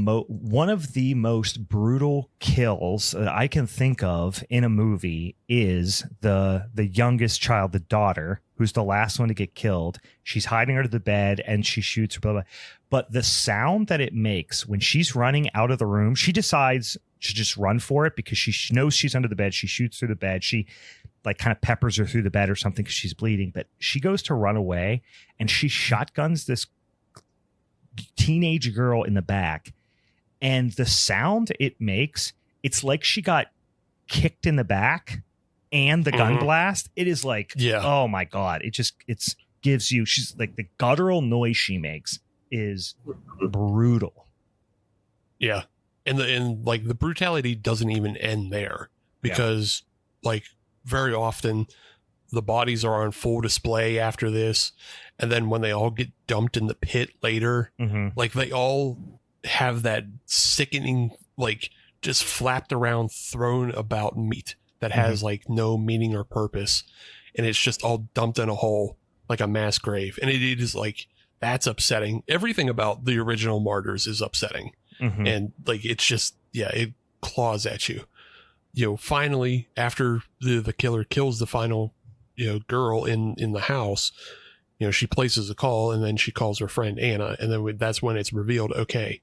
S3: most brutal kills that I can think of in a movie is the youngest child, the daughter, who's the last one to get killed. She's hiding under the bed and she shoots her, blah, blah. But the sound that it makes when she's running out of the room, she decides to just run for it because she knows she's under the bed. She shoots through the bed. She like kind of peppers her through the bed or something because she's bleeding. But she goes to run away and she shotguns this teenage girl in the back. And the sound it makes, it's like she got kicked in the back and the gun blast. It is like, oh my God. It gives you, she's like, the guttural noise she makes is brutal.
S4: Yeah. And like the brutality doesn't even end there because like very often the bodies are on full display after this. And then when they all get dumped in the pit later, like they all have that sickening, like just flapped around, thrown about meat that has like no meaning or purpose. And it's just all dumped in a hole like a mass grave. And it is like, that's upsetting. Everything about the original Martyrs is upsetting. And like, it's just, it claws at you. You know, finally, after the killer kills the final, you know, girl in the house, you know, she places a call and then she calls her friend Anna. And then that's when it's revealed, okay,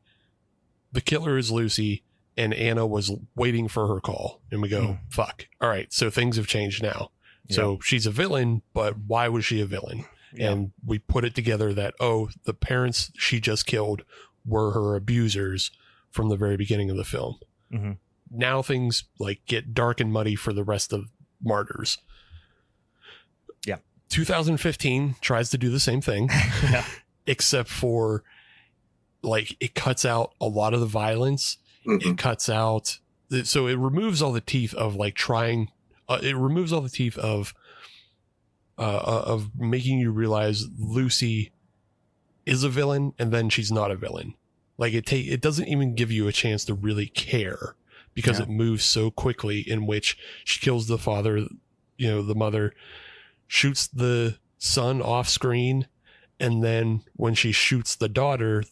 S4: the killer is Lucy and Anna was waiting for her call. And we go, fuck. All right. So things have changed now. So she's a villain, but why was she a villain? And we put it together that, oh, the parents she just killed were her abusers from the very beginning of the film. Now things like get dark and muddy for the rest of Martyrs. 2015 tries to do the same thing, except for like it cuts out a lot of the violence. It cuts out, so it removes all the teeth of like trying. It removes all the teeth of making you realize Lucy is a villain and then she's not a villain. Like it doesn't even give you a chance to really care because it moves so quickly, in which she kills the father, you know, the mother, shoots the son off screen. And then when she shoots the daughter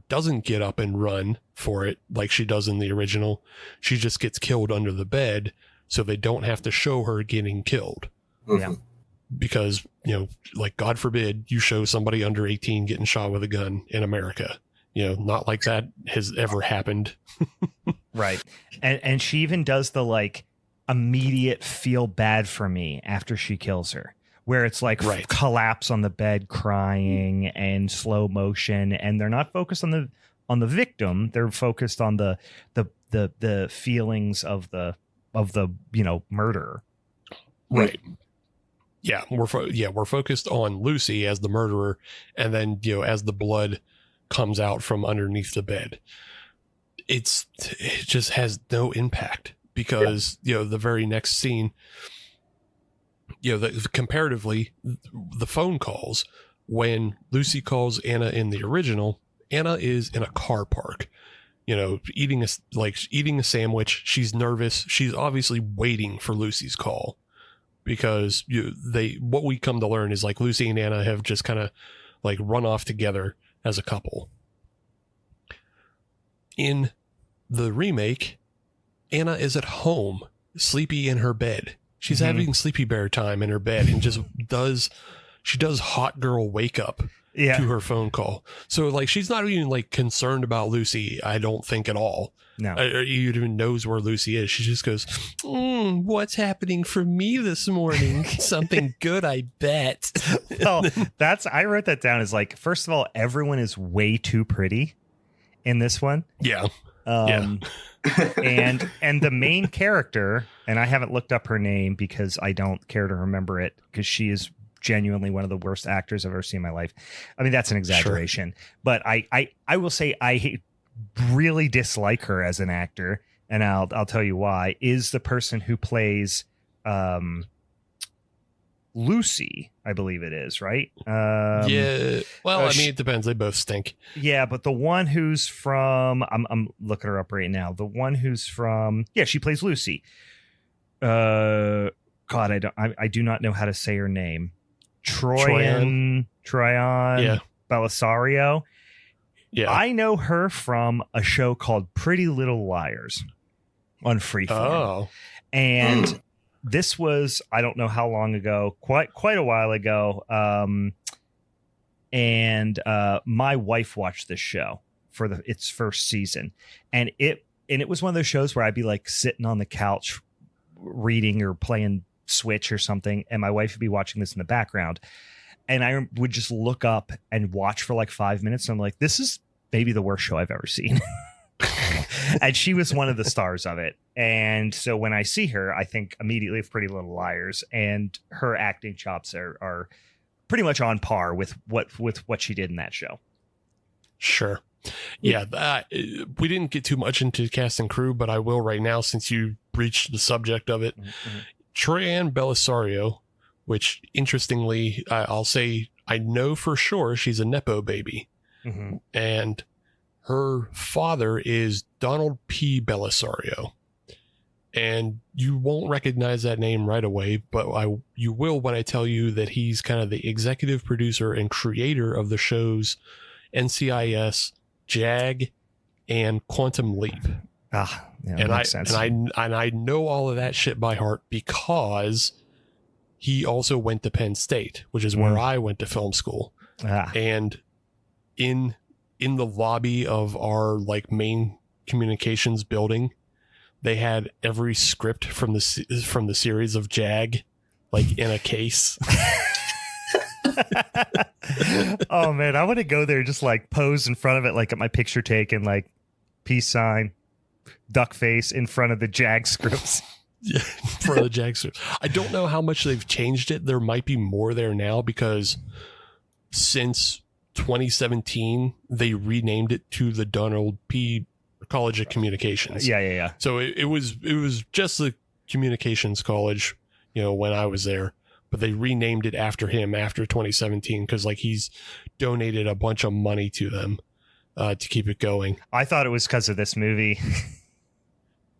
S4: doesn't get up and run for it like she does in the original. She just gets killed under the bed. So they don't have to show her getting killed. Because, you know, like, God forbid you show somebody under 18 getting shot with a gun in America. You know, not like that has ever happened.
S3: Right. And she even does the like immediate feel bad for me after she kills her, where it's like collapse on the bed crying and slow motion. And they're not focused on the victim. They're focused on the feelings of the, you know, murderer.
S4: Right. we're focused on Lucy as the murderer, and then as the blood comes out from underneath the bed, it just has no impact because the very next scene, comparatively, the phone calls when Lucy calls Anna in the original, Anna is in a car park, eating a sandwich. She's nervous. She's obviously waiting for Lucy's call because what we come to learn is like Lucy and Anna have just kind of like run off together as a couple. In the remake, Anna is at home, sleepy in her bed. She's having sleepy bear time in her bed and just does hot girl wake up to her phone call. So like, she's not even like concerned about Lucy, I don't think at all. No. Or even knows where Lucy is. She just goes, what's happening for me this morning? Something good, I bet.
S3: Well, I wrote that down as like, first of all, everyone is way too pretty in this one.
S4: Yeah.
S3: And the main character, and I haven't looked up her name because I don't care to remember it because she is genuinely one of the worst actors I've ever seen in my life. I mean, that's an exaggeration, but I will say I really dislike her as an actor, and I'll tell you why. Is the person who plays Lucy, I believe it is, right?
S4: Yeah. Well, I mean, it depends. They both stink.
S3: Yeah, but the one who's from, I'm looking her up right now. The one who's from, she plays Lucy. God, I do not know how to say her name. Troyan Belisario. Yeah. I know her from a show called Pretty Little Liars on Freeform. Oh. And this was, I don't know how long ago, quite a while ago. And my wife watched this show for its first season. And it was one of those shows where I'd be like sitting on the couch reading or playing Switch or something, and my wife would be watching this in the background, and I would just look up and watch for like 5 minutes, and I'm like, this is maybe the worst show I've ever seen. And she was one of the stars of it, and so when I see her, I think immediately of Pretty Little Liars, and her acting chops are pretty much on par with what she did in that show.
S4: Sure. Yeah, we didn't get too much into cast and crew, but I will right now since you breached the subject of it. Mm-hmm. Troyan Belisario, which interestingly, I'll say I know for sure she's a Nepo baby. Mm-hmm. And her father is Donald P. Belisario. And you won't recognize that name right away, but you will when I tell you that he's kind of the executive producer and creator of the shows NCIS, JAG, and Quantum Leap.
S3: That makes sense.
S4: And I know all of that shit by heart because he also went to Penn State, which is where I went to film school. And in the lobby of our like main communications building, they had every script from the series of JAG like in a case.
S3: Oh man, I want to go there, just like pose in front of it, like at my picture taken, like peace sign, duck face in front of the JAG scripts.
S4: Yeah, for the JAG scripts. I don't know how much they've changed it. There might be more there now because since 2017 they renamed it to the Donald P. College of Communications.
S3: Yeah.
S4: So it was just the Communications College, when I was there. But they renamed it after him after 2017 because like he's donated a bunch of money to them to keep it going.
S3: I thought it was because of this movie.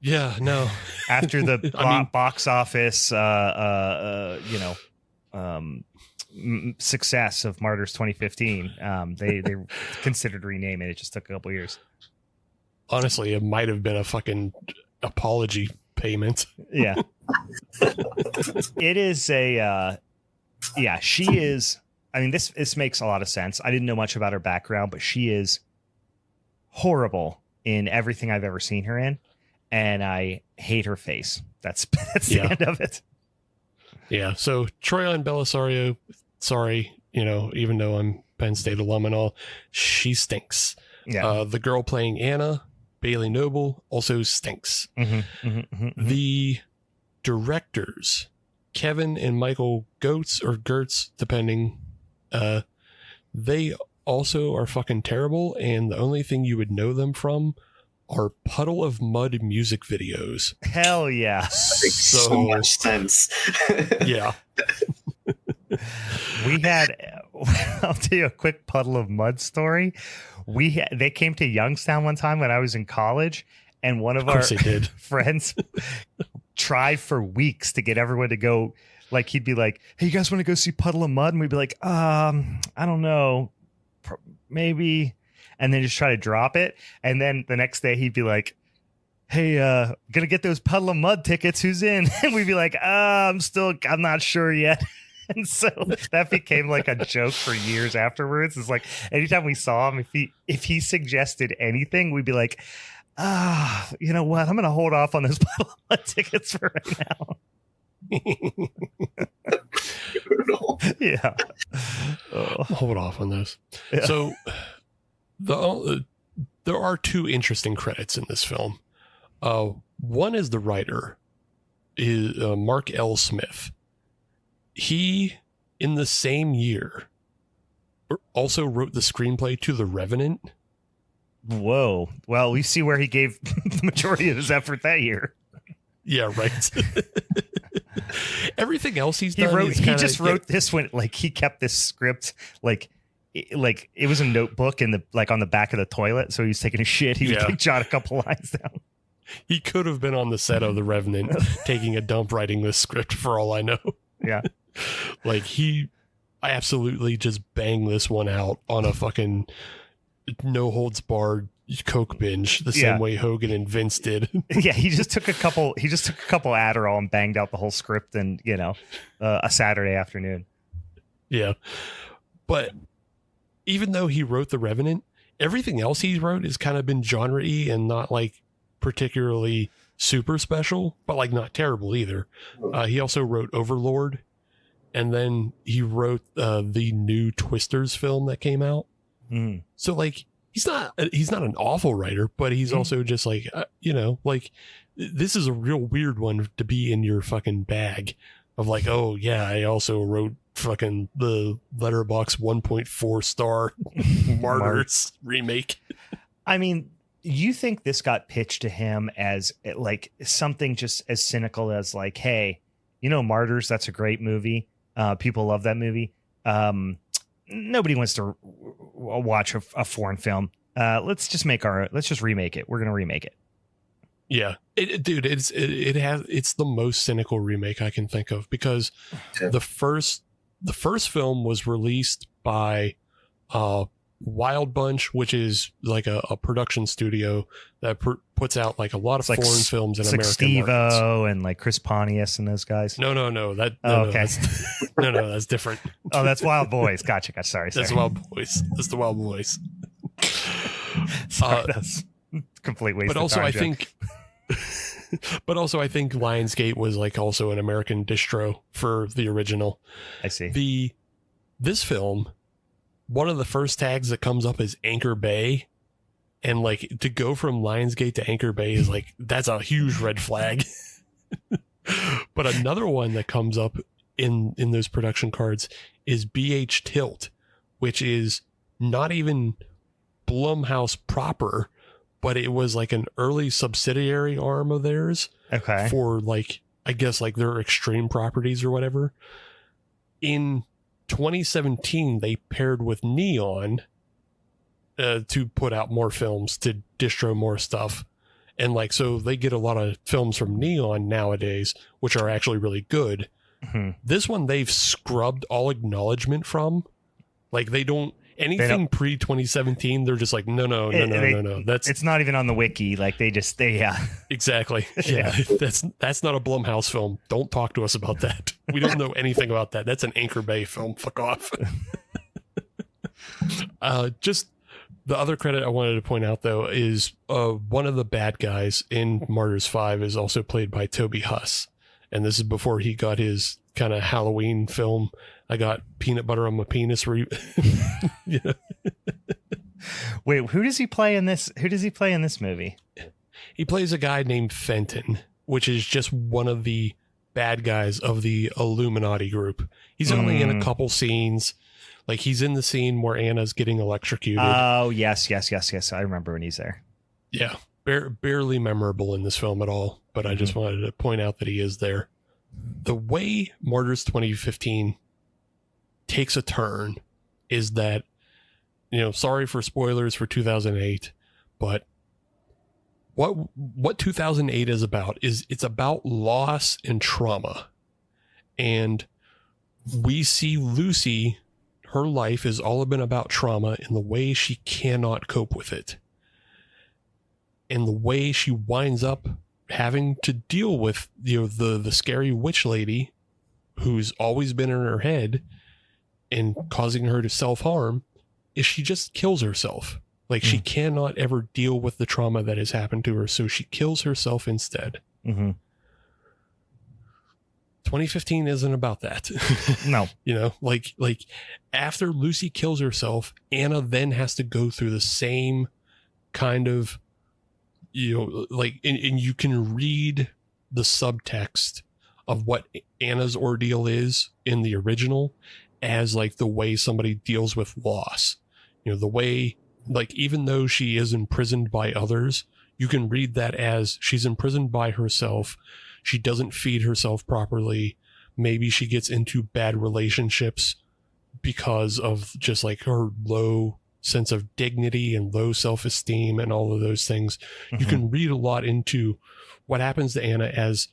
S4: Yeah, no.
S3: After the box office, success of Martyrs 2015, they considered renaming it. It just took a couple years.
S4: Honestly, it might have been a fucking apology payment.
S3: Yeah. It is she is, I mean, this makes a lot of sense. I didn't know much about her background, but she is horrible in everything I've ever seen her in, and I hate her face. That's the end of it.
S4: Yeah, so Troyan Belisario, sorry, even though I'm Penn State alum and all, she stinks. Yeah. The girl playing Anna, Bailey Noble, also stinks. The directors Kevin and Michael Gertz, depending, they also are fucking terrible, and the only thing you would know them from are Puddle of Mud music videos.
S3: Hell yeah.
S5: Makes so much sense.
S4: Yeah.
S3: We had, I'll tell you a quick Puddle of Mud story. They came to Youngstown one time when I was in college, and one of our friends tried for weeks to get everyone to go. Like, he'd be like, "Hey, you guys want to go see Puddle of Mud?" And we'd be like, I don't know, maybe. And then just try to drop it. And then the next day he'd be like, "Hey, gonna get those Puddle of Mud tickets. Who's in?" And we'd be like, I'm not sure yet. And so that became like a joke for years afterwards. It's like anytime we saw him, if he suggested anything, we'd be like, you know what? I'm going to hold off on those Puddle of Mud tickets for right now. Yeah.
S4: Hold off on those. Yeah. So there are two interesting credits in this film. One is the writer, is Mark L. Smith. He, in the same year, also wrote the screenplay to The Revenant.
S3: Whoa. Well, we see where he gave the majority of his effort that year.
S4: Yeah, right. Everything else he just
S3: wrote this one. Like, he kept this script like it was a notebook on the back of the toilet. So he was taking a shit. He would jot a couple lines down.
S4: He could have been on the set of The Revenant taking a dump writing this script for all I know.
S3: Yeah.
S4: Like, he absolutely just banged this one out on a fucking no holds barred coke binge the same way Hogan and Vince did.
S3: Yeah, he just took a couple Adderall and banged out the whole script in, a Saturday afternoon.
S4: Yeah. But even though he wrote The Revenant, everything else he wrote has kind of been genre-y and not like particularly super special, but like not terrible either. He also wrote Overlord, and then he wrote the new Twisters film that came out.
S3: Mm.
S4: So like he's not an awful writer, but he's also just like like this is a real weird one to be in your fucking bag of like, oh yeah, I also wrote fucking the Letterboxd 1.4 star Martyrs remake.
S3: I mean, you think this got pitched to him as like something just as cynical as like, hey, Martyrs, that's a great movie. People love that movie. Nobody wants to watch a foreign film. Let's just remake it. We're going to remake it.
S4: Yeah, it's the most cynical remake I can think of, because the first film was released by Wild Bunch, which is like a production studio that puts out like a lot of foreign films in American markets.
S3: Steve-O and like Chris Pontius and those guys.
S4: No.
S3: Okay.
S4: That's different.
S3: Oh, that's Wild Boys. Gotcha. Sorry.
S4: That's Wild Boys. That's the Wild Boys.
S3: Sorry, that's complete waste.
S4: But also, I think Lionsgate was like also an American distro for the original.
S3: I see.
S4: This film, one of the first tags that comes up is Anchor Bay, and like to go from Lionsgate to Anchor Bay is like, that's a huge red flag. But another one that comes up in those production cards is BH Tilt, which is not even Blumhouse proper, but it was like an early subsidiary arm of theirs.
S3: Okay.
S4: For like, I guess like their extreme properties or whatever. In 2017, they paired with Neon to put out more films, to distro more stuff. And like, so they get a lot of films from Neon nowadays, which are actually really good.
S3: Mm-hmm.
S4: This one, they've scrubbed all acknowledgement from. Like, they don't, anything pre 2017, they're just like, no.
S3: It's not even on the wiki. Like they
S4: exactly. Yeah. That's not a Blumhouse film. Don't talk to us about that. We don't know anything about that. That's an Anchor Bay film. Fuck off. Just the other credit I wanted to point out though is one of the bad guys in Martyrs 5 is also played by Toby Huss, and this is before he got his kind of Halloween film. I got peanut butter on my penis. Yeah.
S3: Wait, who does he play in this? Who does he play in this movie?
S4: He plays a guy named Fenton, which is just one of the bad guys of the Illuminati group. He's only in a couple scenes. Like, he's in the scene where Anna's getting electrocuted.
S3: Oh, yes. I remember when he's there.
S4: Yeah, barely memorable in this film at all, but I just wanted to point out that he is there. The way Martyrs 2015 takes a turn is that, sorry for spoilers for 2008, but what 2008 is about is it's about loss and trauma. And we see Lucy, her life has all been about trauma and the way she cannot cope with it. And the way she winds up having to deal with, the scary witch lady who's always been in her head and causing her to self-harm is she just kills herself. Like, she cannot ever deal with the trauma that has happened to her, so she kills herself instead. 2015 isn't about that.
S3: No.
S4: Like after Lucy kills herself, Anna then has to go through the same kind of, and you can read the subtext of what Anna's ordeal is in the original as like the way somebody deals with loss. The way, like, even though she is imprisoned by others, you can read that as she's imprisoned by herself. She doesn't feed herself properly. Maybe she gets into bad relationships because of just like her low sense of dignity and low self-esteem and all of those things. You can read a lot into what happens to Anna as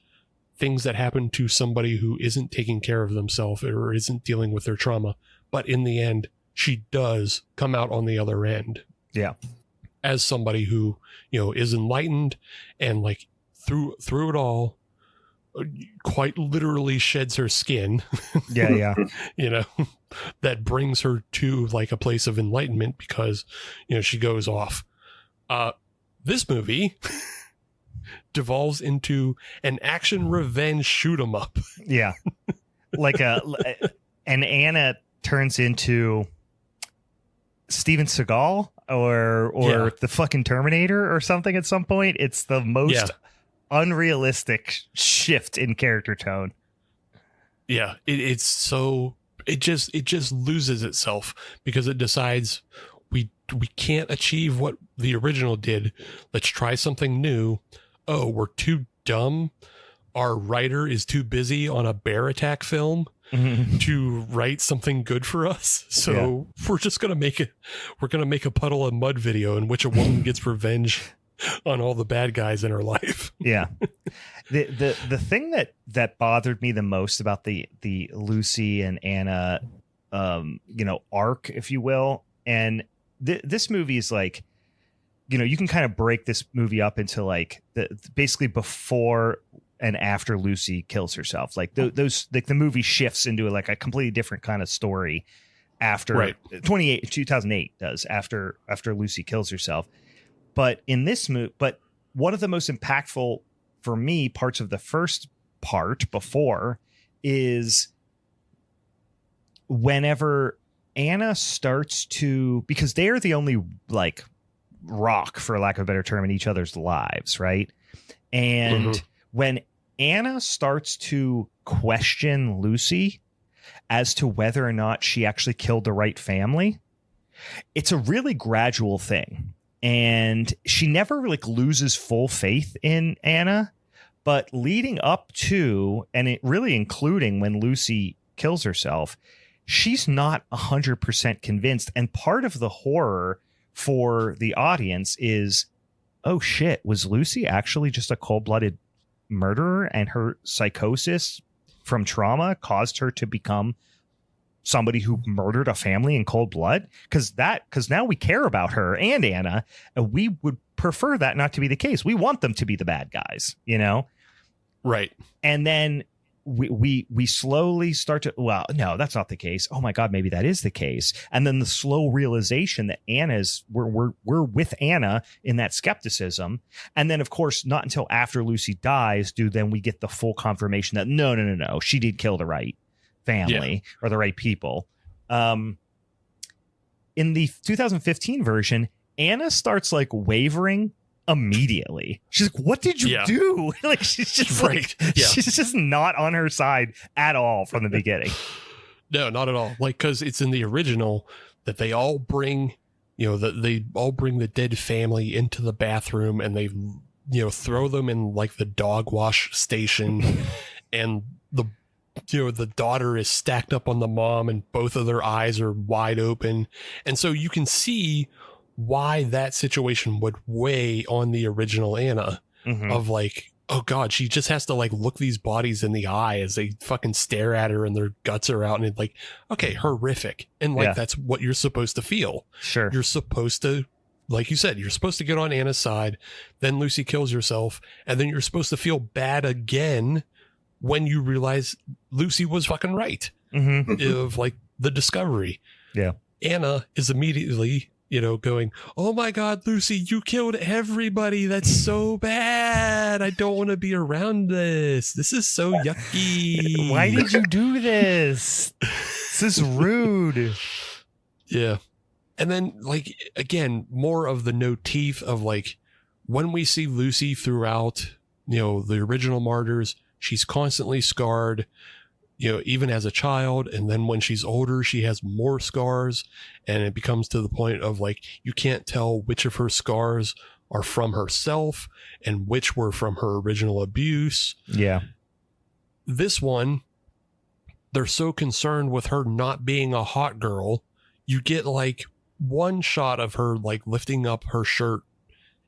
S4: things that happen to somebody who isn't taking care of themselves or isn't dealing with their trauma. But in the end, she does come out on the other end.
S3: Yeah.
S4: As somebody who, is enlightened and like through it all, quite literally sheds her skin.
S3: Yeah.
S4: That brings her to like a place of enlightenment because, she goes off. This movie devolves into an action revenge shoot 'em up.
S3: Yeah. Like and Anna turns into Steven Seagal or the fucking Terminator or something at some point. It's the most unrealistic shift in character tone.
S4: Yeah, it just loses itself because it decides we can't achieve what the original did. Let's try something new. Oh, we're too dumb. Our writer is too busy on a bear attack film to write something good for us. So we're just going to make a puddle of mud video in which a woman gets revenge on all the bad guys in her life.
S3: Yeah. The thing that bothered me the most about the Lucy and Anna, arc, if you will. And this movie is like, you can kind of break this movie up into like basically before and after Lucy kills herself. Like those, like the movie shifts into like a completely different kind of story after 2008 does after Lucy kills herself. But in this movie, one of the most impactful for me parts of the first part before is whenever Anna starts to, because they're the only like rock, for lack of a better term, in each other's lives, right? And when Anna starts to question Lucy as to whether or not she actually killed the right family, it's a really gradual thing. And she never really loses full faith in Anna, but leading up to, and it really including when Lucy kills herself, she's not 100% convinced. And part of the horror for the audience is, oh shit, was Lucy actually just a cold-blooded murderer and her psychosis from trauma caused her to become somebody who murdered a family in cold blood? Because now we care about her and Anna, and we would prefer that not to be the case. We want them to be the bad guys, Right. And then we slowly start to, well, no, that's not the case. Oh my God, maybe that is the case. And then the slow realization that we're with Anna in that skepticism. And then of course, not until after Lucy dies do then we get the full confirmation that no, she did kill the right family or the right people. In the 2015 version, Anna starts like wavering immediately. She's like, what did you do? Like, she's just like, she's just not on her side at all from the beginning.
S4: No, not at all. Like, because it's in the original that they all bring, they all bring the dead family into the bathroom and they, throw them in like the dog wash station and the daughter is stacked up on the mom and both of their eyes are wide open. And so you can see why that situation would weigh on the original Anna of like, oh God, she just has to like look these bodies in the eye as they fucking stare at her and their guts are out and it's like, okay, horrific. And like, that's what you're supposed to feel.
S3: Sure.
S4: You're supposed to, like you said, you're supposed to get on Anna's side. Then Lucy kills herself. And then you're supposed to feel bad again when you realize Lucy was fucking right of like the discovery.
S3: Yeah.
S4: Anna is immediately, going, oh my God, Lucy, you killed everybody. That's so bad. I don't want to be around this. This is so yucky.
S3: Why did you do this? This is rude.
S4: Yeah. And then, like, again, more of the no teeth of like when we see Lucy throughout, the original Martyrs, she's constantly scarred, even as a child. And then when she's older, she has more scars. And it becomes to the point of like, you can't tell which of her scars are from herself and which were from her original abuse.
S3: Yeah.
S4: This one, they're so concerned with her not being a hot girl. You get like one shot of her like lifting up her shirt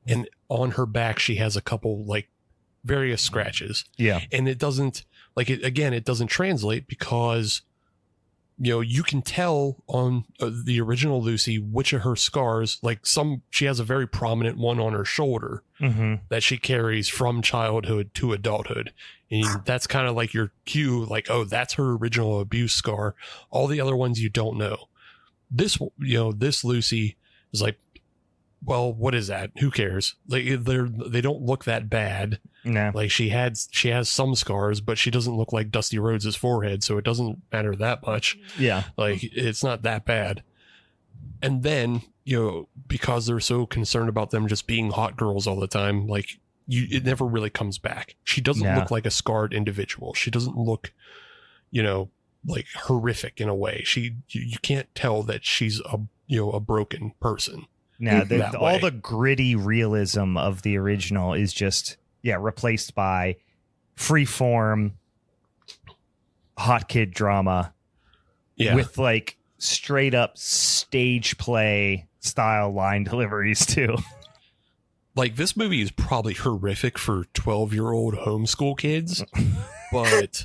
S4: and on her back, she has a couple like various scratches.
S3: Yeah.
S4: And it doesn't like it again, it doesn't translate because you can tell on the original Lucy which of her scars, like she has a very prominent one on her shoulder that she carries from childhood to adulthood. And that's kind of like your cue, like, oh, that's her original abuse scar. All the other ones you don't know. This, this Lucy is like, well, what is that? Who cares? Like they don't look that bad.
S3: No.
S4: Like she has some scars, but she doesn't look like Dusty Rhodes' forehead, so it doesn't matter that much.
S3: Yeah.
S4: Like it's not that bad. And then, because they're so concerned about them just being hot girls all the time, like it never really comes back. She doesn't look like a scarred individual. She doesn't look, like horrific in a way. You can't tell that she's a broken person.
S3: Now, all the gritty realism of the original is just, replaced by freeform hot kid drama with like straight up stage play style line deliveries too.
S4: Like this movie is probably horrific for 12-year-old homeschool kids, but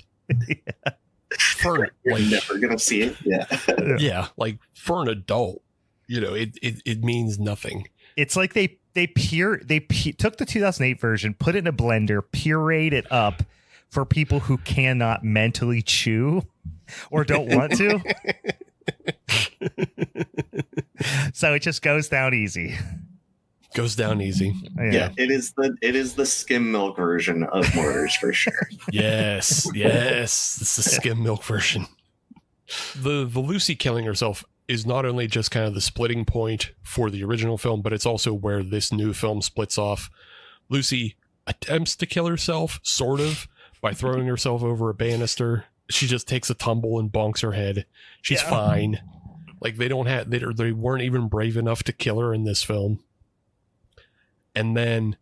S4: for
S5: you're never gonna see it.
S4: Yeah, like for an adult, it means nothing.
S3: It's like they took the 2008 version, put it in a blender, pureed it up for people who cannot mentally chew or don't want to. So it just goes down easy.
S4: Goes down easy.
S5: Yeah, it is the skim milk version of Martyrs for sure.
S4: Yes, it's the skim milk version. The Lucy killing herself is not only just kind of the splitting point for the original film, but it's also where this new film splits off. Lucy attempts to kill herself, sort of, by throwing herself over a banister. She just takes a tumble and bonks her head. She's fine. Like they weren't even brave enough to kill her in this film. And then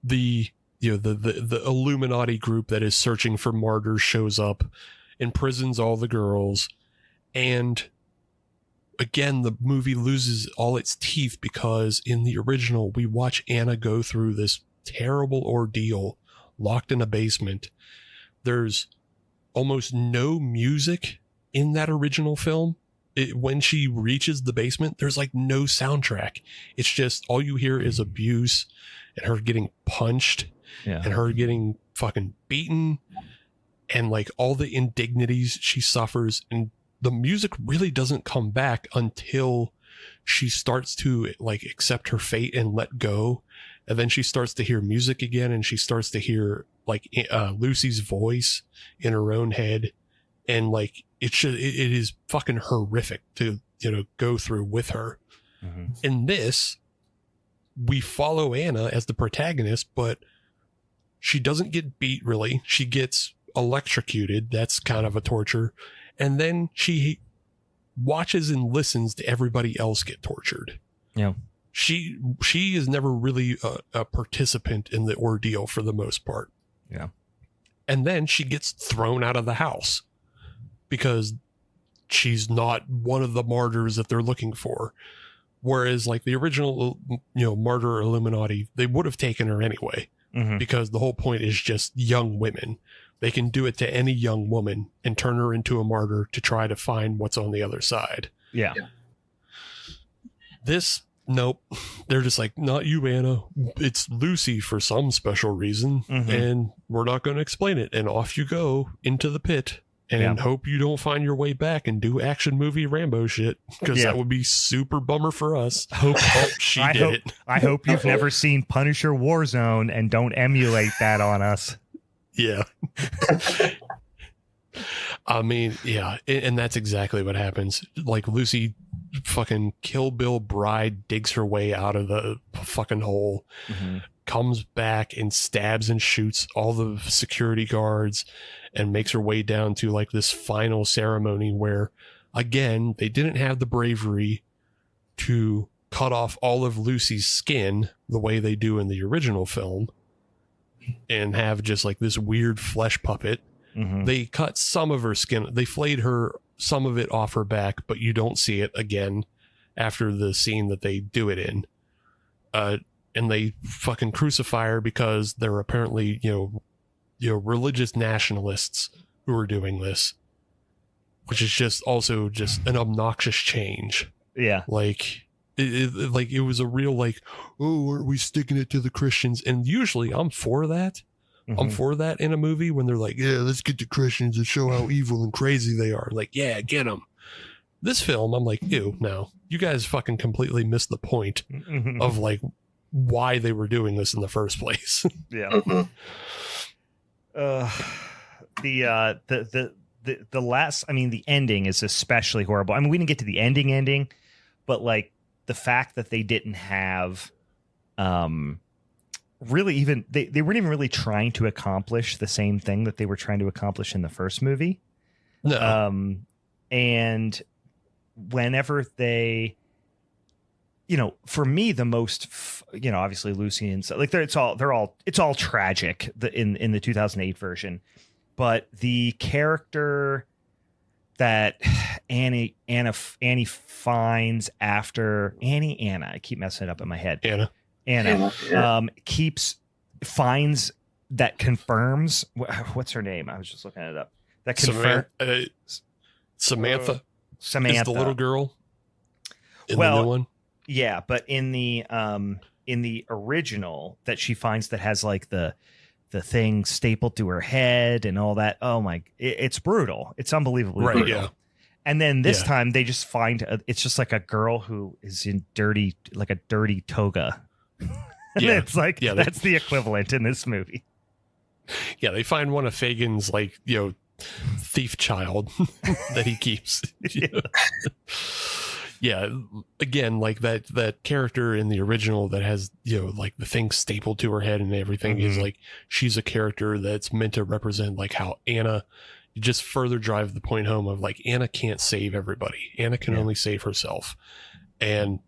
S4: the Illuminati group that is searching for martyrs shows up, imprisons all the girls, and again, the movie loses all its teeth because in the original, we watch Anna go through this terrible ordeal locked in a basement. There's almost no music in that original film. When she reaches the basement, there's like no soundtrack. It's just all you hear is abuse and her getting punched and her getting fucking beaten and like all the indignities she suffers. And the music really doesn't come back until she starts to like accept her fate and let go. And then she starts to hear music again and she starts to hear like Lucy's voice in her own head. And like, it is fucking horrific to, go through with her. In this, we follow Anna as the protagonist, but she doesn't get beat really. She gets electrocuted. That's kind of a torture. And then she watches and listens to everybody else get tortured.
S3: Yeah.
S4: She is never really a participant in the ordeal for the most part.
S3: Yeah.
S4: And then she gets thrown out of the house because she's not one of the martyrs that they're looking for. Whereas like the original, martyr Illuminati, they would have taken her anyway, because the whole point is just young women. They can do it to any young woman and turn her into a martyr to try to find what's on the other side.
S3: Yeah.
S4: This, nope. They're just like, not you, Anna. It's Lucy for some special reason, and we're not going to explain it. And off you go into the pit. And hope you don't find your way back and do action movie Rambo shit, because that would be super bummer for us.
S3: I hope you've never seen Punisher Warzone and don't emulate that on us.
S4: Yeah. I mean, yeah. And that's exactly what happens. Like Lucy fucking Kill Bill bride digs her way out of the fucking hole, comes back and stabs and shoots all the security guards, and makes her way down to like this final ceremony where, again, they didn't have the bravery to cut off all of Lucy's skin the way they do in the original film and have just like this weird flesh puppet. They cut some of her skin. They flayed some of it off her back, but you don't see it again after the scene that they do it in. And they fucking crucify her because they're apparently, religious nationalists who are doing this, which is just also just an obnoxious change.
S3: Yeah.
S4: Like it was a real like, oh, aren't we sticking it to the Christians? And usually I'm for that. I'm for that in a movie when they're like, yeah, let's get the Christians and show how evil and crazy they are. Like, yeah, get them. This film, I'm like, ew, no, you guys fucking completely missed the point of like why they were doing this in the first place.
S3: Yeah. The last, I mean, the ending is especially horrible. I mean, we didn't get to the ending, but like the fact that they didn't have, really even, they weren't even really trying to accomplish the same thing that they were trying to accomplish in the first movie.
S4: No.
S3: And whenever they, for me, the most, obviously Lucy and so like it's all tragic in the 2008 version, but the character that Annie finds after Anna, I keep messing it up in my head. Anna finds that confirms what's her name? I was just looking it up. That confirms
S4: Samantha is the little girl in the new one.
S3: Yeah, but in the original that she finds that has like the thing stapled to her head and all that. Oh my, it's brutal. It's unbelievably brutal.
S4: Yeah.
S3: And then this time they just find it's just like a girl who is in dirty toga. It's like that's the equivalent in this movie.
S4: Yeah, they find one of Fagin's like, thief child that he keeps. Yeah, again, like that character in the original that has, like the thing stapled to her head and everything is like, she's a character that's meant to represent like how Anna, you just further drive the point home of like, Anna can't save everybody. Anna can only save herself. And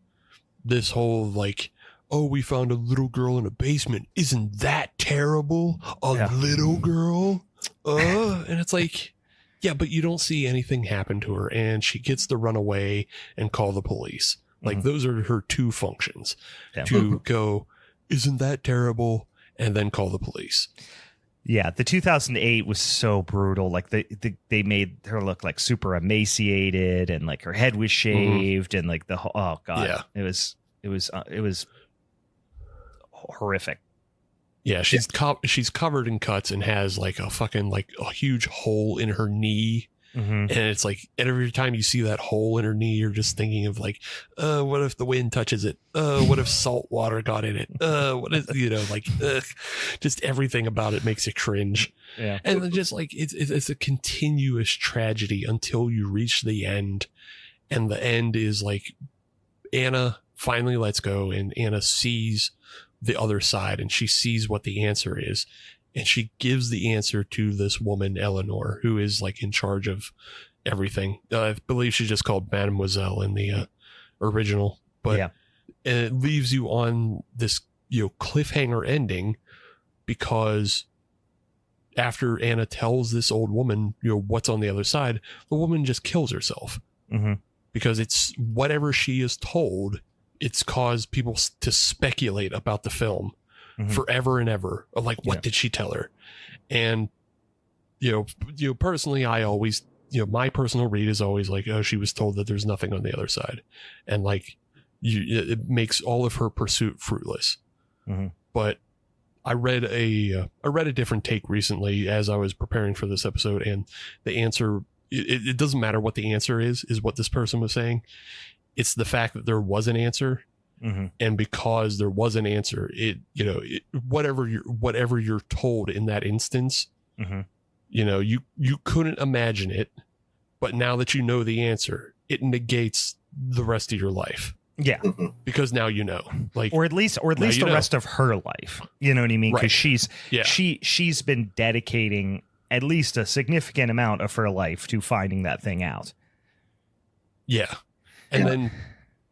S4: this whole like, oh, we found a little girl in a basement. Isn't that terrible? Little girl? And it's like, yeah, but you don't see anything happen to her, and she gets to run away and call the police. Like those are her two functions, to go, isn't that terrible? And then call the police.
S3: Yeah. The 2008 was so brutal. Like they made her look like super emaciated and like her head was shaved and like oh God,
S4: yeah.
S3: It was horrific.
S4: Yeah, she's covered in cuts and has like a fucking like a huge hole in her knee. And it's like every time you see that hole in her knee, you're just thinking of like, what if the wind touches it? What if salt water got in it? What if, just everything about it makes you cringe.
S3: Yeah.
S4: And then just like, it's a continuous tragedy until you reach the end. And the end is like Anna finally lets go, and Anna sees the other side, and she sees what the answer is, and she gives the answer to this woman, Eleanor, who is like in charge of everything. I believe she's just called Mademoiselle in the original, but
S3: Yeah.
S4: and it leaves you on this, you know, cliffhanger ending, because after Anna tells this old woman, you know, what's on the other side, the woman just kills herself.
S3: Mm-hmm.
S4: Because it's whatever she is told, it's caused people to speculate about the film forever and ever. Like, what did she tell her? And, you know, personally, I always, you know, my personal read is always like, oh, she was told that there's nothing on the other side. And like, it makes all of her pursuit fruitless.
S3: Mm-hmm.
S4: But I read a different take recently as I was preparing for this episode, and the answer, it doesn't matter what the answer is what this person was saying. It's the fact that there was an answer.
S3: Mm-hmm.
S4: And because there was an answer, whatever you're told in that instance, you know, you couldn't imagine it, but now that you know the answer, it negates the rest of your life.
S3: Yeah.
S4: Because now you know, like,
S3: or at least the rest of her life. You know what I mean? Because she's been dedicating at least a significant amount of her life to finding that thing out.
S4: Yeah. And then,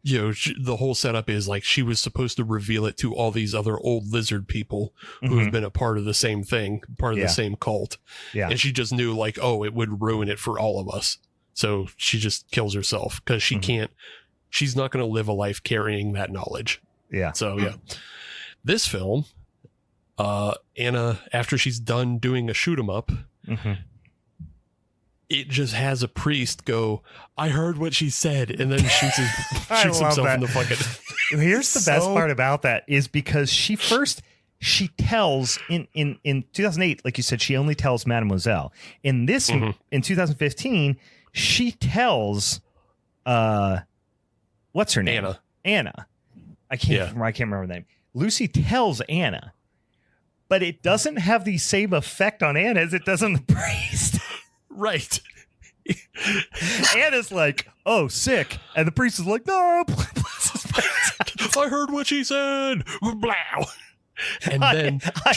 S4: you know, the whole setup is like she was supposed to reveal it to all these other old lizard people who have been a part of the same thing, part of the same cult. Yeah. And she just knew, like, oh, it would ruin it for all of us. So she just kills herself because she can't. She's not going to live a life carrying that knowledge. Yeah. So, yeah. This film, Anna, after she's done doing a shoot 'em up, it just has a priest go, I heard what she said, and then shoots himself in the fucking...
S3: Here's the best part about that is because she tells in 2008, like you said, she only tells Mademoiselle. In this, in 2015, she tells... what's her name? Anna. I can't remember the name. Lucy tells Anna, but it doesn't have the same effect on Anna as it does on the priest.
S4: Right.
S3: Anna's like, oh, sick. And the priest is like, no.
S4: I heard what she said. Blow. And then
S3: I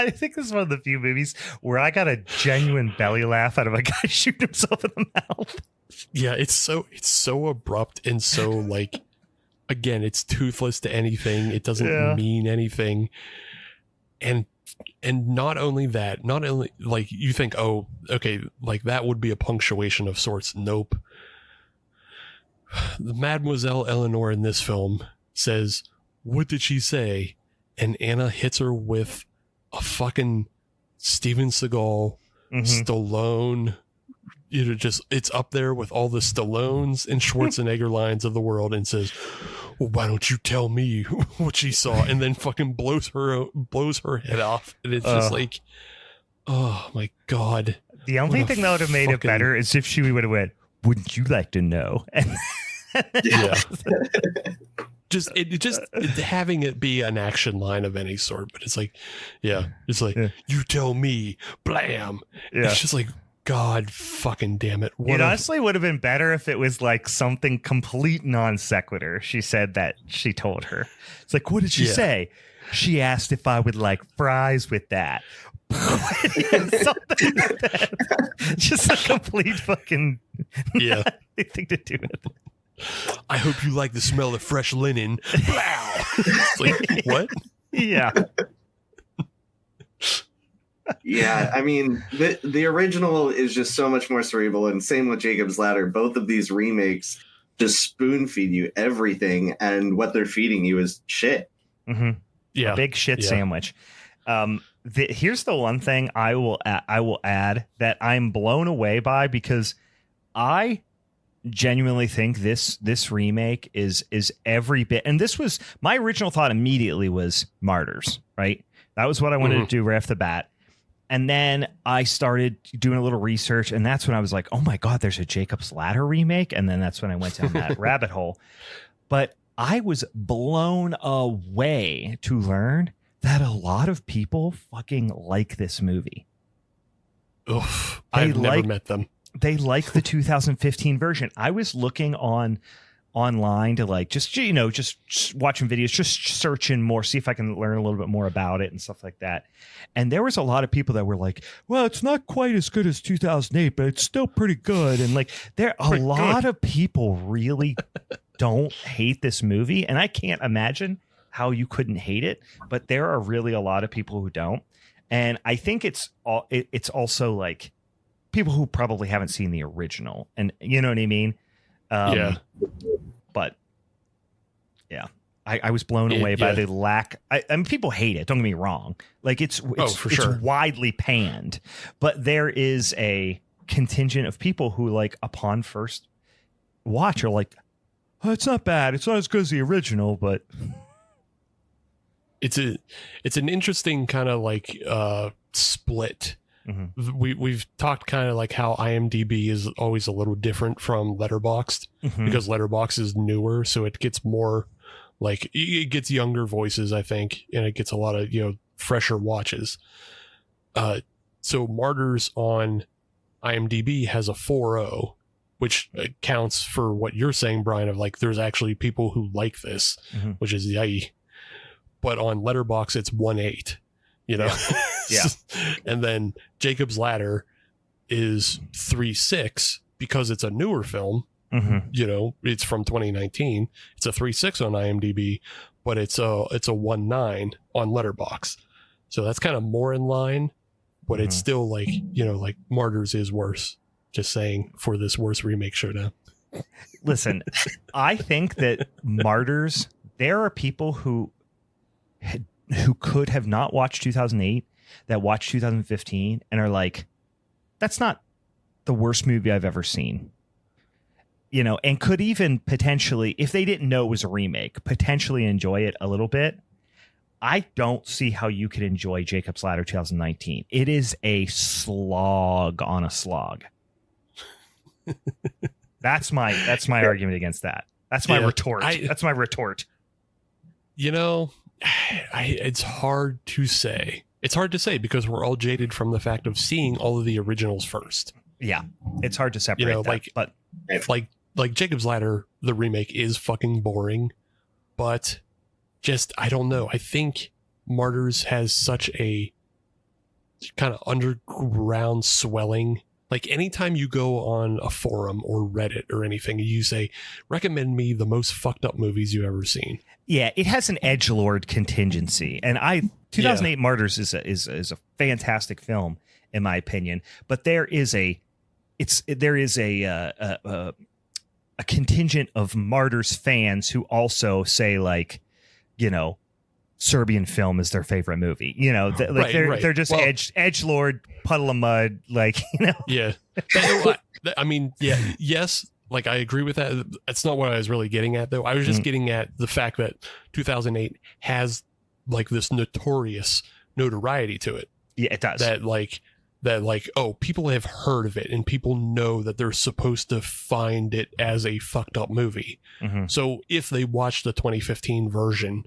S3: think this is one of the few movies where I got a genuine belly laugh out of a guy shooting himself in the mouth.
S4: Yeah, it's so abrupt and so, like, again, it's toothless to anything. It doesn't mean anything. And not only like you think, oh, okay, like that would be a punctuation of sorts. Nope. The Mademoiselle Eleanor in this film says, what did she say? And Anna hits her with a fucking Steven Seagal, Stallone, you know, just, it's up there with all the Stallones and Schwarzenegger lines of the world, and says, well, why don't you tell me what she saw? And then fucking blows her head off. And it's just like, oh my God.
S3: The only thing that would have made it better is if she would have went, wouldn't you like to know?
S4: Just having it be an action line of any sort, but it's like, you tell me, blam. It's just like, God fucking damn it.
S3: It honestly would have been better if it was like something complete non sequitur. She said that she told her. It's like, what did she say? She asked if I would like fries with that. Something like that. Just a complete fucking thing to do with it.
S4: I hope you like the smell of fresh linen. It's like, what?
S3: Yeah.
S5: Yeah, I mean, the original is just so much more cerebral, and same with Jacob's Ladder. Both of these remakes just spoon feed you everything, and what they're feeding you is shit.
S3: Yeah, a big shit sandwich. Here's the one thing I will add that I'm blown away by, because I genuinely think this remake is every bit, and this was my original thought immediately was Martyrs, right? That was what I wanted to do right off the bat. And then I started doing a little research, and that's when I was like, oh my God, there's a Jacob's Ladder remake. And then that's when I went down that rabbit hole. But I was blown away to learn that a lot of people fucking like this movie.
S4: Oof, I've never met them.
S3: They like the 2015 version. I was looking on online to like just watching videos, just searching more, see if I can learn a little bit more about it and stuff like that. And there was a lot of people that were like, well, it's not quite as good as 2008, but it's still pretty good. And like a lot of people really don't hate this movie, and I can't imagine how you couldn't hate it, but there are really a lot of people who don't. And I think it's also like people who probably haven't seen the original, and you know what I mean?
S4: Yeah.
S3: But yeah, I was blown away by the lack. I mean, people hate it. Don't get me wrong. Like it's widely panned, but there is a contingent of people who like upon first watch are like, oh, it's not bad. It's not as good as the original, but
S4: it's an interesting kind of like split. Mm-hmm. We've talked kind of like how IMDb is always a little different from Letterboxd, mm-hmm. because Letterboxd is newer, so it gets more like it gets younger voices, I think, and it gets a lot of fresher watches. So Martyrs on IMDb has a 4.0, which counts for what you're saying, Brian, of like there's actually people who like this, mm-hmm. which is yay. But on Letterboxd it's 1.8.
S3: Yeah.
S4: And then Jacob's Ladder is 3.6 because it's a newer film. Mm-hmm. It's from 2019. It's a 3.6 on IMDb, but it's a 1.9 on Letterboxd. So that's kind of more in line, but mm-hmm. it's still like, like Martyrs is worse. Just saying, for this worst remake showdown.
S3: Listen, I think that Martyrs, there are people who could have not watched 2008 that watched 2015 and are like, that's not the worst movie I've ever seen, and could even potentially, if they didn't know it was a remake, potentially enjoy it a little bit. I don't see how you could enjoy Jacob's Ladder 2019. It is a slog on a slog. That's my argument against that. That's my retort. That's my retort.
S4: It's hard to say. It's hard to say because we're all jaded from the fact of seeing all of the originals first.
S3: Yeah, it's hard to separate that. But
S4: like Jacob's Ladder, the remake is fucking boring, but just I don't know. I think Martyrs has such a kind of underground swelling. Like anytime you go on a forum or Reddit or anything, you say, recommend me the most fucked up movies you've ever seen.
S3: Yeah, it has an edgelord contingency. And 2008 Martyrs is a fantastic film, in my opinion. But there is a contingent of Martyrs fans who also say like, Serbian film is their favorite movie. They're just edgelord, puddle of mud, like,
S4: Yeah. I mean, yes. Like, I agree with that. That's not what I was really getting at, though. I was just getting at the fact that 2008 has like this notorious notoriety to it.
S3: Yeah, it does.
S4: That oh, people have heard of it and people know that they're supposed to find it as a fucked up movie. Mm-hmm. So if they watch the 2015 version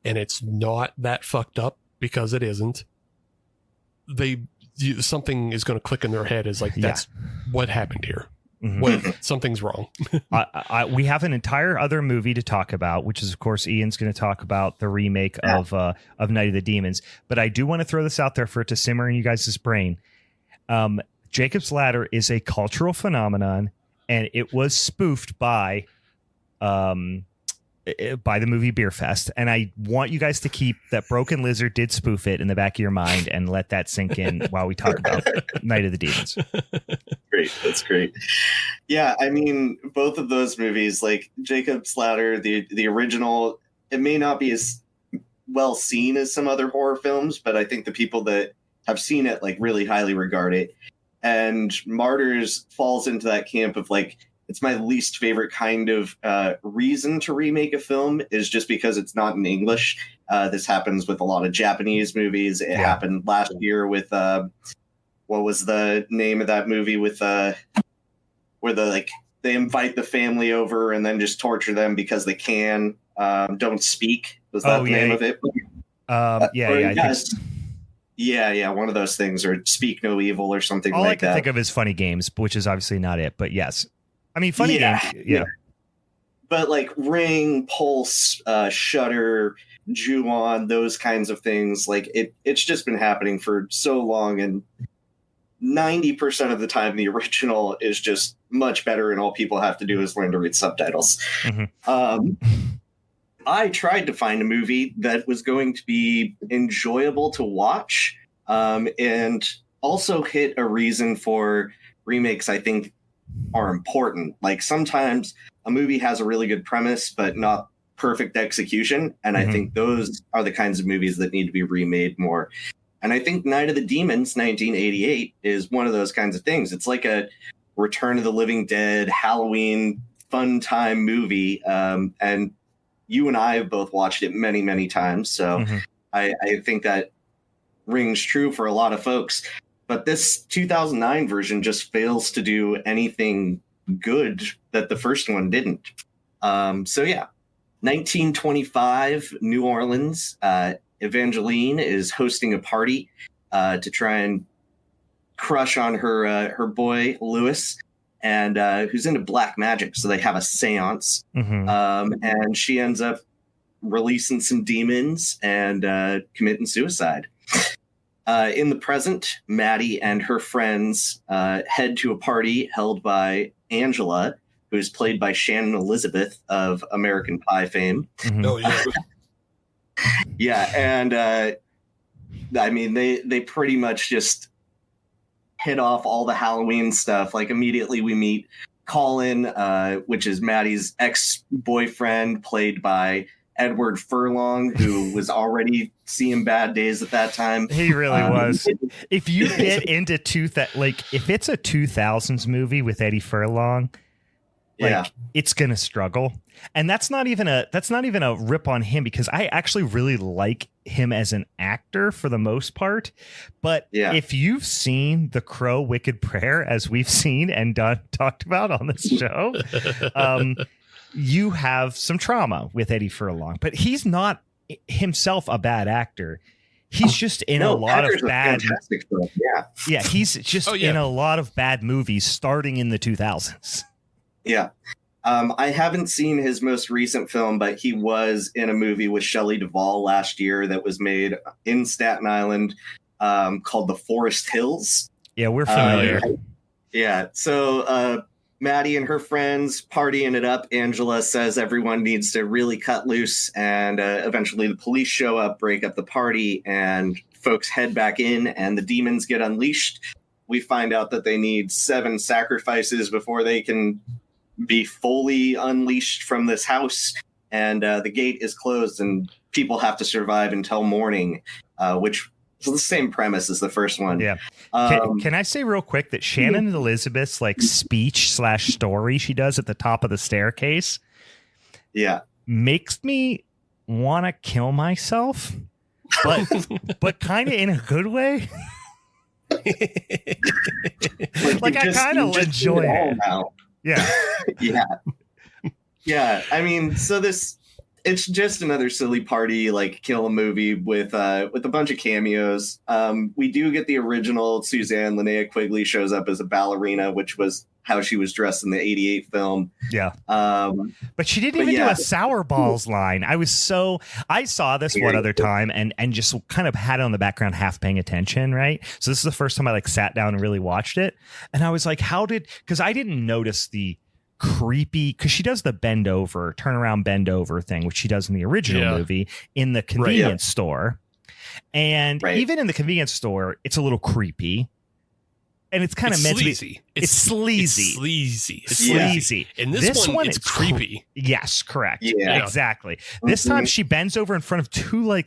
S4: and it's not that fucked up, because it isn't, something is going to click in their head as like, that's what happened here. Mm-hmm. Something's wrong.
S3: We have an entire other movie to talk about, which is, of course, Ian's going to talk about the remake of Night of the Demons. But I do want to throw this out there for it to simmer in you guys' brain. Jacob's Ladder is a cultural phenomenon, and it was spoofed by the movie Beer Fest. And I want you guys to keep that Broken Lizard did spoof it in the back of your mind and let that sink in while we talk about Night of the Demons.
S5: Great. That's great. Yeah, I mean, both of those movies, like Jacob's Ladder, the original, it may not be as well seen as some other horror films, but I think the people that have seen it like really highly regard it. And Martyrs falls into that camp of like, it's my least favorite kind of reason to remake a film is just because it's not in English. This happens with a lot of Japanese movies. It happened last year with what was the name of that movie with where they invite the family over and then just torture them because they can. Don't Speak was that the name of it? One of those things, or Speak No Evil or something
S3: All
S5: like that.
S3: All I can think of is Funny Games, which is obviously not it, but yes. I mean, Funny Games, yeah.
S5: but like Ring, Pulse, Shudder, Ju-on, those kinds of things, like it's just been happening for so long, and 90% of the time the original is just much better, and all people have to do is learn to read subtitles. I tried to find a movie that was going to be enjoyable to watch, and also hit a reason for remakes I think are important. Like sometimes a movie has a really good premise but not perfect execution, and I think those are the kinds of movies that need to be remade more. And I think Night of the Demons 1988 is one of those kinds of things. It's like a Return of the Living Dead, Halloween fun time movie, and you and I have both watched it many, many times, so I think that rings true for a lot of folks. But this 2009 version just fails to do anything good that the first one didn't. So yeah, 1925, New Orleans. Evangeline is hosting a party to try and crush on her boy Lewis, and who's into black magic. So they have a seance, and she ends up releasing some demons and committing suicide. In the present, Maddie and her friends head to a party held by Angela, who is played by Shannon Elizabeth of American Pie fame.
S4: Oh, yeah.
S5: Yeah, and I mean, they pretty much just hit off all the Halloween stuff. Like immediately we meet Colin, which is Maddie's ex-boyfriend, played by Edward Furlong, who was already seeing bad days at that time.
S3: He really was. If you get into if it's a 2000s movie with Eddie Furlong, it's gonna struggle. And that's not even a rip on him, because I actually really like him as an actor for the most part. But if you've seen The Crow Wicked Prayer, as we've seen and talked about on this show, you have some trauma with Eddie Furlong. But he's not himself a bad actor. He's just in a lot of bad. Yeah, he's just in a lot of bad movies starting in the 2000s.
S5: Yeah. I haven't seen his most recent film, but he was in a movie with Shelley Duvall last year that was made in Staten Island called The Forest Hills.
S3: Yeah, we're familiar.
S5: So Maddie and her friends partying it up. Angela says everyone needs to really cut loose, and eventually the police show up, break up the party, and folks head back in, and the demons get unleashed. We find out that they need 7 sacrifices before they can be fully unleashed from this house, and the gate is closed and people have to survive until morning, which is the same premise as the first one.
S3: Can I say real quick that Shannon Elizabeth's speech/story she does at the top of the staircase makes me want to kill myself, but kind of in a good way. I kind of enjoy it. Yeah. I mean, so it's just another silly party, kill a movie with a bunch of cameos. We do get the original Suzanne. Linnea Quigley shows up as a ballerina, which was how she was dressed in the 88 film. Yeah. But she didn't even do a Sour Balls line. I saw this one other time and just kind of had it on the background, half paying attention. Right. So this is the first time I sat down and really watched it. And I was like, because I didn't notice the creepy, because she does the turn around, bend over thing, which she does in the original movie in the convenience store. And even in the convenience store, it's a little creepy. And it's kind of meant
S4: sleazy.
S3: To be. It's sleazy.
S4: It's sleazy. And this one it's creepy.
S3: Yes, correct. Yeah, exactly. This time she bends over in front of 2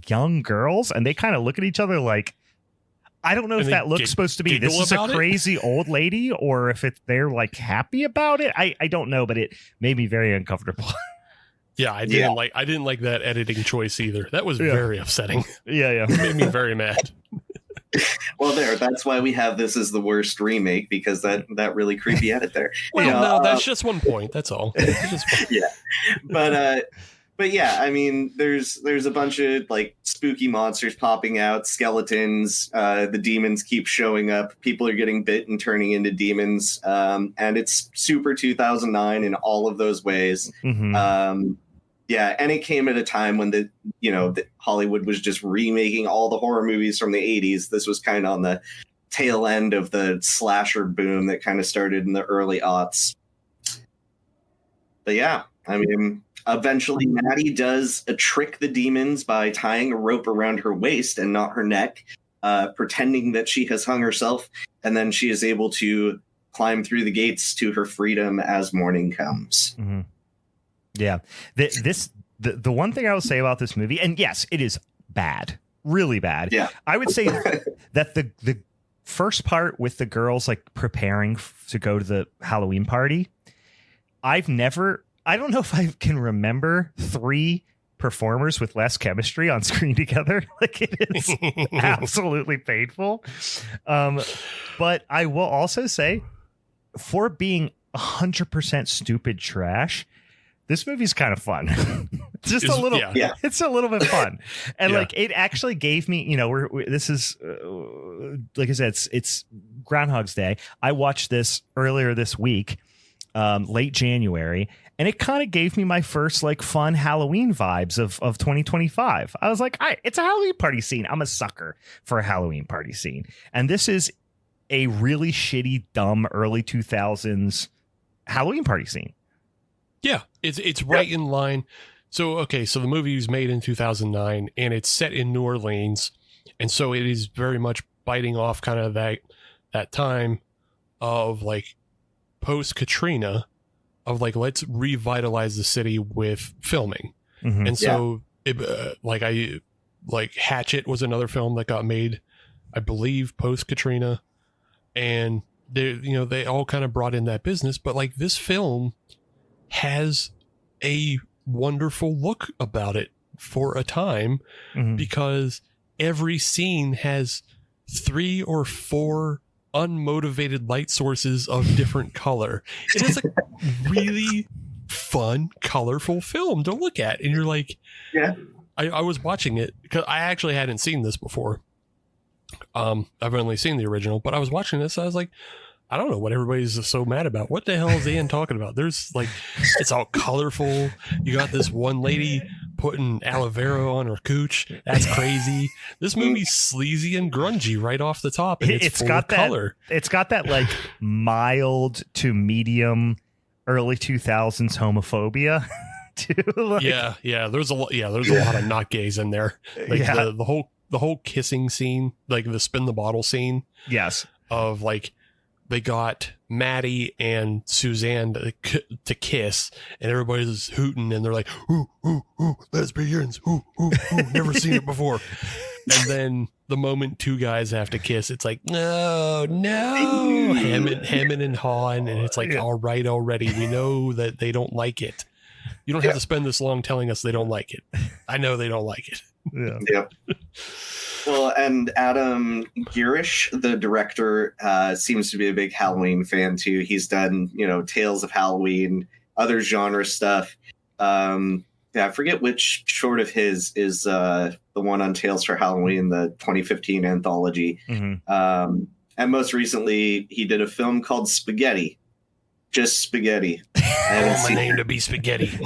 S3: young girls, and they kind of look at each other like, I don't know if that looks supposed to be this is a crazy old lady, or if they're happy about it. I don't know, but it made me very uncomfortable.
S4: Yeah, I didn't like that editing choice either. That was very upsetting.
S3: Yeah.
S4: It made me very mad.
S5: Well, that's why we have this as the worst remake, because that really creepy edit there.
S4: Well, no, that's just one point. That's all.
S5: But But yeah, I mean, there's a bunch of like spooky monsters popping out, skeletons. The demons keep showing up. People are getting bit and turning into demons, and it's super 2009 in all of those ways. Yeah, and it came at a time when that Hollywood was just remaking all the horror movies from the 80s. This was kind of on the tail end of the slasher boom that kind of started in the early aughts. But yeah, I mean, eventually Maddie does trick the demons by tying a rope around her waist and not her neck, pretending that she has hung herself, and then she is able to climb through the gates to her freedom as morning comes.
S3: Mm-hmm. Yeah. The one thing I will say about this movie, and yes, it is bad, really bad.
S5: Yeah.
S3: I would say that the first part with the girls like preparing to go to the Halloween party, I don't know if I can remember 3 performers with less chemistry on screen together. Like, it is absolutely painful. But I will also say, for being 100% stupid trash, this movie's kind of fun. Just a little.
S5: Yeah.
S3: It's a little bit fun, and like it actually gave me. This is like I said, it's Groundhog's Day. I watched this earlier this week, late January, and it kind of gave me my first like fun Halloween vibes of 2025. I was like, it's a Halloween party scene. I'm a sucker for a Halloween party scene, and this is a really shitty, dumb early 2000s Halloween party scene.
S4: Yeah, it's right in line. So the movie was made in 2009 and it's set in New Orleans, and so it is very much biting off kind of that time of like post Katrina, of like, let's revitalize the city with filming. Mm-hmm. And so Hatchet was another film that got made, I believe, post Katrina, and they all kind of brought in that business. But like, this film has a wonderful look about it for a time, because every scene has 3 or 4 unmotivated light sources of different color. It is a really fun, colorful film to look at. And you're like,
S5: yeah,
S4: I was watching it because I actually hadn't seen this before. I've only seen the original, but I was watching this. I was like, I don't know what everybody's so mad about. What the hell is Ian talking about? There's like, it's all colorful. You got this one lady putting aloe vera on her cooch. That's crazy. This movie's sleazy and grungy right off the top, and it's full
S3: got
S4: of color.
S3: It's got that like mild to medium early 2000s homophobia. Too. Like,
S4: yeah. There's a lot of not gays in there. Like the whole kissing scene, like the spin the bottle scene.
S3: Yes.
S4: Of like, they got Maddie and Suzanne to kiss, and everybody's hooting, and they're like, ooh, ooh, ooh, lesbians, ooh, ooh, ooh, never seen it before. And then the moment 2 guys have to kiss, it's like, no, hemming and hawing, and it's like, all right, already, we know that they don't like it. You don't have to spend this long telling us they don't like it. I know they don't like it.
S5: Yeah. Well, and Adam Girish, the director, seems to be a big Halloween fan too. He's done, Tales of Halloween, other genre stuff. I forget which short of his is the one on Tales for Halloween, the 2015 anthology. Mm-hmm. And most recently, he did a film called Spaghetti. Just Spaghetti.
S4: I want my name to be Spaghetti.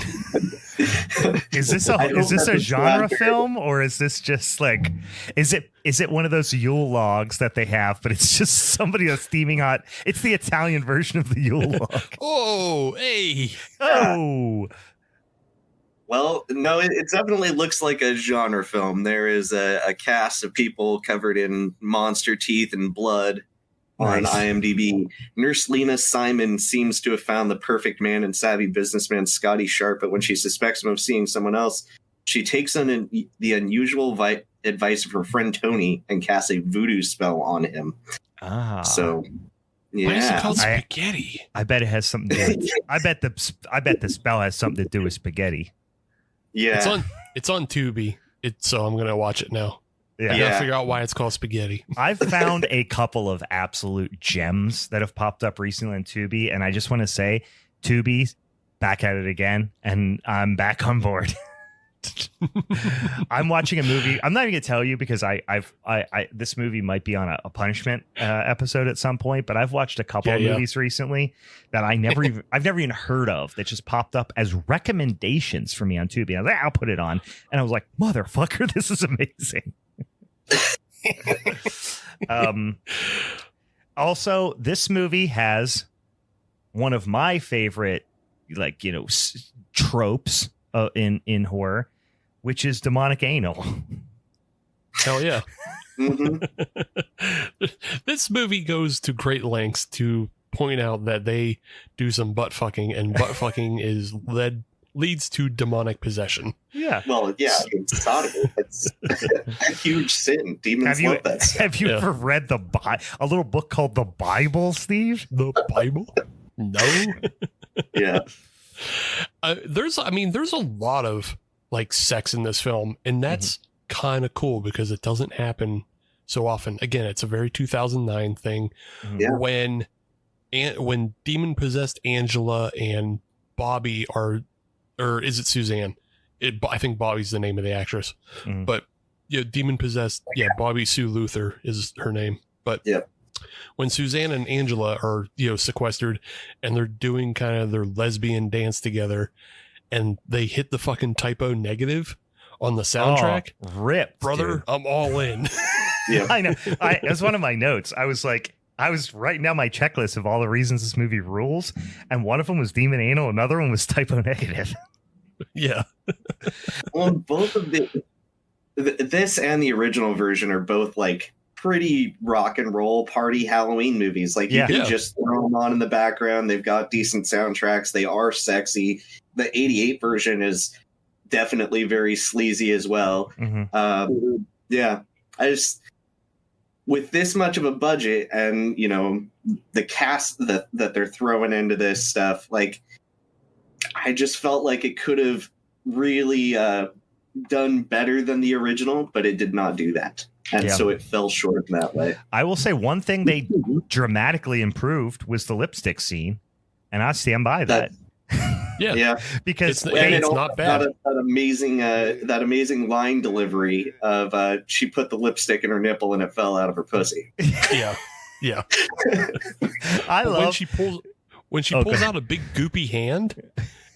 S3: Is this a genre film, or is this just like, is it one of those Yule logs that they have, but it's just somebody that's steaming hot? It's the Italian version of the Yule log.
S4: Oh, hey.
S3: Oh.
S5: Well, no, it definitely looks like a genre film. There is a cast of people covered in monster teeth and blood. On IMDb, Nurse Lena Simon seems to have found the perfect man and savvy businessman Scotty Sharp, but when she suspects him of seeing someone else, she takes on the unusual advice of her friend Tony and casts a voodoo spell on him. So, yeah.
S4: Why is it called Spaghetti?
S3: I bet it has something to do with I bet the spell has something to do with spaghetti.
S5: Yeah.
S4: It's on Tubi. So I'm going to watch it now.
S3: Yeah.
S4: I gotta figure out why it's called Spaghetti.
S3: I've found a couple of absolute gems that have popped up recently on Tubi, and I just want to say, Tubi, back at it again, and I'm back on board. I'm watching a movie. I'm not even gonna tell you because this movie might be on a punishment episode at some point. But I've watched a couple of movies recently that I've never even heard of that just popped up as recommendations for me on Tubi. I was like, I'll put it on, and I was like, motherfucker, this is amazing. Also, this movie has one of my favorite, tropes in horror, which is demonic anal.
S4: Hell yeah.
S5: Mm-hmm.
S4: This movie goes to great lengths to point out that they do some butt fucking, and butt fucking leads to demonic possession.
S3: Yeah.
S5: Well, yeah, it's sodomy. It's a huge sin. Demons love that stuff.
S3: Have you ever read a little book called The Bible, Steve?
S4: The Bible? No.
S5: Yeah.
S4: There's a lot of sex in this film, and that's kind of cool because it doesn't happen so often. Again, it's a very 2009 thing.
S5: Yeah.
S4: When demon possessed Angela and Bobby or is it Suzanne? I think Bobby's the name of the actress, but demon possessed. Yeah, Bobby Sue Luther is her name. But when Suzanne and Angela are sequestered and they're doing kind of their lesbian dance together, and they hit the fucking typo negative on the soundtrack,
S3: ripped,
S4: brother,
S3: dude.
S4: I'm all in.
S5: Yeah,
S3: I know. As one of my notes, I was writing down my checklist of all the reasons this movie rules, and one of them was demon anal, another one was typo negative.
S4: Yeah.
S5: Well, both of this and the original version are both pretty rock and roll party Halloween movies. You can just throw them on in the background. They've got decent soundtracks. They are sexy. The 88 version is definitely very sleazy as well. Yeah, I just, with this much of a budget and the cast that they're throwing into this stuff, I just felt like it could have really done better than the original, but it did not do that. And so it fell short in that way.
S3: I will say one thing they dramatically improved was the lipstick scene, and I stand by that.
S5: Yeah.
S3: Because
S4: it's not bad.
S5: That amazing line delivery of she put the lipstick in her nipple and it fell out of her pussy.
S4: Yeah.
S3: I love
S4: when she pulls out a big goopy hand,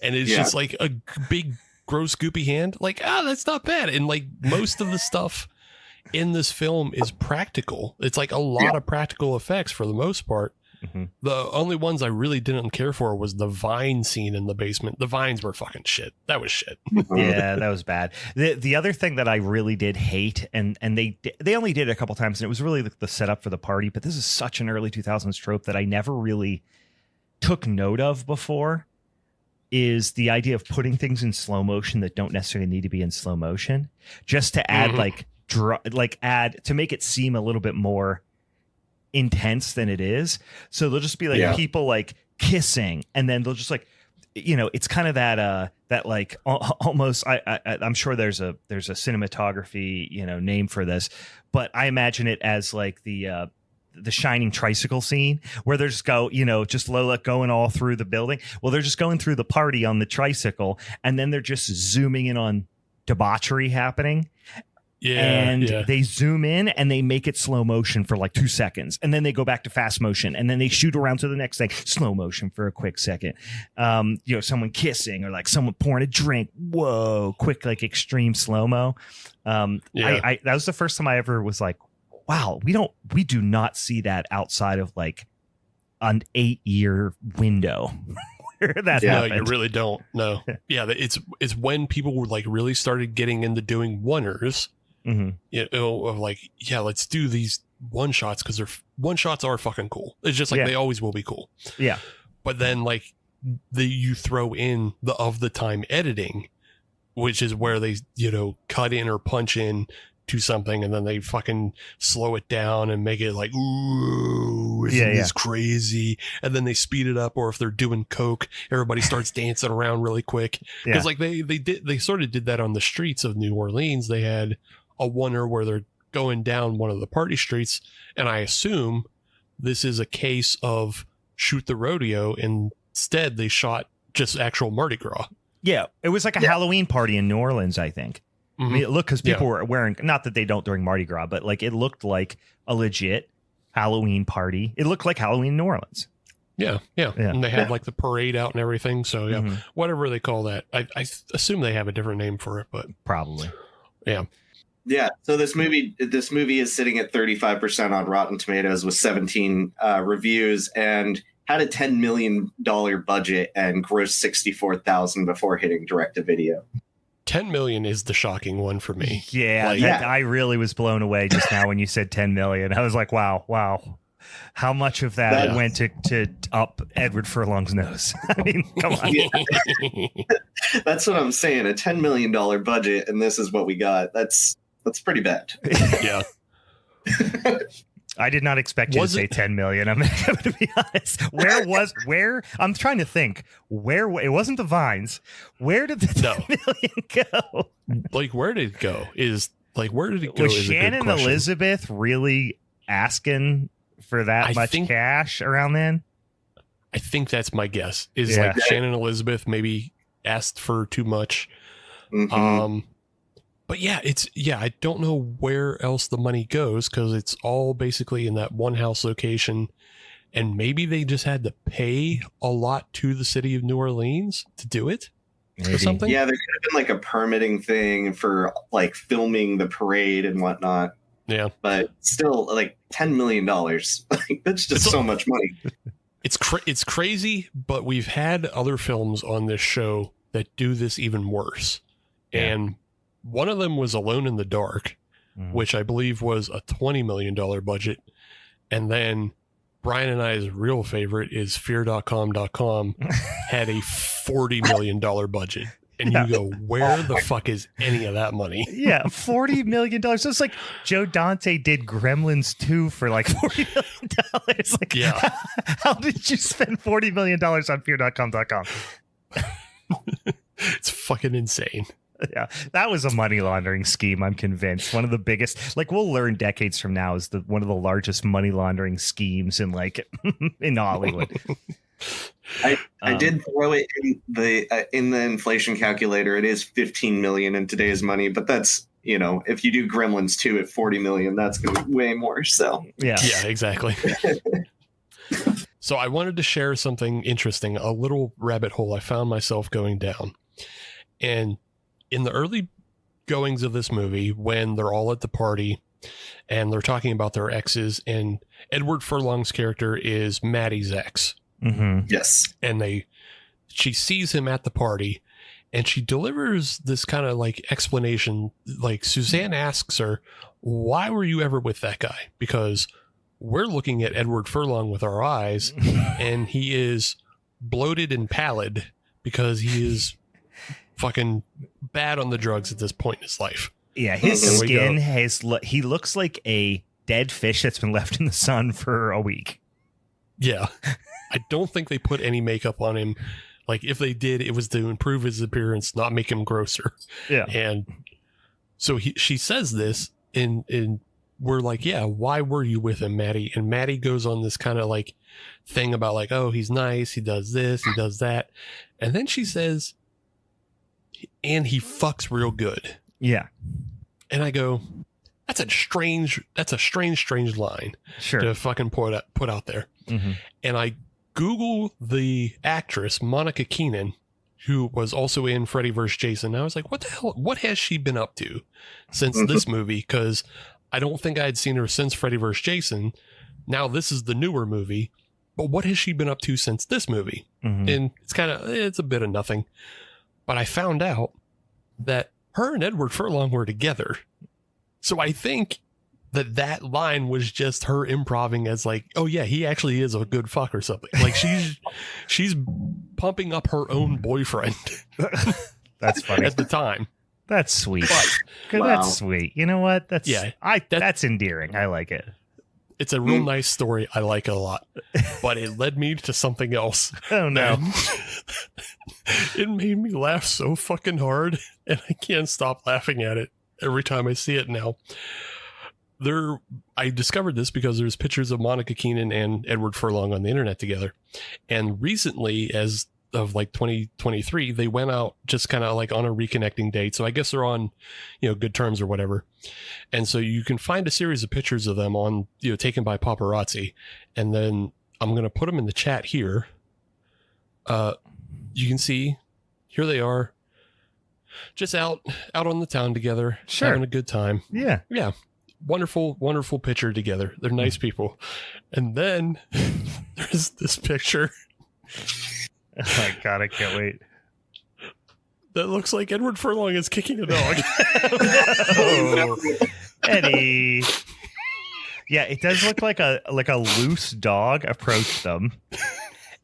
S4: and it's just a big gross goopy hand. That's not bad. And most of the stuff in this film is practical. It's a lot of practical effects for the most part. The only ones I really didn't care for was the vine scene in the basement. The vines were fucking shit. That was shit.
S3: Yeah, that was bad. The other thing that I really did hate, and they only did it a couple times, and it was really the setup for the party, but this is such an early 2000s trope that I never really took note of before, is the idea of putting things in slow motion that don't necessarily need to be in slow motion, just to add to make it seem a little bit more intense than it is. So they'll just be people kissing, and then they'll just it's kind of that almost I'm sure there's a cinematography name for this, but I imagine it as the Shining tricycle scene where they're just Lola going all through the building. Well, they're just going through the party on the tricycle, and then they're just zooming in on debauchery happening. They zoom in and they make it slow motion for 2 seconds, and then they go back to fast motion, and then they shoot around to the next thing, slow motion for a quick second. Someone kissing or someone pouring a drink. Whoa, quick, extreme slow mo. That was the first time I ever was wow, we do not see that outside of an 8-year window. That happened.
S4: No, you really don't. No. Yeah, it's when people were really started getting into doing oneers. Of let's do these one shots because one shots are fucking cool. It's just they always will be cool.
S3: Yeah.
S4: But then you throw in the of the time editing, which is where they cut in or punch in to something, and then they fucking slow it down and make it ooh, isn't this crazy? And then they speed it up, or if they're doing coke, everybody starts dancing around really quick. Because they sort of did that on the streets of New Orleans. They had a oneer where they're going down one of the party streets, and I assume this is a case of shoot the rodeo. Instead, they shot just actual Mardi Gras.
S3: Yeah, it was like a Halloween party in New Orleans, I think. I mean, it looked, because people were wearing, not that they don't during Mardi Gras, but like it looked like a legit Halloween party. It looked like Halloween in New Orleans.
S4: Yeah. And they had like the parade out and everything. So whatever they call that. I assume they have a different name for it, but
S3: probably.
S4: Yeah.
S5: Yeah. So this movie is sitting at 35% on Rotten Tomatoes with 17 reviews, and had a $10 million budget and grossed $64,000 before hitting direct-to-video.
S4: 10 million is the shocking one for me.
S3: Yeah, I really was blown away just now when you said 10 million. I was like, wow. How much of that went to up Edward Furlong's nose? I mean, come on.
S5: That's what I'm saying. A $10 million budget, and this is what we got. That's pretty bad.
S4: Yeah.
S3: I did not expect you to say 10 million. I'm going to be honest. Where? I'm trying to think. Where? It wasn't the Vines. Where did the 10 million go?
S4: Like, where did it go? Where did it go?
S3: Was Shannon Elizabeth really asking for that much cash around then?
S4: I think that's my guess. Like Shannon Elizabeth maybe asked for too much. Mm-hmm. But I don't know where else the money goes, because it's all basically in that one house location, and maybe they just had to pay a lot to the city of New Orleans to do it or something.
S5: Yeah, there could have been like a permitting thing for like filming the parade and whatnot.
S4: Yeah,
S5: but still, like $10 million, like that's just so much money.
S4: It's crazy, but we've had other films on this show that do this even worse, and one of them was Alone in the Dark, which I believe was a $20 million budget. And then Brian and I's real favorite is fear.com.com had a $40 million budget. And you go, where the fuck is any of that money?
S3: Yeah, $40 million. So it's like Joe Dante did Gremlins 2 for like $40 million. Like, how did you spend $40 million on fear.com.com?
S4: It's fucking insane.
S3: Yeah, that was a money laundering scheme. I'm convinced one of the biggest. Like, we'll learn decades from now is one of the largest money laundering schemes in in Hollywood.
S5: I did throw it in the inflation calculator. It is 15 million in today's money, but that's, if you do Gremlins 2 at 40 million, that's going to be way more. So
S4: yeah, exactly. So I wanted to share something interesting, a little rabbit hole I found myself going down, and in the early goings of this movie, when they're all at the party and they're talking about their exes, and Edward Furlong's character is Maddie's ex.
S3: Mm-hmm.
S5: Yes.
S4: And she sees him at the party, and she delivers this kind of like explanation. Like, Suzanne asks her, why were you ever with that guy? Because we're looking at Edward Furlong with our eyes, and he is bloated and pallid because he is fucking bad on the drugs at this point in his life.
S3: Yeah, his skin he looks like a dead fish that's been left in the sun for a week.
S4: Yeah. I don't think they put any makeup on him. Like, if they did, it was to improve his appearance, not make him grosser.
S3: Yeah.
S4: And so she says this, and we're like, yeah, why were you with him, Maddie? And Maddie goes on this kind of like thing about like, oh, he's nice, he does this, he does that. And then she says, and he fucks real good.
S3: Yeah.
S4: And I go, that's a strange line to fucking put out there.
S3: Mm-hmm.
S4: And I Google the actress, Monica Keenan, who was also in Freddy vs. Jason. I was like, what the hell? What has she been up to since this movie? Because I don't think I had seen her since Freddy vs. Jason. Now this is the newer movie. But what has she been up to since this movie?
S3: Mm-hmm.
S4: And it's a bit of nothing. But I found out that her and Edward Furlong were together. So I think that line was just her improving as like, oh yeah, he actually is a good fuck or something. Like, she's pumping up her own boyfriend.
S3: That's funny.
S4: At the time.
S3: That's sweet.
S5: Wow.
S3: That's sweet. You know what? That's endearing. I like it.
S4: It's a real nice story. I like it a lot. But it led me to something else.
S3: Oh no.
S4: It made me laugh so fucking hard, and I can't stop laughing at it every time I see it now. I discovered this because there's pictures of Monica Keenan and Edward Furlong on the internet together. And recently, as of like 2023, they went out just kind of like on a reconnecting date. So I guess they're on, good terms or whatever. And so you can find a series of pictures of them on, taken by paparazzi. And then I'm going to put them in the chat here. You can see here they are just out on the town together, having a good time.
S3: Yeah.
S4: Yeah. Wonderful, wonderful picture together. They're nice people. And then there's this picture.
S3: Oh my God, I can't wait.
S4: That looks like Edward Furlong is kicking a dog.
S3: Oh, Eddie. Yeah, it does look like a loose dog approached them.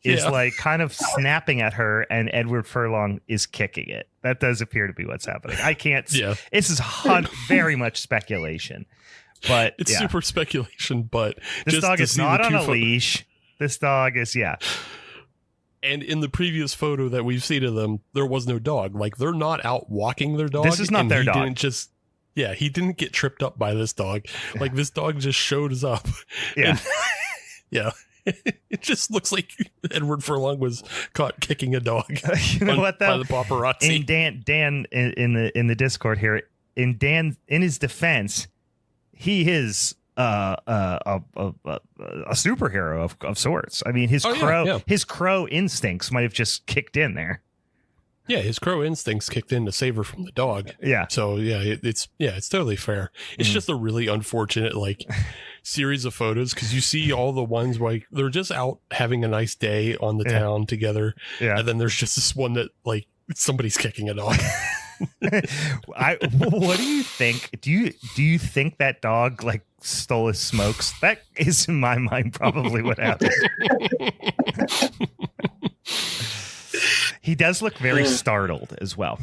S3: Is like kind of snapping at her, and Edward Furlong is kicking it. That does appear to be what's happening. I can't. Yeah. This is very much speculation, but
S4: it's super speculation. But
S3: this dog is not on a leash. This dog is
S4: And in the previous photo that we've seen of them, there was no dog. Like they're not out walking their dog.
S3: This is not their dog.
S4: He didn't get tripped up by this dog. Like this dog just showed up.
S3: Yeah.
S4: Yeah. It just looks like Edward Furlong was caught kicking a dog.
S3: You know what, though?
S4: By the paparazzi.
S3: And Dan in the Discord here, in his defense, he is a superhero of sorts. I mean, his crow instincts might have just kicked in there.
S4: Yeah, his crow instincts kicked in to save her from the dog.
S3: Yeah.
S4: So it's totally fair. It's just a really unfortunate series of photos because you see all the ones like they're just out having a nice day on the town together. Yeah. And then there's just this one that like somebody's kicking a dog.
S3: What do you think? Do you think that dog like stole his smokes? That is in my mind probably what happened. He does look very startled as well.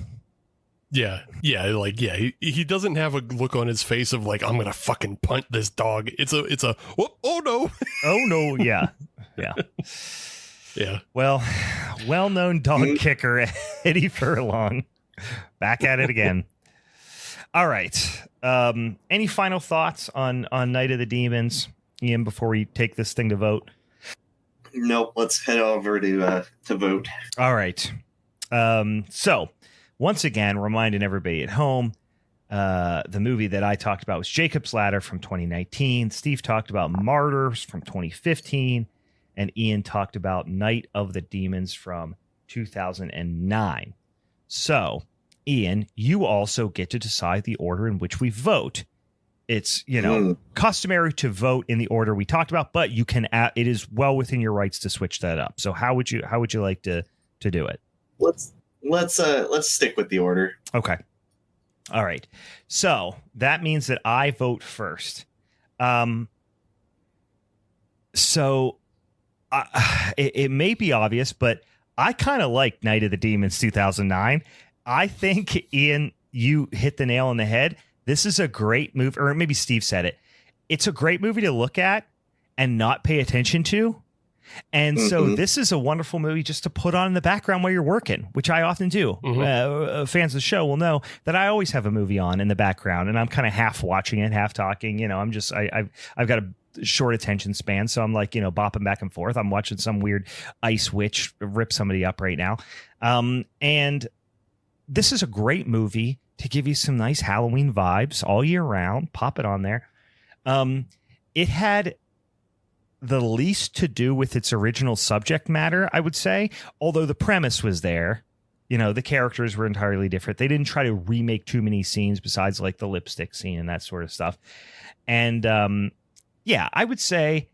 S4: Yeah. He doesn't have a look on his face of like, I'm gonna fucking punt this dog. It's a oh no.
S3: Oh no, yeah.
S4: Yeah.
S3: Well-known dog kicker Eddie Furlong. Back at it again. All right. Any final thoughts on Night of the Demons, Ian, before we take this thing to vote?
S5: Nope. Let's head over to vote.
S3: All right. So once again, reminding everybody at home, the movie that I talked about was Jacob's Ladder from 2019. Steve talked about Martyrs from 2015, and Ian talked about Night of the Demons from 2009. So, Ian, you also get to decide the order in which we vote. It's, customary to vote in the order we talked about, but you can it is well within your rights to switch that up. So how would you like to do it?
S5: Let's stick with the order.
S3: Okay. All right. So that means that I vote first. It may be obvious, but I kind of like Night of the Demons 2009. I think, Ian, you hit the nail on the head. This is a great movie, or maybe Steve said it. It's a great movie to look at and not pay attention to. And so this is a wonderful movie just to put on in the background while you're working, which I often do. Fans of the show will know that I always have a movie on in the background, and I'm kind of half watching it, half talking. I've got a short attention span, so I'm like, bopping back and forth. I'm watching some weird ice witch rip somebody up right now. And this is a great movie to give you some nice Halloween vibes all year round. Pop it on there. It had the least to do with its original subject matter, I would say, although the premise was there. The characters were entirely different. They didn't try to remake too many scenes besides like the lipstick scene and that sort of stuff. And I would say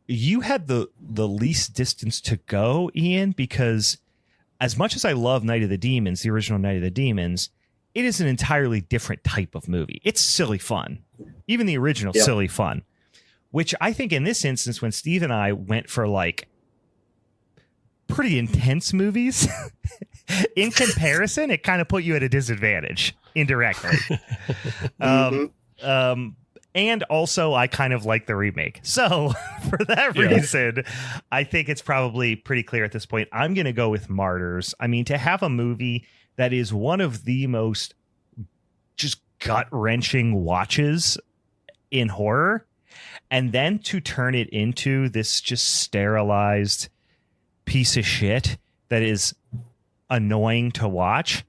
S3: you had the least distance to go, Ian, because as much as I love Night of the Demons, the original Night of the Demons, it is an entirely different type of movie. It's silly fun. Even the original silly fun, which I think in this instance, when Steve and I went for like pretty intense movies, in comparison, it kind of put you at a disadvantage indirectly. And also, I kind of like the remake. So for that reason, I think it's probably pretty clear at this point. I'm going to go with Martyrs. I mean, to have a movie that is one of the most just gut-wrenching watches in horror, and then to turn it into this just sterilized piece of shit that is annoying to watch,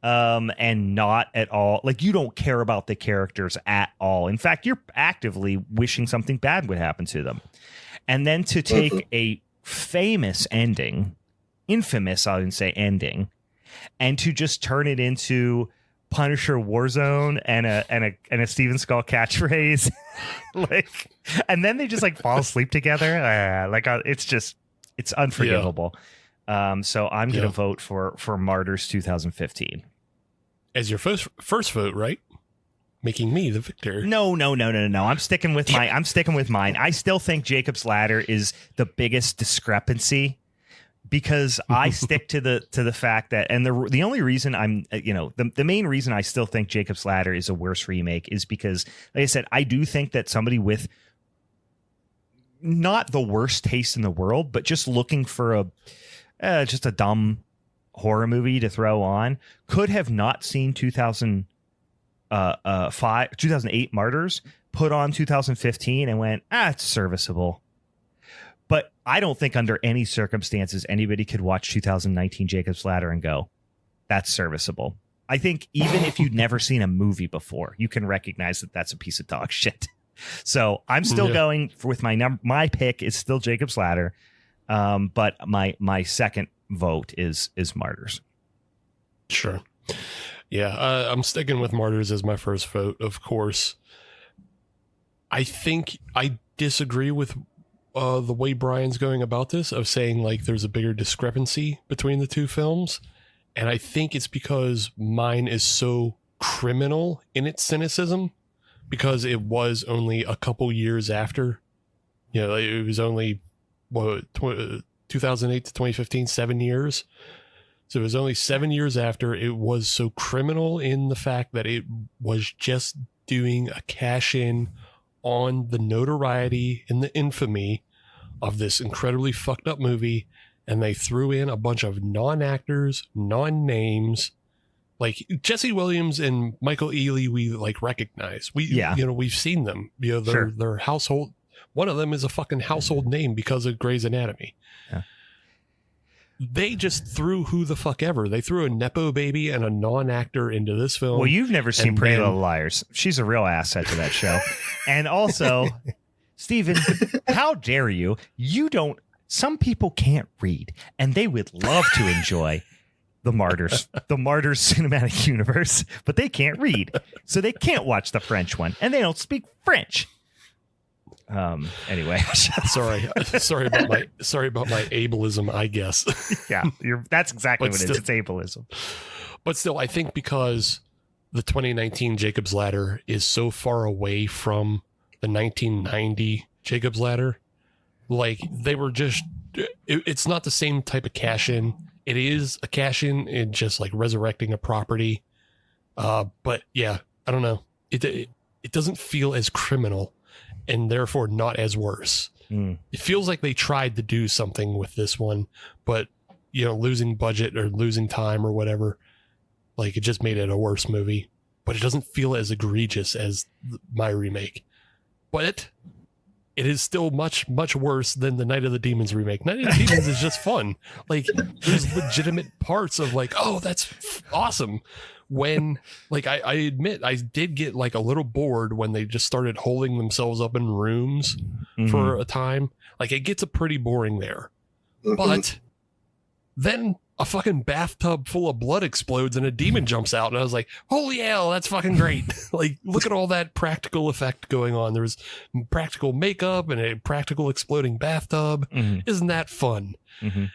S3: and not at all like you don't care about the characters at all. In fact, you're actively wishing something bad would happen to them. And then to take a famous ending, infamous, I would say, ending, and to just turn it into Punisher Warzone and a Steven Skull catchphrase, like, and then they just like fall asleep together. It's unforgivable. So I'm gonna vote for Martyrs 2015
S4: as your first vote, right? Making me the victor.
S3: No. I'm sticking with mine. I still think Jacob's Ladder is the biggest discrepancy, because I stick to the fact that, and the only reason I'm, the main reason I still think Jacob's Ladder is a worse remake is because, like I said, I do think that somebody with not the worst taste in the world, but just looking for just a dumb horror movie to throw on, could have not seen 2008 Martyrs, put on 2015 and went, it's serviceable. But I don't think under any circumstances anybody could watch 2019 Jacob's Ladder and go, that's serviceable. I think even if you'd never seen a movie before, you can recognize that that's a piece of dog shit. So I'm still going with my pick is still Jacob's Ladder. But my second vote is Martyrs.
S4: Sure. Yeah, I'm sticking with Martyrs as my first vote, of course. I think I disagree with the way Brian's going about this, of saying like there's a bigger discrepancy between the two films. And I think it's because mine is so criminal in its cynicism, because it was only a couple years after. It was only 2008 to 2015, 7 years. So it was only 7 years after. It was so criminal in the fact that it was just doing a cash in on the notoriety and the infamy of this incredibly fucked up movie. And they threw in a bunch of non-actors, non-names, like Jesse Williams and Michael Ealy. We like recognize. We've seen them. They're household. One of them is a fucking household name because of Grey's Anatomy. Yeah. They just threw who the fuck ever. They threw a Nepo baby and a non-actor into this film.
S3: Well, you've never seen Pretty Little Liars. She's a real asset to that show. And also, Steven, how dare you? Some people can't read, and they would love to enjoy the Martyrs cinematic universe, but they can't read. So they can't watch the French one, and they don't speak French. Anyway,
S4: sorry about my ableism, I guess.
S3: Yeah, that's exactly what it is. It's ableism.
S4: But still, I think because the 2019 Jacob's Ladder is so far away from the 1990 Jacob's Ladder, like they were just, it's not the same type of cash in. It is a cash in just like resurrecting a property. But yeah, I don't know. It doesn't feel as criminal, and therefore not as worse. It feels like they tried to do something with this one, but losing budget or losing time or whatever, like it just made it a worse movie. But it doesn't feel as egregious as my remake. But it is still much, much worse than the Night of the Demons remake. Night of the Demons is just fun. Like there's legitimate parts of like, oh, that's awesome. When like I admit I did get like a little bored when they just started holding themselves up in rooms for a time. Like it gets pretty boring there. But then a fucking bathtub full of blood explodes and a demon jumps out, and I was like, holy hell, that's fucking great. Like look at all that practical effect going on. There's practical makeup and a practical exploding bathtub. Isn't that fun?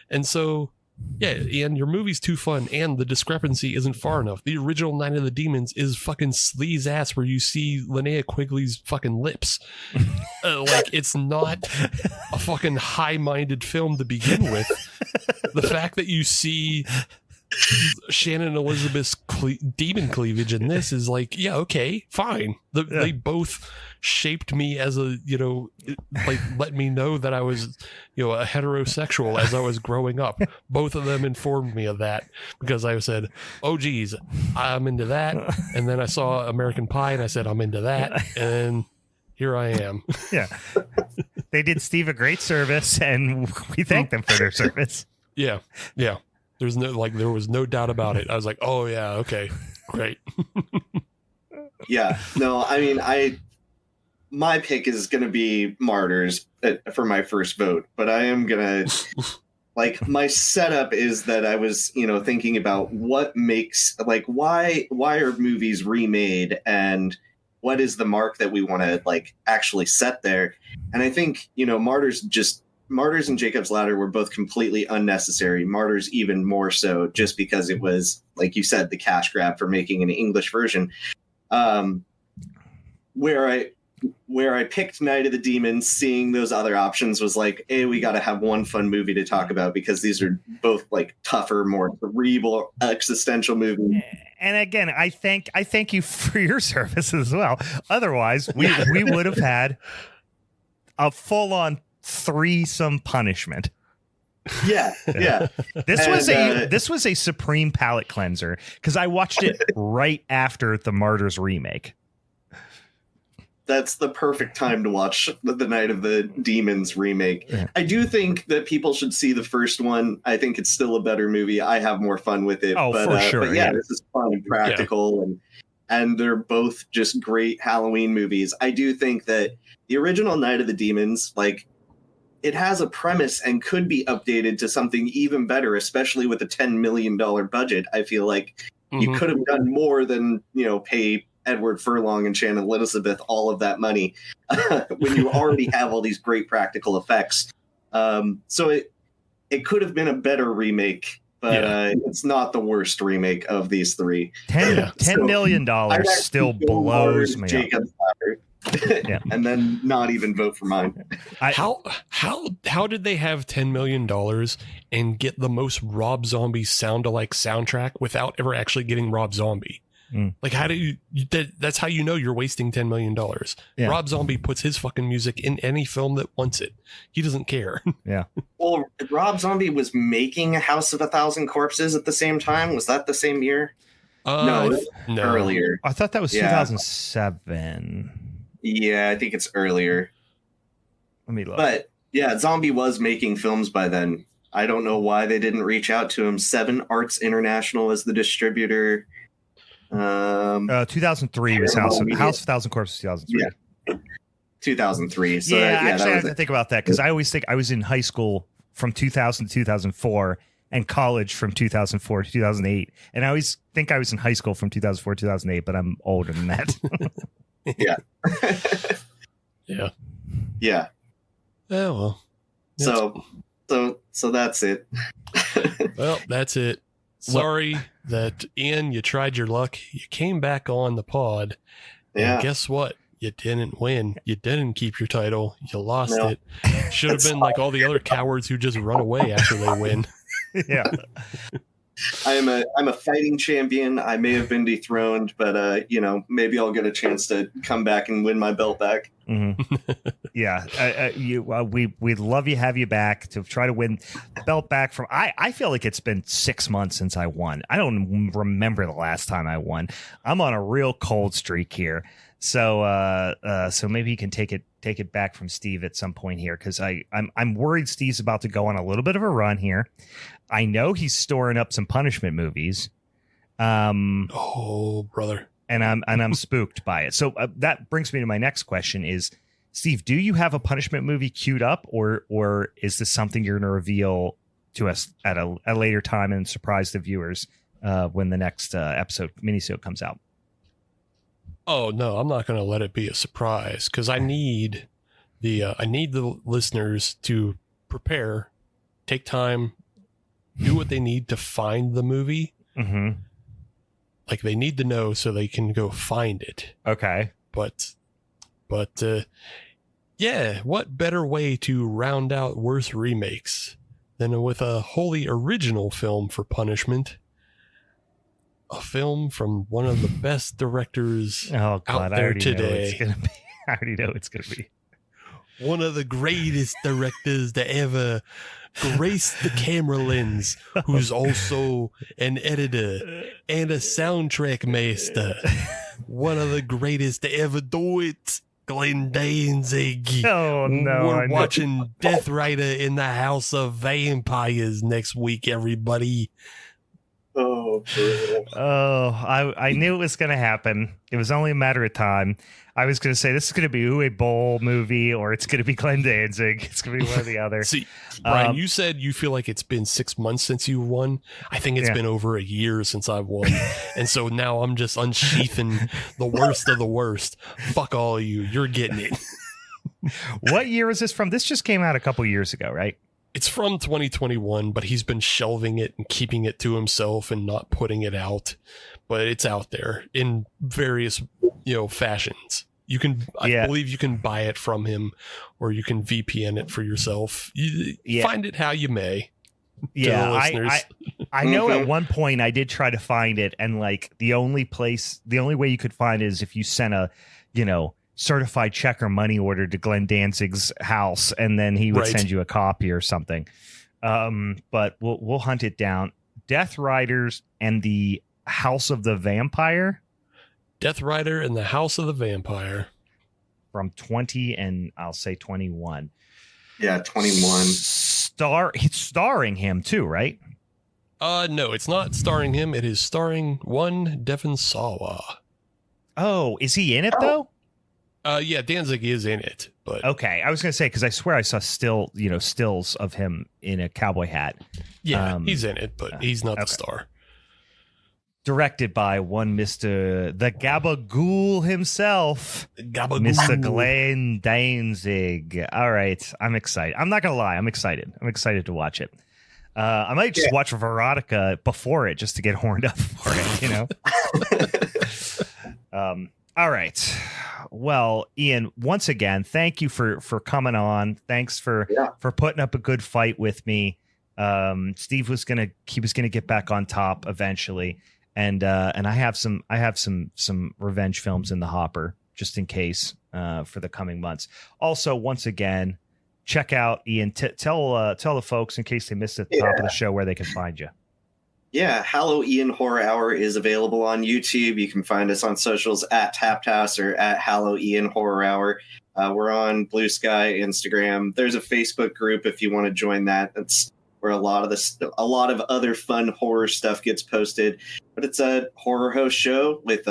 S4: And so yeah, and your movie's too fun, and the discrepancy isn't far enough. The original Night of the Demons is fucking sleaze ass where you see Linnea Quigley's fucking lips. Like, it's not a fucking high-minded film to begin with. The fact that you see Shannon Elizabeth's demon cleavage in this is like, yeah, okay, fine. They both shaped me as a, like let me know that I was, a heterosexual as I was growing up. Both of them informed me of that, because I said, oh geez, I'm into that. And then I saw American Pie and I said, I'm into that. And here I am. Yeah.
S3: They did Steve a great service, and we thank them for their service.
S4: Yeah. There was no doubt about it. I was like, oh yeah, okay, great.
S5: Yeah, no, I mean, my pick is going to be Martyrs for my first vote, but I am going to, like, my setup is that I was, thinking about what makes, like, why are movies remade, and what is the mark that we want to, like, actually set there. And I think, Martyrs and Jacob's Ladder were both completely unnecessary. Martyrs even more so, just because it was, like you said, the cash grab for making an English version. Where I picked Night of the Demons, seeing those other options was like, hey, we got to have one fun movie to talk about, because these are both like tougher, more cerebral, existential movies.
S3: And again, I thank you for your service as well. Otherwise, we would have had a full-on threesome punishment.
S5: Yeah.
S3: This was a supreme palate cleanser, because I watched it right after the Martyrs remake.
S5: That's the perfect time to watch the Night of the Demons remake.
S3: Yeah.
S5: I do think that people should see the first one. I think it's still a better movie. I have more fun with it.
S3: Oh, for sure.
S5: But yeah, this is fun and practical, and they're both just great Halloween movies. I do think that the original Night of the Demons, like, it has a premise and could be updated to something even better, especially with a $10 million budget. I feel like you could have done more than, pay Edward Furlong and Shannon Elizabeth all of that money when you already have all these great practical effects. So it could have been a better remake, but it's not the worst remake of these three.
S3: $10 million still blows me
S5: Jacob's Ladder. And then not even vote for mine.
S4: How did they have $10 million and get the most Rob Zombie sound-alike soundtrack without ever actually getting Rob Zombie? Like, how do you that's how you know you're wasting $10 million. Rob Zombie puts his fucking music in any film that wants it. He doesn't care.
S3: Yeah.
S5: Well, Rob Zombie was making A House of a Thousand Corpses at the same time. Was that the same year? No. Earlier.
S3: I thought that was 2007.
S5: Yeah, I think it's earlier.
S3: Let me look.
S5: But yeah, Zombie was making films by then. I don't know why they didn't reach out to him. Seven Arts International as the distributor.
S3: 2003 was House of a Thousand Corpses. 2003.
S5: Yeah. 2003. So
S3: actually, I have to think about that, because I always think I was in high school from 2000 to 2004 and college from 2004 to 2008, and I always think I was in high school from 2004 to 2008, but I'm older than that.
S5: Yeah.
S4: Yeah. Oh well.
S5: So that's it.
S4: Well, that's it. Sorry that, Ian, you tried your luck. You came back on the pod. And guess what? You didn't win. You didn't keep your title. You lost it. Should have been like all the other cowards who just run away after they win.
S3: Yeah.
S5: I'm a fighting champion. I may have been dethroned, but maybe I'll get a chance to come back and win my belt back.
S3: Mm-hmm. Yeah, we'd love you, have you back to try to win the belt back from. I feel like it's been 6 months since I won. I don't remember the last time I won. I'm on a real cold streak here, so maybe you can take it back from Steve at some point here, because I'm worried Steve's about to go on a little bit of a run here. I know he's storing up some punishment movies.
S4: Oh, brother.
S3: And I'm spooked by it. So that brings me to my next question is, Steve, do you have a punishment movie queued up, or is this something you're going to reveal to us at a later time and surprise the viewers when the next minisode comes out?
S4: Oh no, I'm not going to let it be a surprise, because I need the listeners to prepare, take time, do what they need to find the movie.
S3: Mm-hmm.
S4: Like, they need to know so they can go find it.
S3: Okay.
S4: But yeah, what better way to round out worst remakes than with a wholly original film for punishment? A film from one of the best directors out there today.
S3: I already know it's going to be.
S4: One of the greatest directors to ever grace the camera lens, who's also an editor and a soundtrack master. One of the greatest to ever do it. Glenn Danzig.
S3: Oh no!
S4: We're watching Death Rider in the House of Vampires next week, everybody.
S5: Oh, brutal.
S3: Oh, I knew it was going to happen. It was only a matter of time. I was going to say this is going to be Uwe Boll movie, or it's going to be Glenn Danzig. It's going to be one or the other.
S4: See, Brian, you said you feel like it's been 6 months since you won. I think it's been over a year since I've won. And so now I'm just unsheathing the worst of the worst. Fuck all of you. You're getting it.
S3: What year is this from? This just came out a couple years ago, right?
S4: It's from 2021, but he's been shelving it and keeping it to himself and not putting it out. But it's out there in various, fashions. You can, I believe you can buy it from him, or you can VPN it for yourself. Find it how you may.
S3: Yeah, I know at one point I did try to find it, and like the only way you could find it is if you sent a, certified check or money order to Glenn Danzig's house, and then he would send you a copy or something. But we'll hunt it down. Death Riders and the House of the Vampire.
S4: Death Rider and the House of the Vampire.
S3: From 20 and I'll say 21.
S5: Yeah, 21.
S3: It's starring him too, right?
S4: No, it's not starring him. It is starring one Devon Sawa.
S3: Oh, is he in it though?
S4: Yeah, Danzig is in it, but
S3: okay. I was gonna say because I swear I saw stills of him in a cowboy hat.
S4: Yeah, he's in it, but he's not the star.
S3: Directed by one Mr. the Gabagool himself, Mr. Glenn Danzig. All right, I'm excited. I'm not gonna lie, I'm excited. I'm excited to watch it. I might just watch Veronica before it just to get horned up for it, all right. Well, Ian, once again, thank you for coming on. Thanks for putting up a good fight with me. Steve was gonna get back on top eventually, and I have some revenge films in the hopper just in case for the coming months. Also, once again, check out Ian. Tell the folks in case they missed at the top of the show where they can find you.
S5: Yeah, Hallow Ian Horror Hour is available on YouTube. You can find us on socials at Tapped House or at Hallow Ian Horror Hour. We're on Blue Sky, Instagram. There's a Facebook group if you want to join that. That's where a lot of other fun horror stuff gets posted. But it's a horror host show with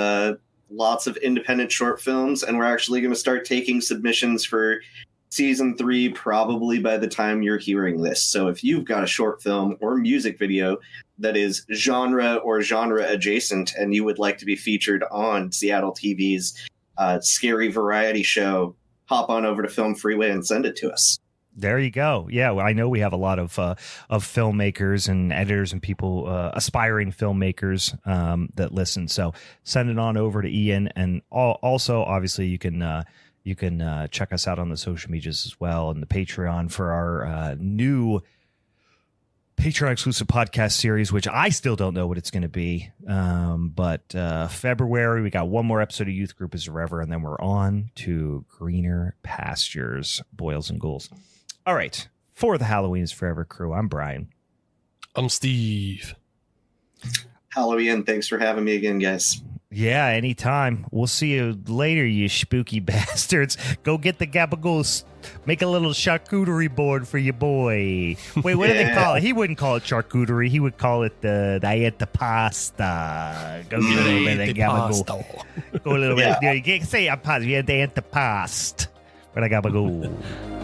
S5: lots of independent short films, and we're actually going to start taking submissions for season 3 probably by the time you're hearing this. So if you've got a short film or music video that is genre or genre adjacent and you would like to be featured on Seattle TV's scary variety show, hop on over to Film Freeway and send it to us.
S3: There you go. Yeah, well, I know we have a lot of filmmakers and editors and people, aspiring filmmakers that listen. So send it on over to Ian. And also, obviously, you can check us out on the social medias as well and the Patreon for our new Patreon exclusive podcast series, which I still don't know what it's going to be. But February, we got one more episode of Youth Group is Forever, and then we're on to Greener Pastures, Boils and Ghouls. All right. For the Halloween is Forever crew, I'm Brian.
S4: I'm Steve.
S5: Hallow Ian, thanks for having me again, guys.
S3: Yeah, anytime. We'll see you later, you spooky bastards. Go get the gabagool. Make a little charcuterie board for your boy. Wait, what do they call it? He wouldn't call it charcuterie. He would call it the pasta. Go get a little bit of that gabagool. Go a little bit. You can't say pasta. You have the pasta. But I gabagool.